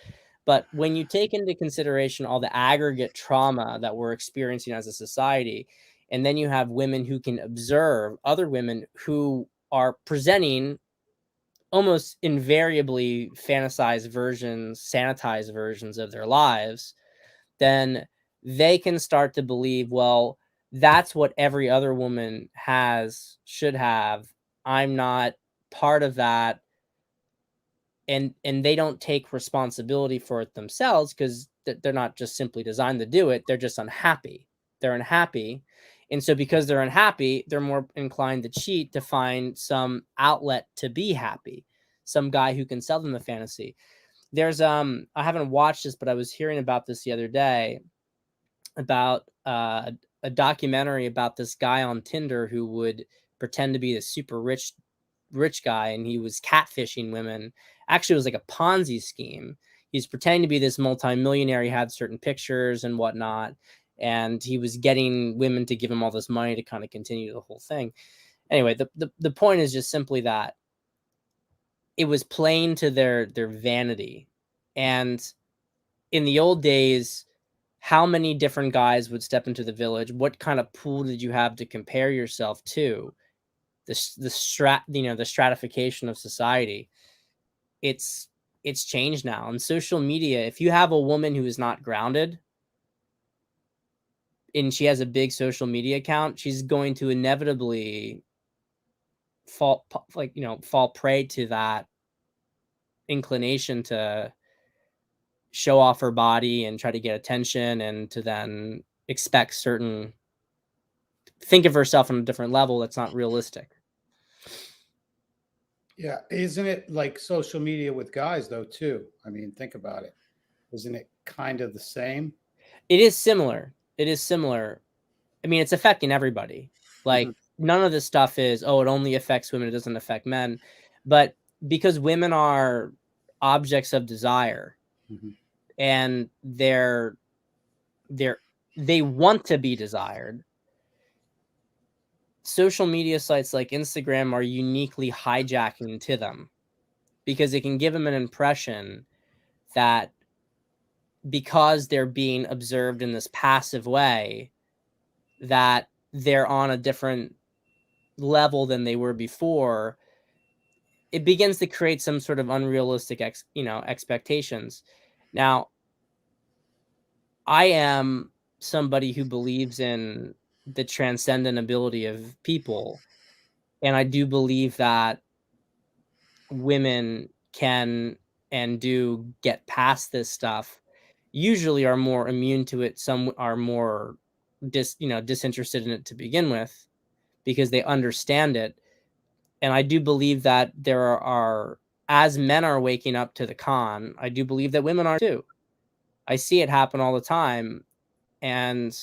But when you take into consideration all the aggregate trauma that we're experiencing as a society, and then you have women who can observe other women who are presenting almost invariably fantasized versions, sanitized versions of their lives, then they can start to believe, well, that's what every other woman should have. I'm not part of that. And they don't take responsibility for it themselves because they're not just simply designed to do it. They're just unhappy. They're unhappy. And so because they're unhappy, they're more inclined to cheat to find some outlet to be happy. Some guy who can sell them the fantasy. There's I haven't watched this, but I was hearing about this the other day about a documentary about this guy on Tinder who would pretend to be a super rich guy, and he was catfishing women. Actually, it was like a Ponzi scheme. He's pretending to be this multimillionaire. He had certain pictures and whatnot, and he was getting women to give him all this money to kind of continue the whole thing. Anyway, the point is just simply that it was playing to their vanity. And in the old days, how many different guys would step into the village? What kind of pool did you have to compare yourself to? The stratification of society. It's changed now. On social media, if you have a woman who is not grounded and she has a big social media account, she's going to inevitably fall prey to that inclination to show off her body and try to get attention, and to then think of herself on a different level that's not realistic. Yeah. Isn't it like social media with guys though, too? I mean, think about it. Isn't it kind of the same? It is similar. I mean, it's affecting everybody. Like, none of this stuff is, oh, it only affects women, it doesn't affect men. But because women are objects of desire, and they want to be desired, social media sites like Instagram are uniquely hijacking to them, because it can give them an impression that because they're being observed in this passive way, that they're on a different level than they were before. It begins to create some sort of unrealistic expectations. Now, I am somebody who believes in the transcendent ability of people, and I do believe that women can and do get past this stuff, usually are more immune to it. Some are more disinterested in it to begin with because they understand it. And I do believe that there are, as men are waking up to the con, I do believe that women are too. I see it happen all the time. And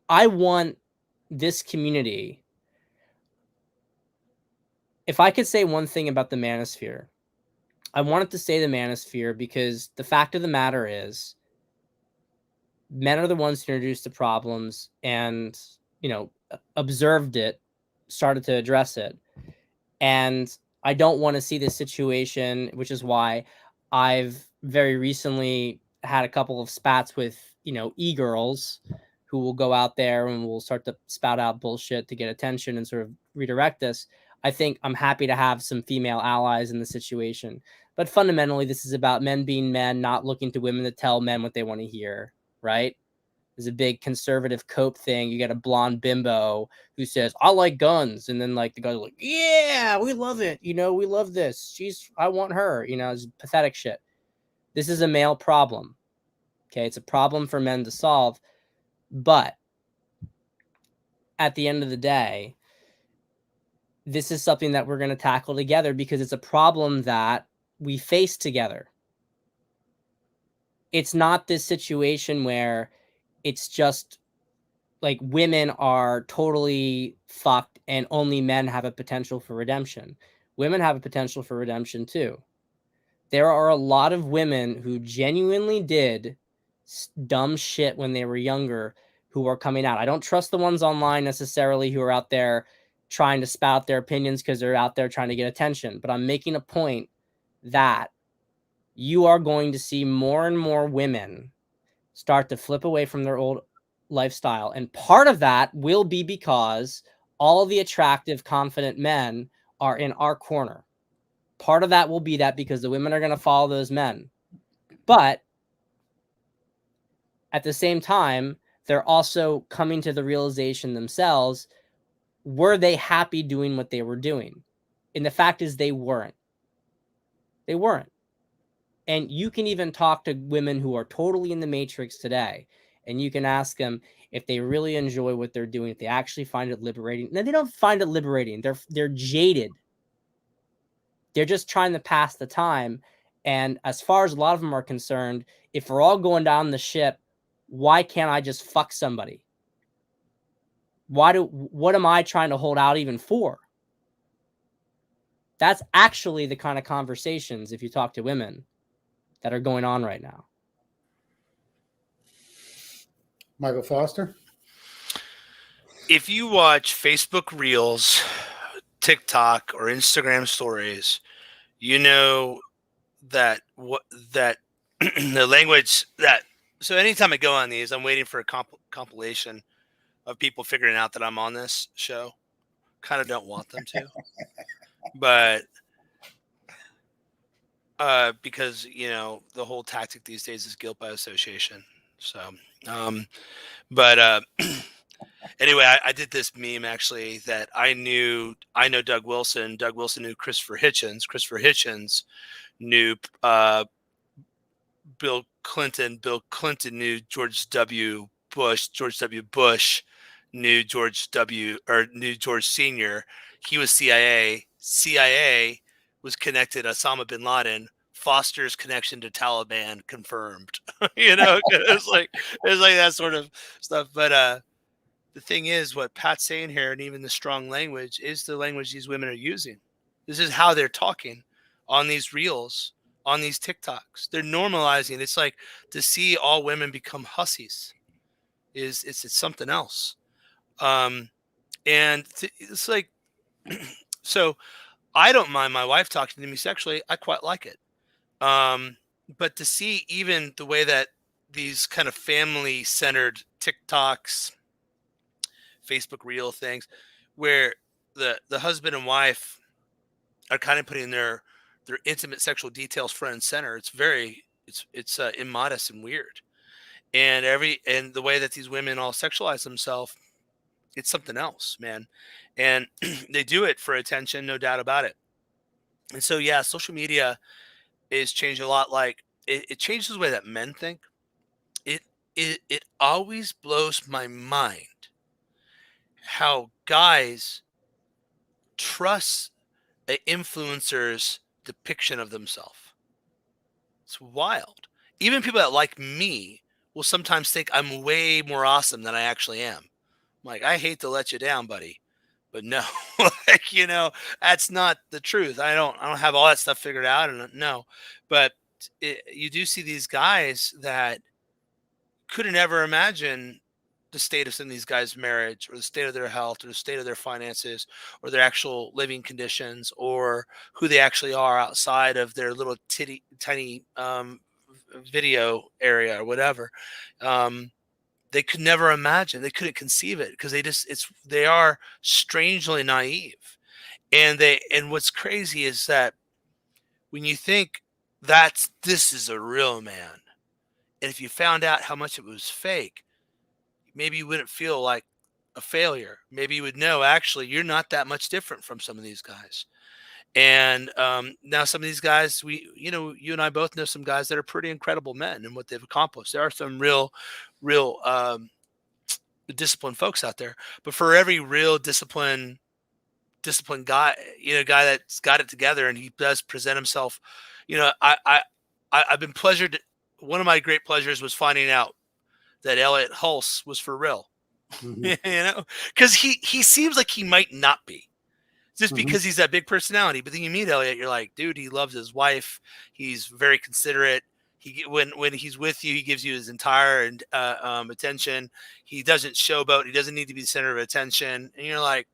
I want this community, if I could say one thing about the manosphere, I wanted to say the manosphere because the fact of the matter is men are the ones who introduced the problems and, you know, observed it, started to address it. And I don't want to see this situation, which is why I've very recently had a couple of spats with, you know, e-girls who will go out there and will start to spout out bullshit to get attention and sort of redirect this. I think I'm happy to have some female allies in the situation. But fundamentally, this is about men being men, not looking to women to tell men what they want to hear, right? There's a big conservative cope thing. You get a blonde bimbo who says, I like guns. And then like the guy's like, yeah, we love it. You know, we love this. I want her, you know, it's pathetic shit. This is a male problem. Okay. It's a problem for men to solve. But at the end of the day, this is something that we're going to tackle together because it's a problem that we face together. It's not this situation where it's just like women are totally fucked and only men have a potential for redemption. Women have a potential for redemption too. There are a lot of women who genuinely did dumb shit when they were younger who are coming out. I don't trust the ones online necessarily who are out there trying to spout their opinions because they're out there trying to get attention. But I'm making a point that you are going to see more and more women start to flip away from their old lifestyle. And part of that will be because all the attractive, confident men are in our corner. Part of that will be that because the women are going to follow those men. But at the same time, they're also coming to the realization themselves, were they happy doing what they were doing? And the fact is they weren't. They weren't. And you can even talk to women who are totally in the matrix today, and you can ask them if they really enjoy what they're doing, if they actually find it liberating. No, they don't find it liberating. They're jaded. They're just trying to pass the time. And as far as a lot of them are concerned, if we're all going down the ship, why can't I just fuck somebody? What am I trying to hold out even for? That's actually the kind of conversations, if you talk to women, that are going on right now. Michael Foster? If you watch Facebook Reels, TikTok, or Instagram stories, you know that the language that. So anytime I go on these, I'm waiting for a compilation of people figuring out that I'm on this show. Kind of don't want them to, but because you know the whole tactic these days is guilt by association. So, but anyway, I did this meme actually that I know Doug Wilson. Doug Wilson knew Christopher Hitchens. Christopher Hitchens knew Bill Clinton. Bill Clinton knew George W. Bush. George W. Bush knew George Sr. He was CIA. CIA was connected to Osama bin Laden. Foster's connection to Taliban confirmed. You know, it's like that sort of stuff. But the thing is, what Pat's saying here, and even the strong language, is the language these women are using. This is how they're talking on these reels, on these TikToks. They're normalizing. It's like to see all women become hussies. It's something else. And it's like, so I don't mind my wife talking to me sexually. I quite like it. But to see even the way that these kind of family-centered TikToks, Facebook Reel things, where the husband and wife are kind of putting their intimate sexual details front and center. It's very it's immodest and weird. And the way that these women all sexualize themselves, it's something else, man. And they do it for attention, no doubt about it. And so, yeah, social media is changing a lot. Like it changes the way that men think. It always blows my mind how guys trust an influencer's depiction of themselves. It's wild. Even people that like me will sometimes think I'm way more awesome than I actually am. I'm like, I hate to let you down, buddy, But no, like, you know, that's not the truth. I don't have all that stuff figured out, and no, but you do see these guys that couldn't ever imagine the status in these guys' marriage, or the state of their health, or the state of their finances, or their actual living conditions, or who they actually are outside of their little tiny video area or whatever. They could never imagine. They couldn't conceive it because they are strangely naive. And what's crazy is that when you think this is a real man, and if you found out how much it was fake, maybe you wouldn't feel like a failure. Maybe you would know, actually, you're not that much different from some of these guys. And now some of these guys, you and I both know some guys that are pretty incredible men and what they've accomplished. There are some real disciplined folks out there, but for every real disciplined guy, guy that's got it together and he does present himself, I've been pleasured. One of my great pleasures was finding out that Elliot Hulse was for real. Mm-hmm. Because he seems like he might not be, just because he's that big personality. But then you meet Elliot, you're like, dude, he loves his wife. He's very considerate. When he's with you, he gives you his entire attention. He doesn't showboat. He doesn't need to be the center of attention. And you're like,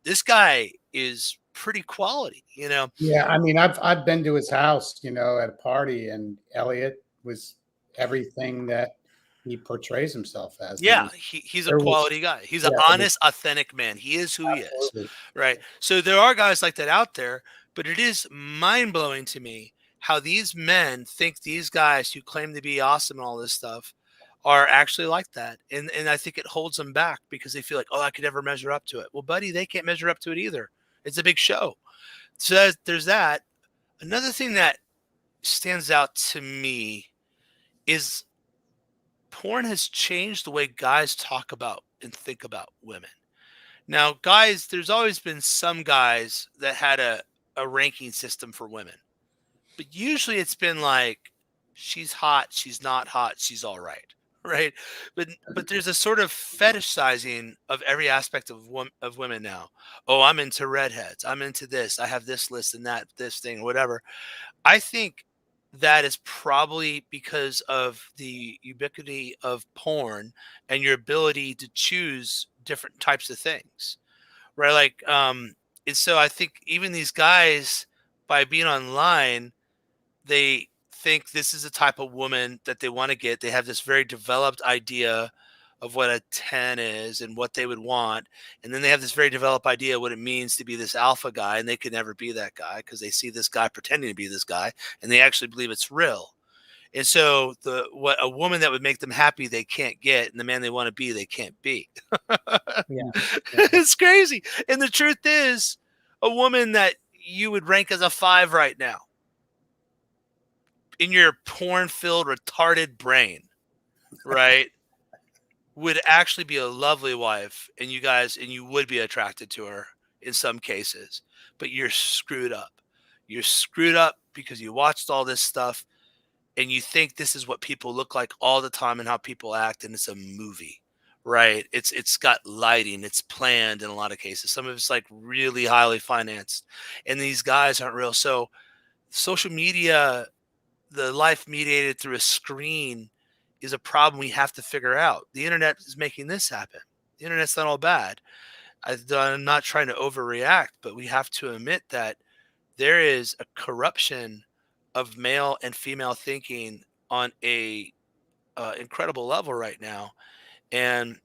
this guy is pretty quality, Yeah, I mean, I've been to his house, at a party, and Elliot was everything that he portrays himself as. Yeah, he's a quality guy. He's an honest, authentic man. He is who he is, right? So there are guys like that out there, but it is mind-blowing to me how these men think these guys who claim to be awesome and all this stuff are actually like that. And I think it holds them back because they feel like, oh, I could never measure up to it. Well, buddy, they can't measure up to it either. It's a big show. So there's that. Another thing that stands out to me is porn has changed the way guys talk about and think about women. Now, guys, there's always been some guys that had a ranking system for women, but usually it's been like, she's hot, she's not hot, she's all right. Right. But there's a sort of fetishizing of every aspect of women now. Oh, I'm into redheads. I'm into this. I have this list and that, this thing, whatever. I think that is probably because of the ubiquity of porn and your ability to choose different types of things, right? Like, and so I think even these guys, by being online, they think this is the type of woman that they want to get. They have this very developed idea of what a 10 is and what they would want. And then they have this very developed idea of what it means to be this alpha guy. And they could never be that guy because they see this guy pretending to be this guy and they actually believe it's real. And so what a woman that would make them happy, they can't get. And the man they want to be, they can't be. Yeah. It's crazy. And the truth is, a woman that you would rank as a 5 right now, in your porn-filled, retarded brain, right, would actually be a lovely wife, and you would be attracted to her in some cases, but you're screwed up. You're screwed up because you watched all this stuff, and you think this is what people look like all the time and how people act, and it's a movie, right? It's got lighting, it's planned in a lot of cases. Some of it's like really highly financed, and these guys aren't real. So social media, the life mediated through a screen, is a problem we have to figure out. The internet is making this happen. The internet's not all bad. I'm not trying to overreact, but we have to admit that there is a corruption of male and female thinking on a incredible level right now. And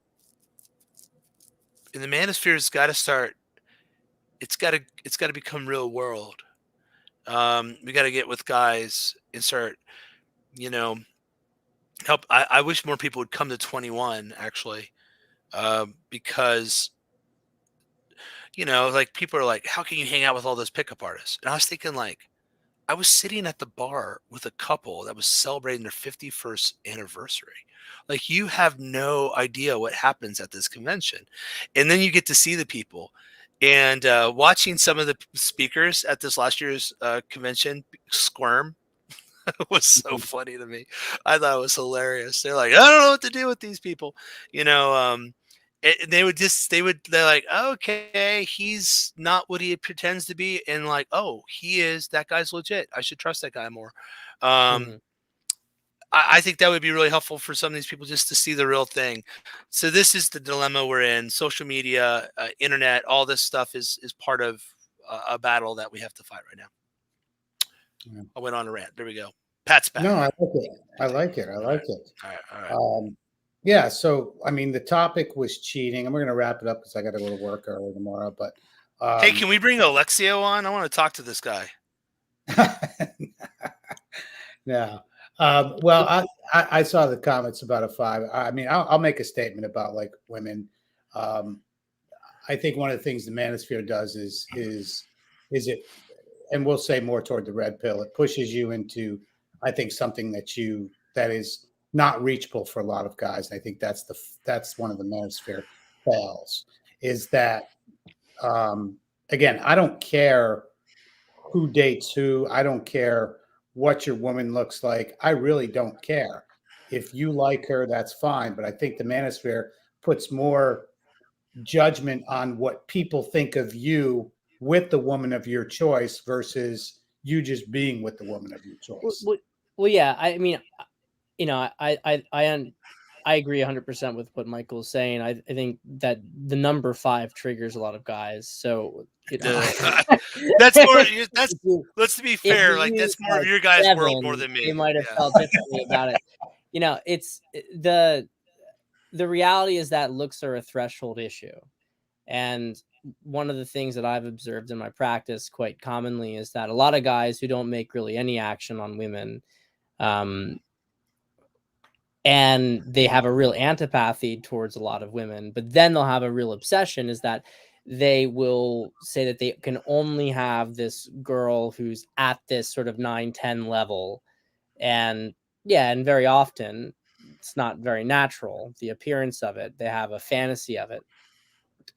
the manosphere has got to start. It's got to become real world. We got to get with guys and start, help. I wish more people would come to 21 actually, because, like, people are like, how can you hang out with all those pickup artists? And I was thinking, like, I was sitting at the bar with a couple that was celebrating their 51st anniversary. Like, you have no idea what happens at this convention. And then you get to see the people. And watching some of the speakers at this last year's convention squirm was so funny to me. I thought it was hilarious. They're like, I don't know what to do with these people, they're like, okay, he's not what he pretends to be, and like, oh, he is. That guy's legit. I should trust that guy more. I think that would be really helpful for some of these people just to see the real thing. So this is the dilemma we're in. Social media, internet, all this stuff is part of a battle that we have to fight right now. Yeah. I went on a rant. There we go. Pat's back. No, I like it. I like it. I like it. All right. Yeah. So, I mean, the topic was cheating, and we're going to wrap it up because I got to go to work early tomorrow. But hey, can we bring Alexio on? I want to talk to this guy. No. Well, I saw the comments about a 5. I mean, I'll make a statement about like women. I think one of the things the manosphere does is it, and we'll say more toward the red pill. It pushes you into, I think, something that is not reachable for a lot of guys. And I think that's one of the manosphere fails. Is that again? I don't care who dates who. I don't care what your woman looks like. I really don't care. If you like her, that's fine. But I think the manosphere puts more judgment on what people think of you with the woman of your choice versus you just being with the woman of your choice. Well, yeah. I mean, you know, I agree 100% with what Michael's saying. I think that the number 5 triggers a lot of guys. So that's more. Let's be fair. Like that's more of your guys' 7, world more than me. They might have felt differently about it. You know, it's the reality is that looks are a threshold issue, and one of the things that I've observed in my practice quite commonly is that a lot of guys who don't make really any action on women, and they have a real antipathy towards a lot of women, but then they'll have a real obsession, is that they will say that they can only have this girl who's at this sort of 9-10 level. And yeah, and very often it's not very natural, the appearance of it. They have a fantasy of it.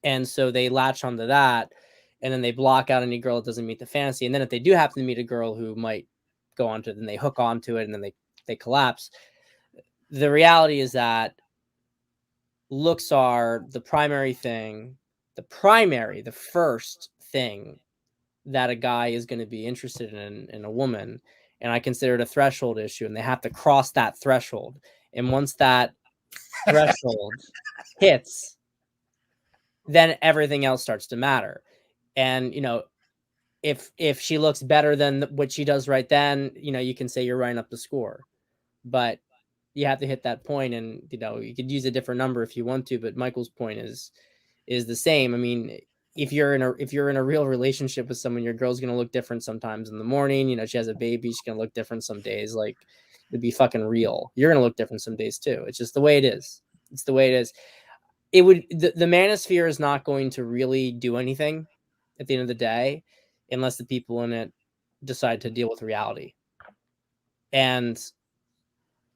And so they latch onto that, and then they block out any girl that doesn't meet the fantasy. And then if they do happen to meet a girl who might go onto it, then they hook onto it, and then they collapse. The reality is that looks are the primary thing, the first thing that a guy is going to be interested in a woman. And I consider it a threshold issue, and they have to cross that threshold. And once that threshold hits, then everything else starts to matter. And, you know, if she looks better than what she does right then, you know, you can say you're running up the score. But you have to hit that point, and you know, you could use a different number if you want to, but Michael's point is the same. I mean, if you're in a real relationship with someone, your girl's gonna look different sometimes in the morning. You know, she has a baby, she's gonna look different some days. Like, it'd be fucking real. You're gonna look different some days too. It's just the way it is. It's the way it is. It would the manosphere is not going to really do anything at the end of the day unless the people in it decide to deal with reality. And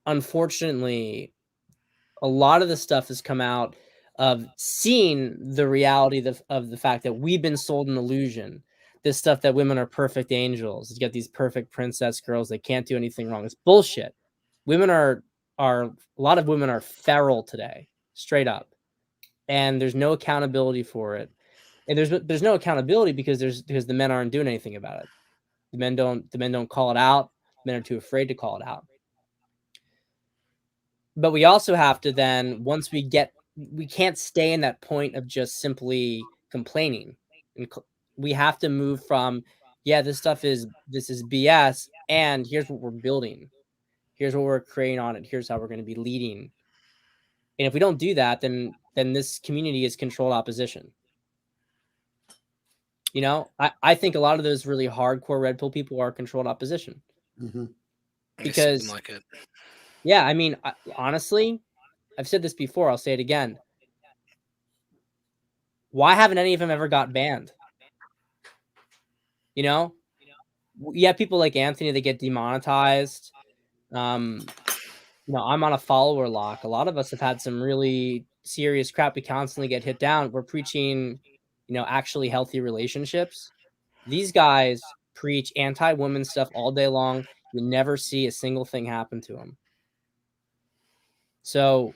unfortunately, a lot of the stuff has come out of seeing the reality of the fact that we've been sold an illusion. This stuff that women are perfect angels. You get these perfect princess girls that can't do anything wrong. It's bullshit. Women are a lot of women are feral today, straight up, and there's no accountability for it. And there's no accountability because the men aren't doing anything about it. The men don't call it out. Men are too afraid to call it out. But we also have to then, once we can't stay in that point of just simply complaining. And we have to move from, yeah, this is BS, and here's what we're building. Here's what we're creating on it. Here's how we're going to be leading. And if we don't do that, then this community is controlled opposition. You know, I think a lot of those really hardcore red pill people are controlled opposition. Mm-hmm. Because, like it. Yeah, I mean, honestly, I've said this before. I'll say it again. Why haven't any of them ever got banned? You know, you have people like Anthony that get demonetized. You know, I'm on a follower lock. A lot of us have had some really serious crap. We constantly get hit down. We're preaching, you know, actually healthy relationships. These guys preach anti-woman stuff all day long. You never see a single thing happen to them. So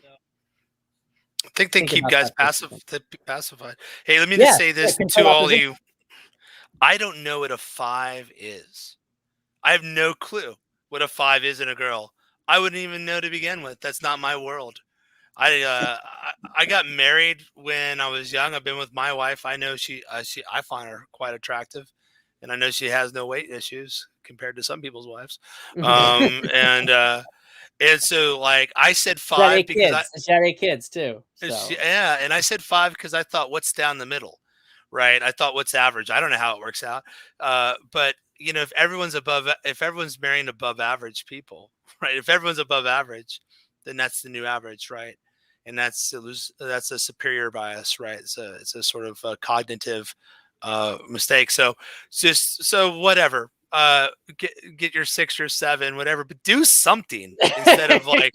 I think they Think keep about guys that for a second. pacified. Hey, let me just Yeah, say this control to all of opposition. you. I don't know what a 5 is. I have no clue what a 5 is in a girl. I wouldn't even know to begin with. That's not my world. I got married when I was young. I've been with my wife. I know I find her quite attractive, and I know she has no weight issues compared to some people's wives. And so like I said She had 5 eight because kids. She had 8 kids too. So yeah, and I said 5 because I thought what's down the middle, right? I thought what's average. I don't know how it works out, but you know, if everyone's marrying above average people, right? If everyone's above average, then that's the new average, right? And that's a superior bias, right? It's a sort of a cognitive mistake. So just so whatever. Get your 6 or 7, whatever, but do something instead of like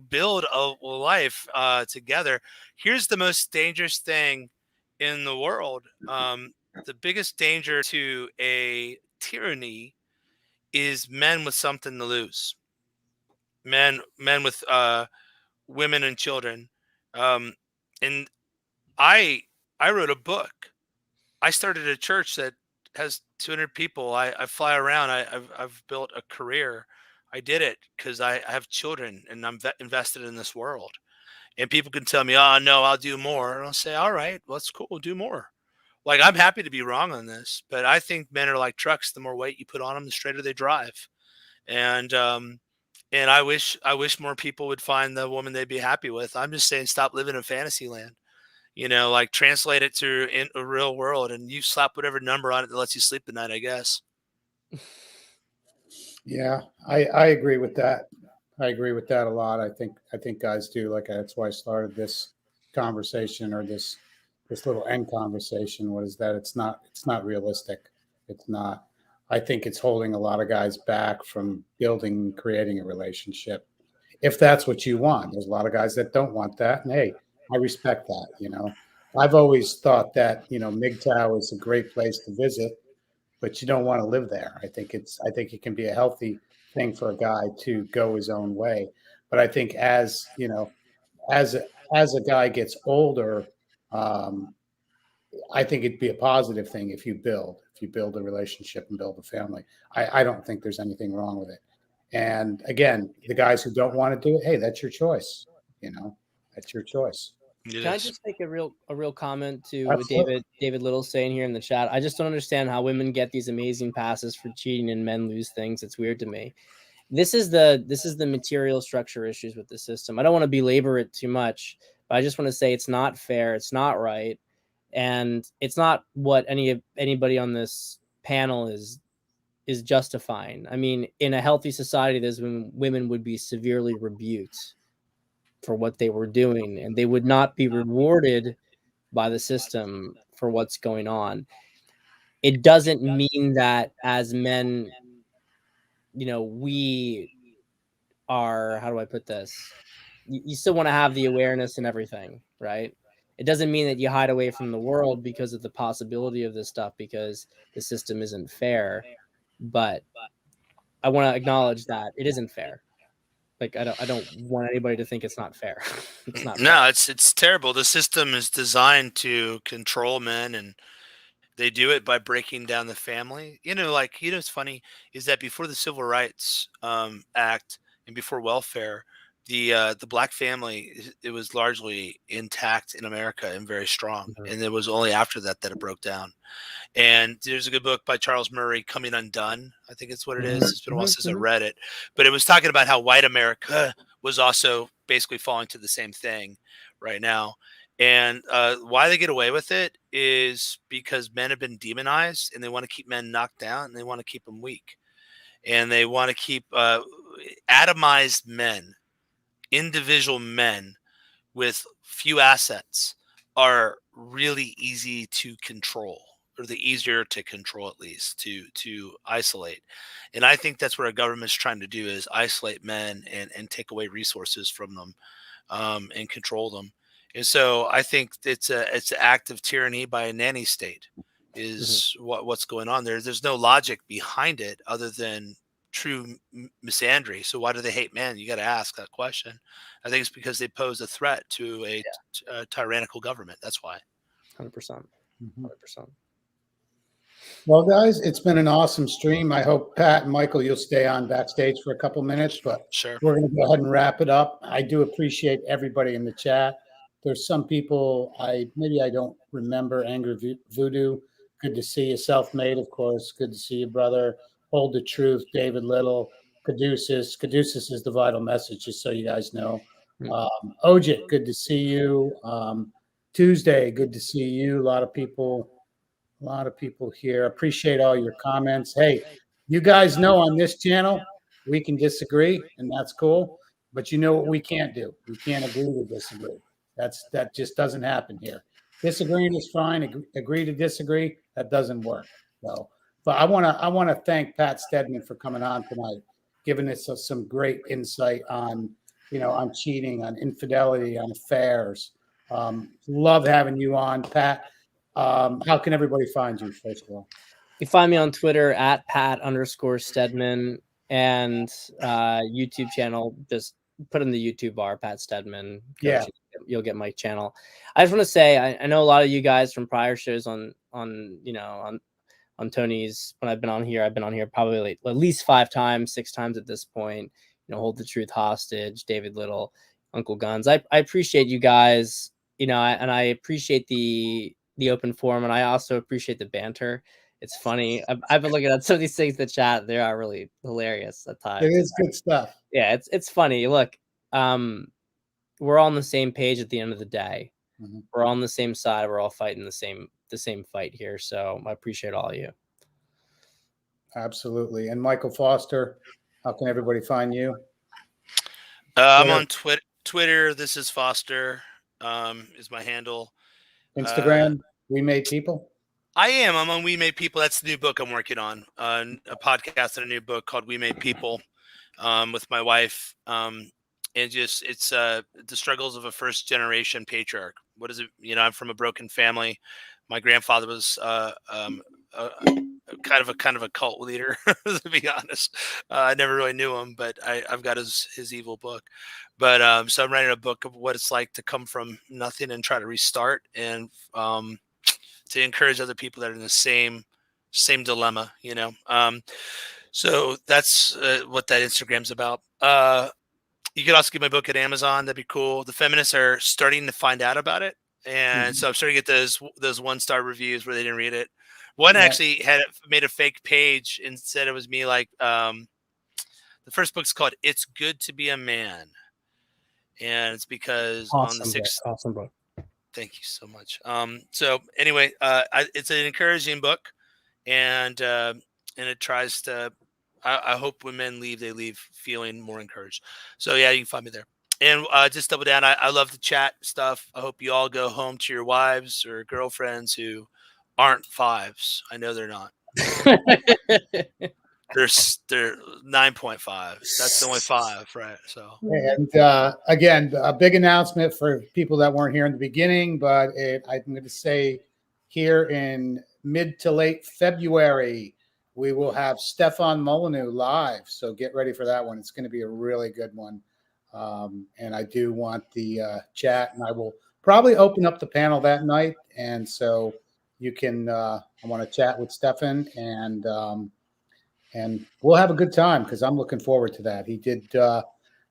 build a life together. Here's the most dangerous thing in the world. The biggest danger to a tyranny is men with something to lose. Men with women and children. And I wrote a book. I started a church that has 200 people. I fly around. I've built a career. I did it because I have children and I'm invested in this world. And people can tell me, "Oh no, I'll do more," and I'll say, "All right, well, that's cool. Do more." Like I'm happy to be wrong on this, but I think men are like trucks. The more weight you put on them, the straighter they drive. And I wish more people would find the woman they'd be happy with. I'm just saying, stop living in fantasy land. You know, like translate it to in a real world, and you slap whatever number on it that lets you sleep at night, I guess. Yeah, I agree with that. I agree with that a lot. I think guys do like that's why I started this conversation or this little end conversation was that it's not realistic. It's not. I think it's holding a lot of guys back from building and creating a relationship. If that's what you want, there's a lot of guys that don't want that, and hey, I respect that. I've always thought that MGTOW is a great place to visit, but you don't want to live there. I think it can be a healthy thing for a guy to go his own way. But I think as as a guy gets older, um, I think it'd be a positive thing if you build a relationship and build a family. I don't think there's anything wrong with it. And again, the guys who don't want to do it, hey, that's your choice. That's your choice. It can I is. just make a real comment to what Absolutely. David Little saying here in the chat? I just don't understand how women get these amazing passes for cheating and men lose things. It's weird to me. This is the material structure issues with the system. I don't want to belabor it too much, but I just want to say it's not fair, it's not right, and it's not what anybody on this panel is justifying. I mean, in a healthy society, there's when women would be severely rebuked for what they were doing, and they would not be rewarded by the system for what's going on. It doesn't mean that as men, we are, how do I put this? You still want to have the awareness and everything, right? It doesn't mean that you hide away from the world because of the possibility of this stuff, because the system isn't fair. But I want to acknowledge that it isn't fair. Like I don't want anybody to think it's not fair. It's not fair. No, it's terrible. The system is designed to control men, and they do it by breaking down the family. What's funny is that before the Civil Rights Act and before welfare, the black family, it was largely intact in America and very strong. Mhm. And it was only after that that it broke down. And there's a good book by Charles Murray, Coming Undone. I think it's what it is. It's been a while since I read it, but it was talking about how white America was also basically falling to the same thing right now. And why they get away with it is because men have been demonized, and they want to keep men knocked down, and they want to keep them weak, and they want to keep atomized men, individual men with few assets are really easy to control, or the easier to control, at least to isolate. And I think that's what our government's trying to do, is isolate men and take away resources from them, and control them. And so I think it's an act of tyranny by a nanny state Mhm. is what's going on there. There's no logic behind it other than true misandry. So why do they hate men? You got to ask that question. I think it's because they pose a threat to a tyrannical government. That's why. 100%. 100%. Well, guys, it's been an awesome stream. I hope Pat and Michael, you'll stay on backstage for a couple minutes, but Sure. we're going to go ahead and wrap it up. I do appreciate everybody in the chat. There's some people maybe I don't remember. Angry Voodoo, good to see you. Self-made, of course, good to see you, brother. Hold the Truth, David Little, Caduceus. Caduceus is the vital message, just so you guys know. Ojit, good to see you. Tuesday, good to see you. A lot of people here. Appreciate all your comments. Hey, you guys know on this channel, we can disagree, and that's cool. But you know what we can't do? We can't agree to disagree. That just doesn't happen here. Disagreeing is fine. Agree to disagree. That doesn't work. So, but I want to thank Pat Stedman for coming on tonight, giving us some great insight on on cheating, on infidelity, on affairs. Love having you on, Pat. How can everybody find you, first of all? You find me on Twitter at Pat_Stedman, and YouTube channel. Just put in the YouTube bar, Pat Stedman. Yeah. You'll get my channel. I just want to say, I know a lot of you guys from prior shows on Tony's. When I've been on here probably like at least 5 times, 6 times at this point. Hold the Truth hostage, David Little, Uncle Guns. I appreciate you guys, and I appreciate the open forum, and I also appreciate the banter. It's funny. I've been looking at some of these things in the chat. They are really hilarious at times. It is good stuff. Yeah, it's funny. Look, we're all on the same page at the end of the day. We're all on the same side. We're all fighting the same fight here. So I appreciate all of you. Absolutely. And Michael Foster, how can everybody find you? I'm on Twitter. This is Foster. Is my handle. Instagram. We Made People. I am. I'm on We Made People. That's the new book I'm working on. A podcast and a new book called We Made People, with my wife. And just it's the struggles of a first generation patriarch. What is it? I'm from a broken family. My grandfather was kind of a cult leader, to be honest. I never really knew him, but I've got his evil book. But so I'm writing a book of what it's like to come from nothing and try to restart, and to encourage other people that are in the same dilemma, So that's what that Instagram's about. You could also get my book at Amazon. That'd be cool. The feminists are starting to find out about it. And so I'm starting to get those 1-star reviews where they didn't read it. One actually had made a fake page and said it was me. Like, the first book's called "It's Good to Be a Man," and it's because on the 6th. Awesome book. Thank you so much. So anyway, it's an encouraging book, and it tries to. I hope when men leave, they leave feeling more encouraged. So yeah, you can find me there. And just double down. I love the chat stuff. I hope you all go home to your wives or girlfriends who aren't 5s. I know they're not. They're 9.5. That's the only 5, right? So. And again, a big announcement for people that weren't here in the beginning, but I'm going to say here in mid to late February, we will have Stefan Molyneux live. So get ready for that one. It's going to be a really good one. And I do want the chat, and I will probably open up the panel that night. And so you can, I want to chat with Stefan, and we'll have a good time, because I'm looking forward to that. He did,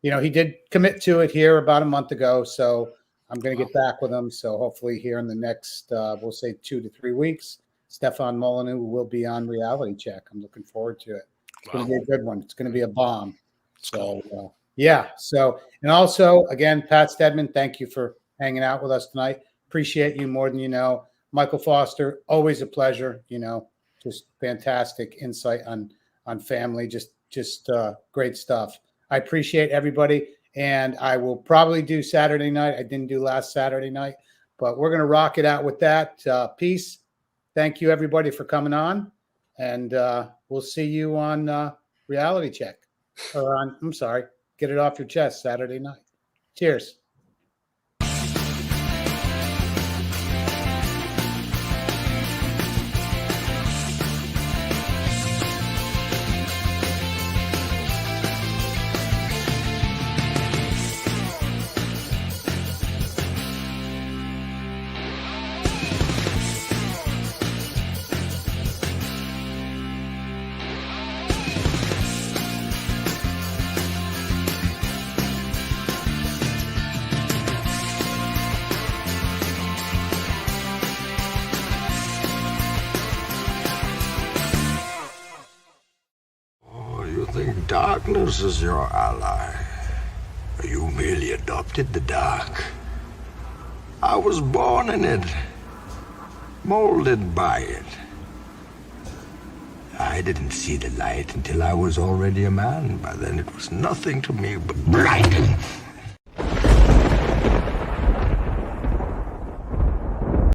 he did commit to it here about a month ago. So I'm going to get back with him. So hopefully here in the next, we'll say 2 to 3 weeks, Stefan Molyneux will be on Reality Check. I'm looking forward to it. It's going to be a good one. It's going to be a bomb. So, yeah. So, and also, again, Pat Stedman, thank you for hanging out with us tonight. Appreciate you more than you know. Michael Foster, always a pleasure. Just fantastic insight on family. Just great stuff. I appreciate everybody, and I will probably do Saturday night. I didn't do last Saturday night, but we're going to rock it out with that. Peace. Thank you, everybody, for coming on, and we'll see you on Reality Check, or on, I'm sorry, Get It Off Your Chest Saturday night. Cheers. darkness as your ally. You merely adopted the dark. I was born in it, molded by it. I didn't see the light until I was already a man. By then it was nothing to me but blinding.